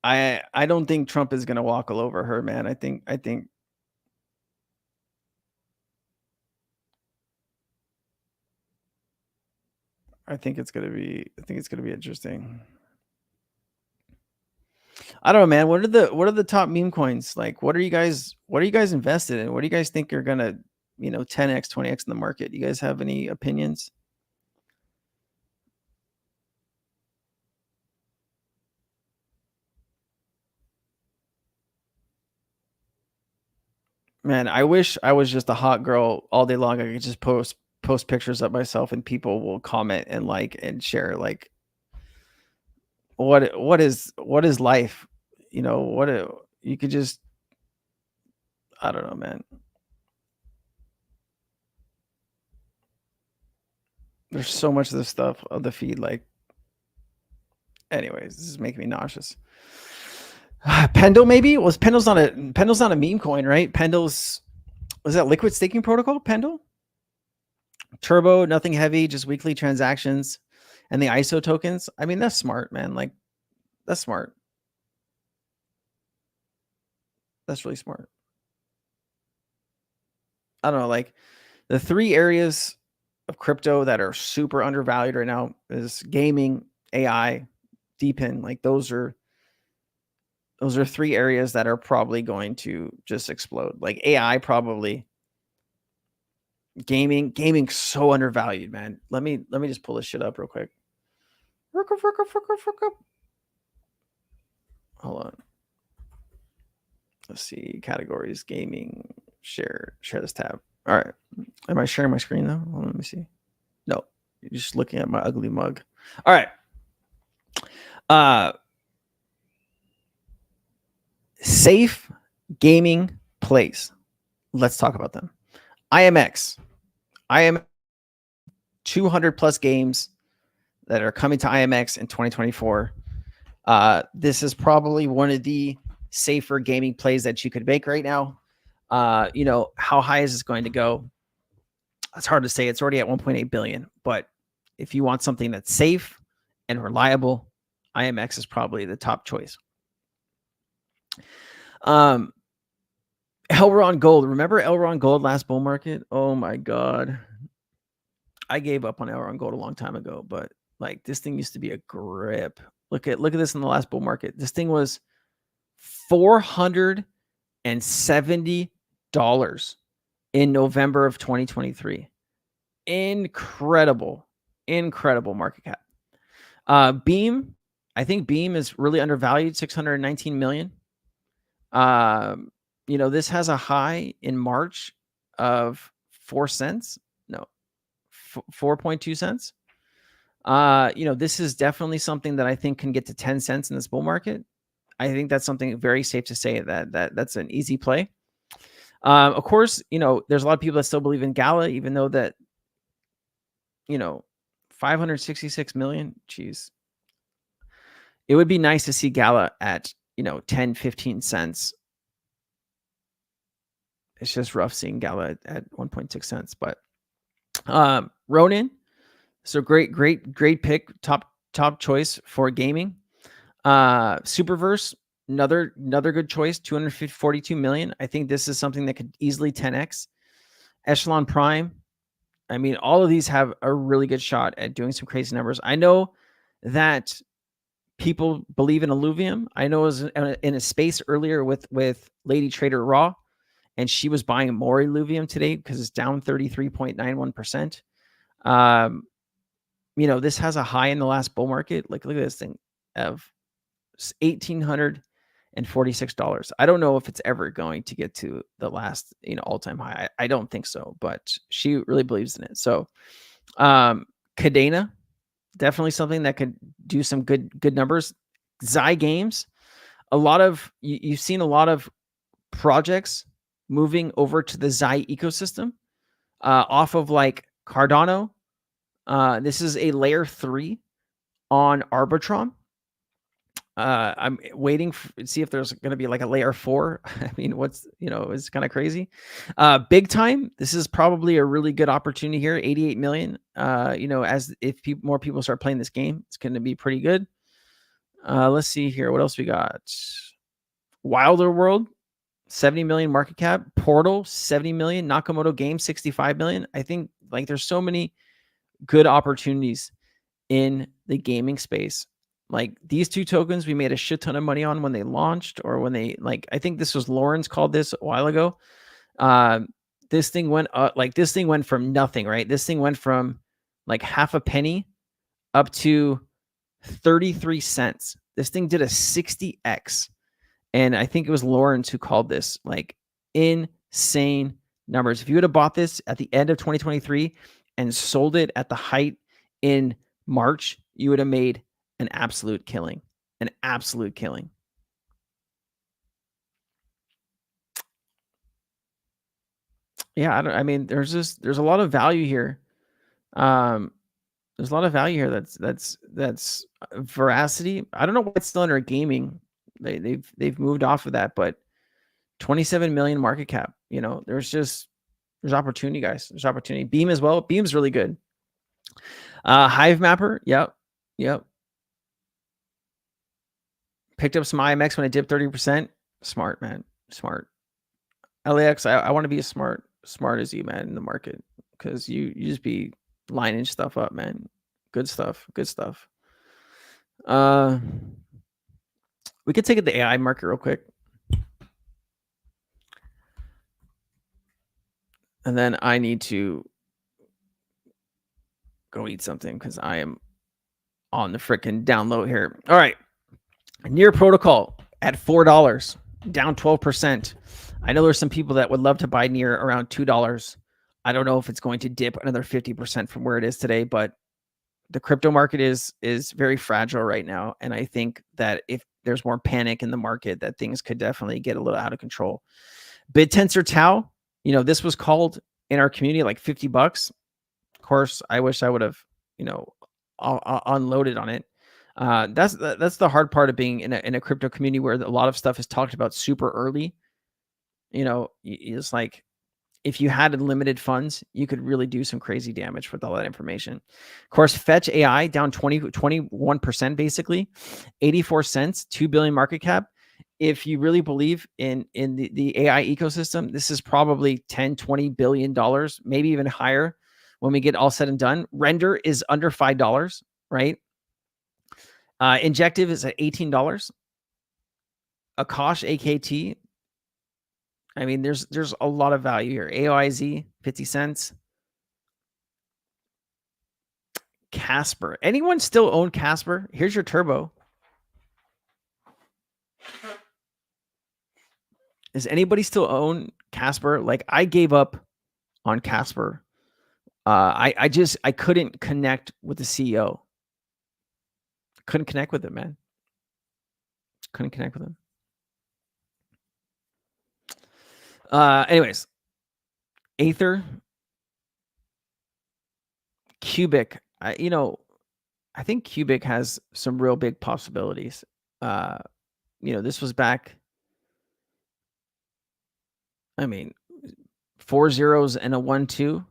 I don't think Trump is going to walk all over her, man. I think it's going to be interesting. I don't know, man. What are the top meme coins? Like, what are you guys invested in? What do you guys think are going to, 10x, 20x in the market? You guys have any opinions? Man, I wish I was just a hot girl all day long. I could just post pictures of myself and people will comment and like and share. Like, what is life? You could just, I don't know, man. There's so much of this stuff of the feed. Like, anyways, this is making me nauseous. Pendle, maybe? Pendle's not a meme coin, right? Was that liquid staking protocol? Pendle? Turbo, nothing heavy, just weekly transactions. And the ISO tokens. I mean, that's smart, man. Like, that's smart. That's really smart. I don't know, like the 3 areas of crypto that are super undervalued right now is gaming, AI, DEPIN. Like those are 3 areas that are probably going to just explode. Like AI, probably. Gaming so undervalued, man. Let me just pull this shit up real quick. Hold on. Let's see, categories, gaming, share this tab. All right. Am I sharing my screen though? Hold on, let me see. No, you're just looking at my ugly mug. All right. Safe gaming plays. Let's talk about them. IMX. 200 plus games that are coming to IMX in 2024. This is probably one of the safer gaming plays that you could make right now. How high is this going to go? It's hard to say. It's already at 1.8 billion, but if you want something that's safe and reliable, IMX is probably the top choice. Elron Gold. Remember Elron Gold last bull market? Oh my God. I gave up on Elron Gold a long time ago, but like this thing used to be a grip. Look at this in the last bull market. This thing was $470 in November of 2023. Incredible market cap. Beam, I think Beam is really undervalued, 619 million. This has a high in March of 4 cents. No, 4.2 cents. This is definitely something that I think can get to 10 cents in this bull market. I think that's something very safe to say that's an easy play. Of course, there's a lot of people that still believe in Gala, even though that, 566 million. Geez. It would be nice to see Gala at, 10, 15 cents. It's just rough seeing Gala at 1.6 cents, but Ronin. So great pick. Top choice for gaming. Superverse, another good choice, 242 million. I think this is something that could easily 10x. Echelon Prime. I mean, all of these have a really good shot at doing some crazy numbers. I know that people believe in Illuvium. I know I was in a space earlier with Lady Trader Raw, and she was buying more Illuvium today because it's down 33.91%. This has a high in the last bull market. Like, look at this thing of $1,846. I don't know if it's ever going to get to the last, all-time high. I don't think so, but she really believes in it. So, Cadena, definitely something that could do some good numbers. Xi Games, you've seen a lot of projects moving over to the Xi ecosystem off of like Cardano. This is a layer 3 on Arbitrum. I'm waiting to see if there's going to be like a layer 4. I mean, it's kind of crazy. Big time. This is probably a really good opportunity here. 88 million. As if more people start playing this game, it's going to be pretty good. Let's see here. What else we got? Wilder World, 70 million market cap. Portal, 70 million. Nakamoto Games, 65 million. I think like there's so many good opportunities in the gaming space. Like these two tokens, we made a shit ton of money on when they launched, or when they I think this was Lawrence called this a while ago. This thing went up, this thing went from nothing, right? This thing went from like half a penny up to 33 cents. This thing did a 60x. And I think it was Lawrence who called this like insane numbers. If you would have bought this at the end of 2023 and sold it at the height in March, you would have made an absolute killing. An absolute killing. Yeah, there's a lot of value here. There's a lot of value here. That's Veracity. I don't know why it's still under gaming. They've moved off of that, but 27 million market cap. There's opportunity, guys. There's opportunity. Beam as well. Beam's really good. Hive Mapper. Yep. Picked up some IMX when it dipped 30%. Smart, man. Smart. LAX, I want to be as smart as you, man, in the market, because you just be lining stuff up, man. Good stuff. We could take it the AI market real quick. And then I need to go eat something because I am on the freaking down low here. All right. Near Protocol at $4, down 12%. I know there's some people that would love to buy near around $2. I don't know if it's going to dip another 50% from where it is today, but the crypto market is very fragile right now. And I think that if there's more panic in the market, that things could definitely get a little out of control. BitTensor Tau, this was called in our community like $50. Of course, I wish I would have, unloaded on it. That's the hard part of being in a crypto community where a lot of stuff is talked about super early. It's like if you had unlimited funds, you could really do some crazy damage with all that information. Of course, Fetch AI down 21% basically, 84 cents, 2 billion market cap. If you really believe in the AI ecosystem, this is probably $10-20 billion, maybe even higher when we get all said and done. Render is under $5, right? Injective is at $18. Akash AKT. There's a lot of value here. AOIZ, 50 cents. Casper. Anyone still own Casper? Here's your turbo. Does anybody still own Casper? Like, I gave up on Casper. I couldn't connect with the CEO. Couldn't connect with him, man. Couldn't connect with him. Anyways, Aether, Cubic. I think Cubic has some real big possibilities. This was back. 4 zeros and a 1-2.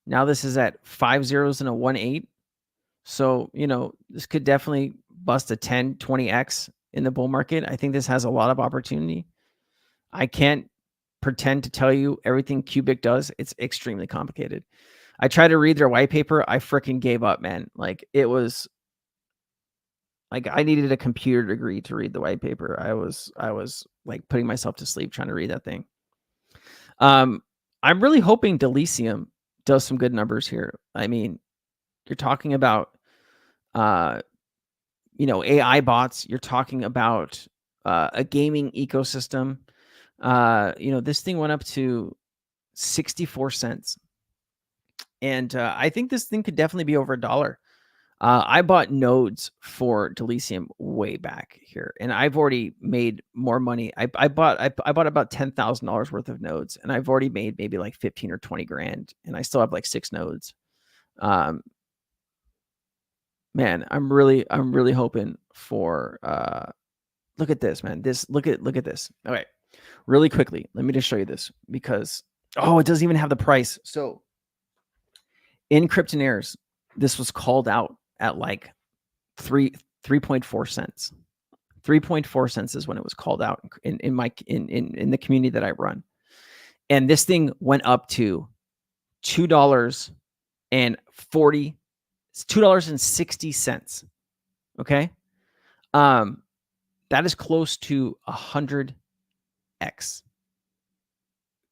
Now this is at 5 zeros and a 1-8. So, this could definitely bust a 10-20x in the bull market. I think this has a lot of opportunity. I can't pretend to tell you everything Cubic does. It's extremely complicated. I tried to read their white paper. I freaking gave up, man. Like, it was like I needed a computer degree to read the white paper. I was like putting myself to sleep trying to read that thing. I'm really hoping Delicium does some good numbers here. You're talking about AI bots. You're talking about a gaming ecosystem. This thing went up to 64 cents. And I think this thing could definitely be over $1. I bought nodes for Delicium way back here, and I've already made more money. I bought about $10,000 worth of nodes, and I've already made maybe like 15 or 20 grand, and I still have like 6 nodes. Man, I'm really hoping for look at this, man. Look at this. Okay. Really quickly, let me just show you this because it doesn't even have the price. So in Kryptonaires, this was called out at like 3.4 cents. 3.4 cents is when it was called out in the community that I run. And this thing went up to $2.60. Okay. That is close to 100x.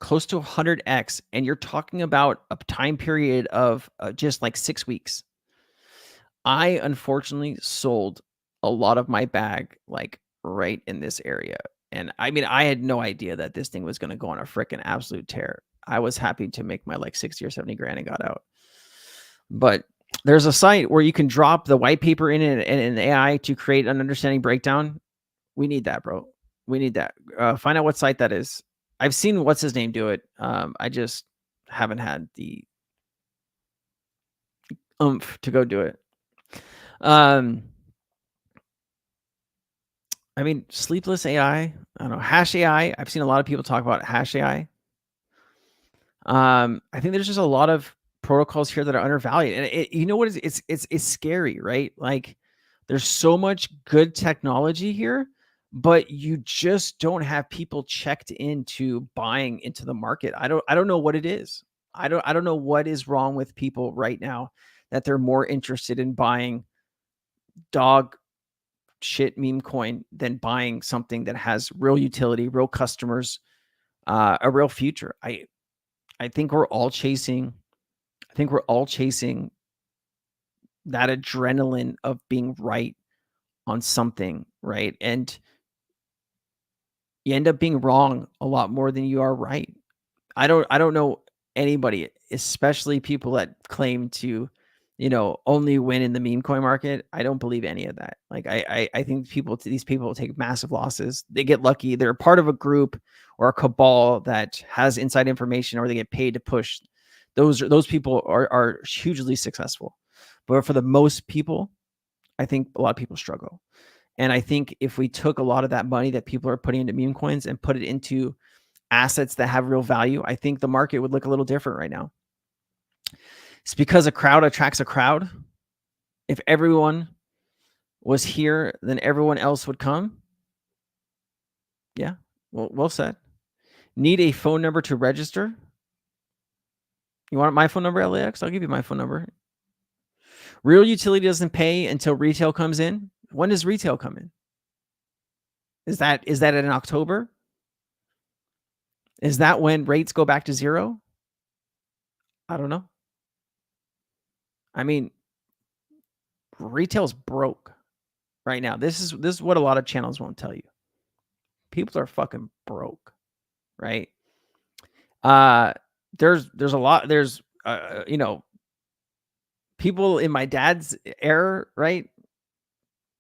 Close to 100x. And you're talking about a time period of just like 6 weeks. I unfortunately sold a lot of my bag like right in this area. And I mean, I had no idea that this thing was going to go on a freaking absolute tear. I was happy to make my like 60 or 70 grand and got out. But there's a site where you can drop the white paper in and an AI to create an understanding breakdown. We need that, bro. We need that. Find out what site that is. I've seen what's his name do it. I just haven't had the oomph to go do it. I mean, sleepless AI. I don't know. Hash AI. I've seen a lot of people talk about hash AI. I think there's just a lot of protocols here that are undervalued, and you know what is it's scary, right? Like, there's so much good technology here, but you just don't have people checked into buying into the market. I don't know what it is. I don't know what is wrong with people right now that they're more interested in buying dog shit meme coin than buying something that has real utility, real customers, a real future. I think we're all chasing that adrenaline of being right on something, right? And you end up being wrong a lot more than you are right. I don't know anybody, especially people that claim to, only win in the meme coin market. I don't believe any of that. Like, I think these people take massive losses. They get lucky. They're part of a group or a cabal that has inside information, or they get paid to push. Those people are hugely successful. But for the most people, I think a lot of people struggle. And I think if we took a lot of that money that people are putting into meme coins and put it into assets that have real value, I think the market would look a little different right now. It's because a crowd attracts a crowd. If everyone was here, then everyone else would come. Yeah, well said. Need a phone number to register? You want my phone number, LAX? I'll give you my phone number. Real utility doesn't pay until retail comes in. When does retail come in? Is that in October? Is that when rates go back to 0? I don't know. I mean, retail's broke right now. This is what a lot of channels won't tell you. People are fucking broke, right? There's a lot. There's people in my dad's era, right?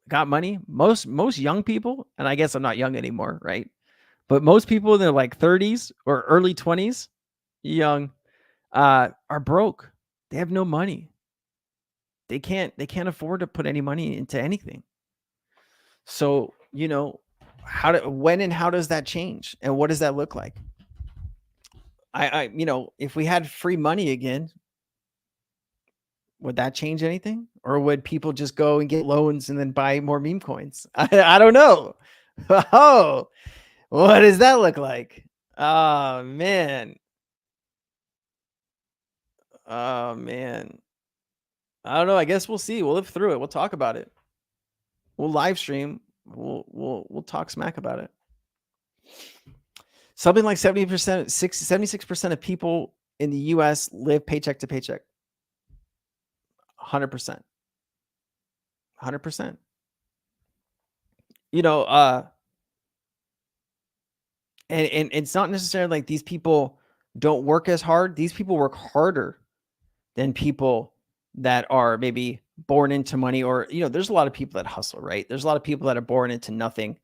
Got money. Most young people, and I guess I'm not young anymore, right? But most people in their like 30s or early 20s, young, are broke. They have no money. They can't afford to put any money into anything. So, when and how does that change? And what does that look like? If we had free money again, would that change anything? Or would people just go and get loans and then buy more meme coins? I don't know. Oh, what does that look like? Oh, man. Oh, man. I don't know. I guess we'll see. We'll live through it. We'll talk about it. We'll live stream. We'll talk smack about it. Something like 76% of people in the US live paycheck to paycheck. 100%. 100%. And it's not necessarily like these people don't work as hard. These people work harder than people that are maybe born into money, or, there's a lot of people that hustle, right? There's a lot of people that are born into nothing.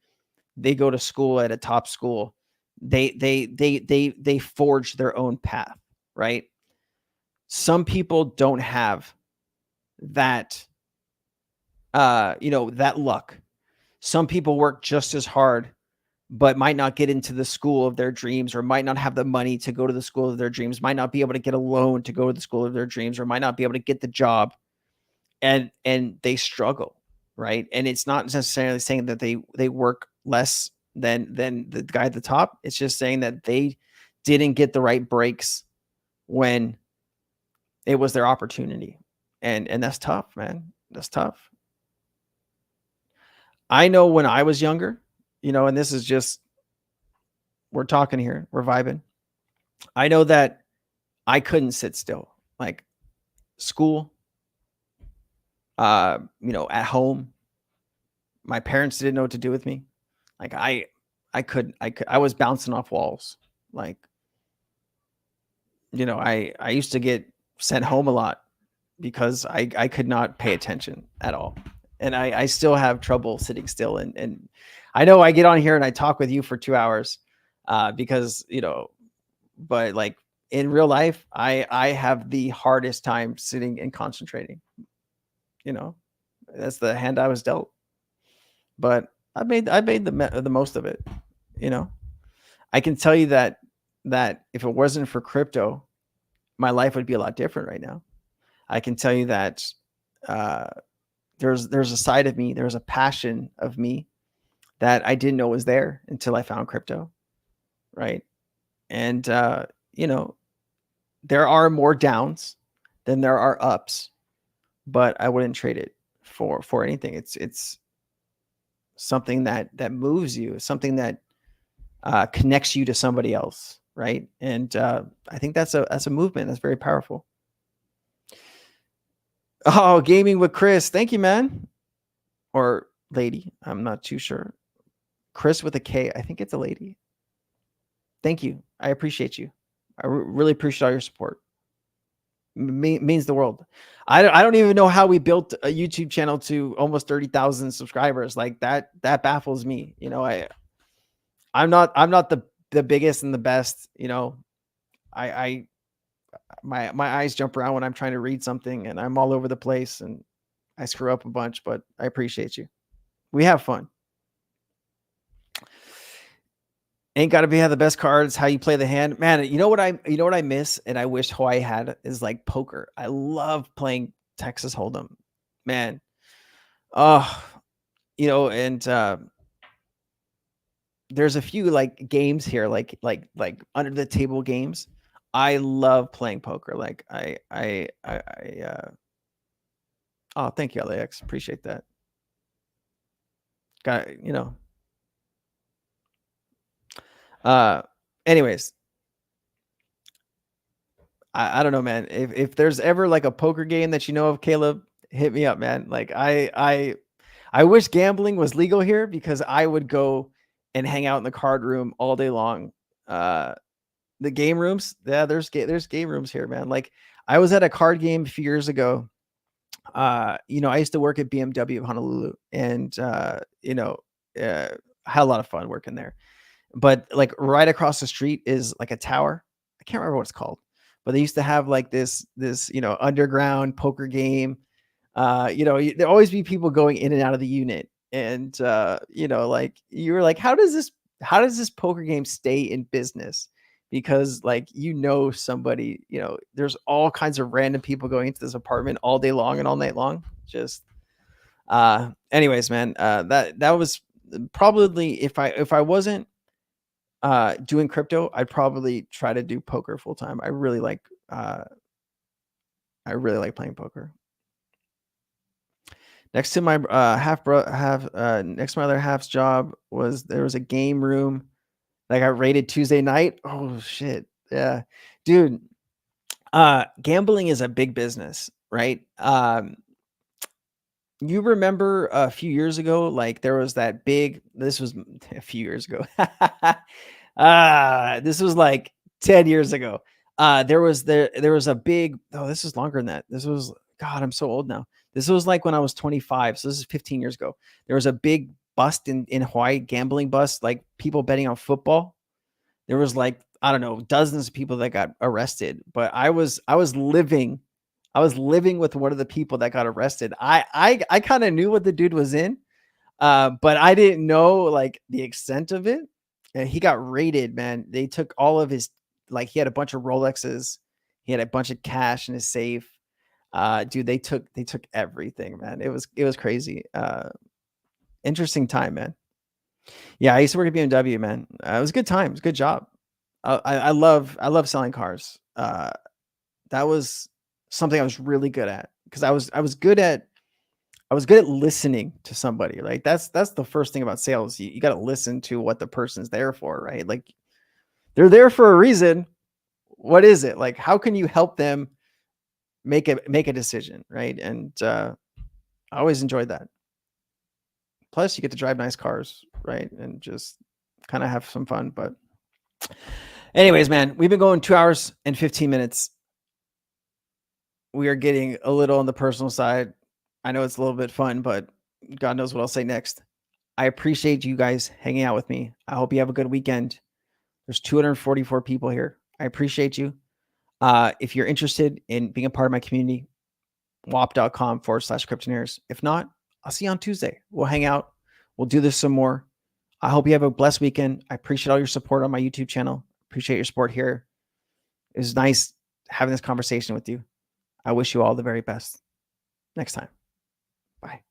They go to school at a top school. They forge their own path, right? Some people don't have that, that luck. Some people work just as hard, but might not get into the school of their dreams, or might not have the money to go to the school of their dreams, might not be able to get a loan to go to the school of their dreams, or might not be able to get the job, and they struggle, right? And it's not necessarily saying that they work less than the guy at the top. It's just saying that they didn't get the right breaks when it was their opportunity. And that's tough, man. That's tough. I know when I was younger, and this is just, we're talking here, we're vibing. I know that I couldn't sit still, like school, at home. My parents didn't know what to do with me. Like I was bouncing off walls. Like, I used to get sent home a lot because I could not pay attention at all. And I still have trouble sitting still. And I know I get on here and I talk with you for 2 hours because, but like in real life, I have the hardest time sitting and concentrating. That's the hand I was dealt. But I made the most of it. I can tell you that if it wasn't for crypto, my life would be a lot different right now. I can tell you that there's a side of me, there's a passion of me that I didn't know was there until I found crypto, right? And there are more downs than there are ups, but I wouldn't trade it for anything. It's something that moves you, something that connects you to somebody else, right? And I think that's a movement that's very powerful. Oh, gaming with Chris. Thank you, man. Or lady. I'm not too sure. Chris with a K. I think it's a lady. Thank you. I appreciate you. I really appreciate all your support. Means the world. I don't even know how we built a YouTube channel to almost 30,000 subscribers. Like that baffles me. I'm not the biggest and the best. My eyes jump around when I'm trying to read something, and I'm all over the place, and I screw up a bunch, but I appreciate you. We have fun. Ain't got to have the best cards. How you play the hand, man. You know what I miss, and I wish Hawaii had, is like poker. I love playing Texas Hold'em, man. And there's a few like games here, like under the table games. I love playing poker. Like oh, thank you, LAX. Appreciate that. Got anyways, I don't know, man. If there's ever like a poker game that you know of, Caleb, hit me up, man. Like I wish gambling was legal here, because I would go and hang out in the card room all day long. The game rooms, yeah, there's game rooms here, man. Like I was at a card game a few years ago. I used to work at BMW of Honolulu, and had a lot of fun working there. But like right across the street is like a tower. I can't remember what it's called, but they used to have like this underground poker game. There always be people going in and out of the unit, and like you were like, how does this poker game stay in business? Because like somebody, there's all kinds of random people going into this apartment all day long and all night long. Just anyways, man, that was probably, if I wasn't doing crypto, I'd probably try to do poker full time. I really like playing poker. Next to my next to my other half's job there was a game room that got raided Tuesday night. Oh shit. Yeah. Dude, gambling is a big business, right? You remember a few years ago, like there was this was a few years ago. This was like 10 years ago. There was a big, this is longer than that. This was, God, I'm so old now. This was like when I was 25. So this is 15 years ago. There was a big bust in Hawaii, gambling bust, like people betting on football. There was like, I don't know, dozens of people that got arrested, but I was living with one of the people that got arrested. I kind of knew what the dude was in, but I didn't know like the extent of it. And he got raided, man. They took all of his, like he had a bunch of Rolexes. He had a bunch of cash in his safe. Dude, they took everything, man. It was crazy. Interesting time, man. Yeah, I used to work at BMW, man. It was a good time. It was a good job. I love selling cars. That was something I was really good at because I was good at listening to somebody. Like that's the first thing about sales. You got to listen to what the person's there for, right? Like they're there for a reason. What is it? Like how can you help them make a decision, right? And I always enjoyed that. Plus, you get to drive nice cars, right? And just kind of have some fun. But anyways, man, we've been going 2 hours and 15 minutes. We are getting a little on the personal side. I know it's a little bit fun, but God knows what I'll say next. I appreciate you guys hanging out with me. I hope you have a good weekend. There's 244 people here. I appreciate you. If you're interested in being a part of my community, wap.com/cryptonaires. If not, I'll see you on Tuesday. We'll hang out. We'll do this some more. I hope you have a blessed weekend. I appreciate all your support on my YouTube channel. Appreciate your support here. It was nice having this conversation with you. I wish you all the very best. Next time. Bye.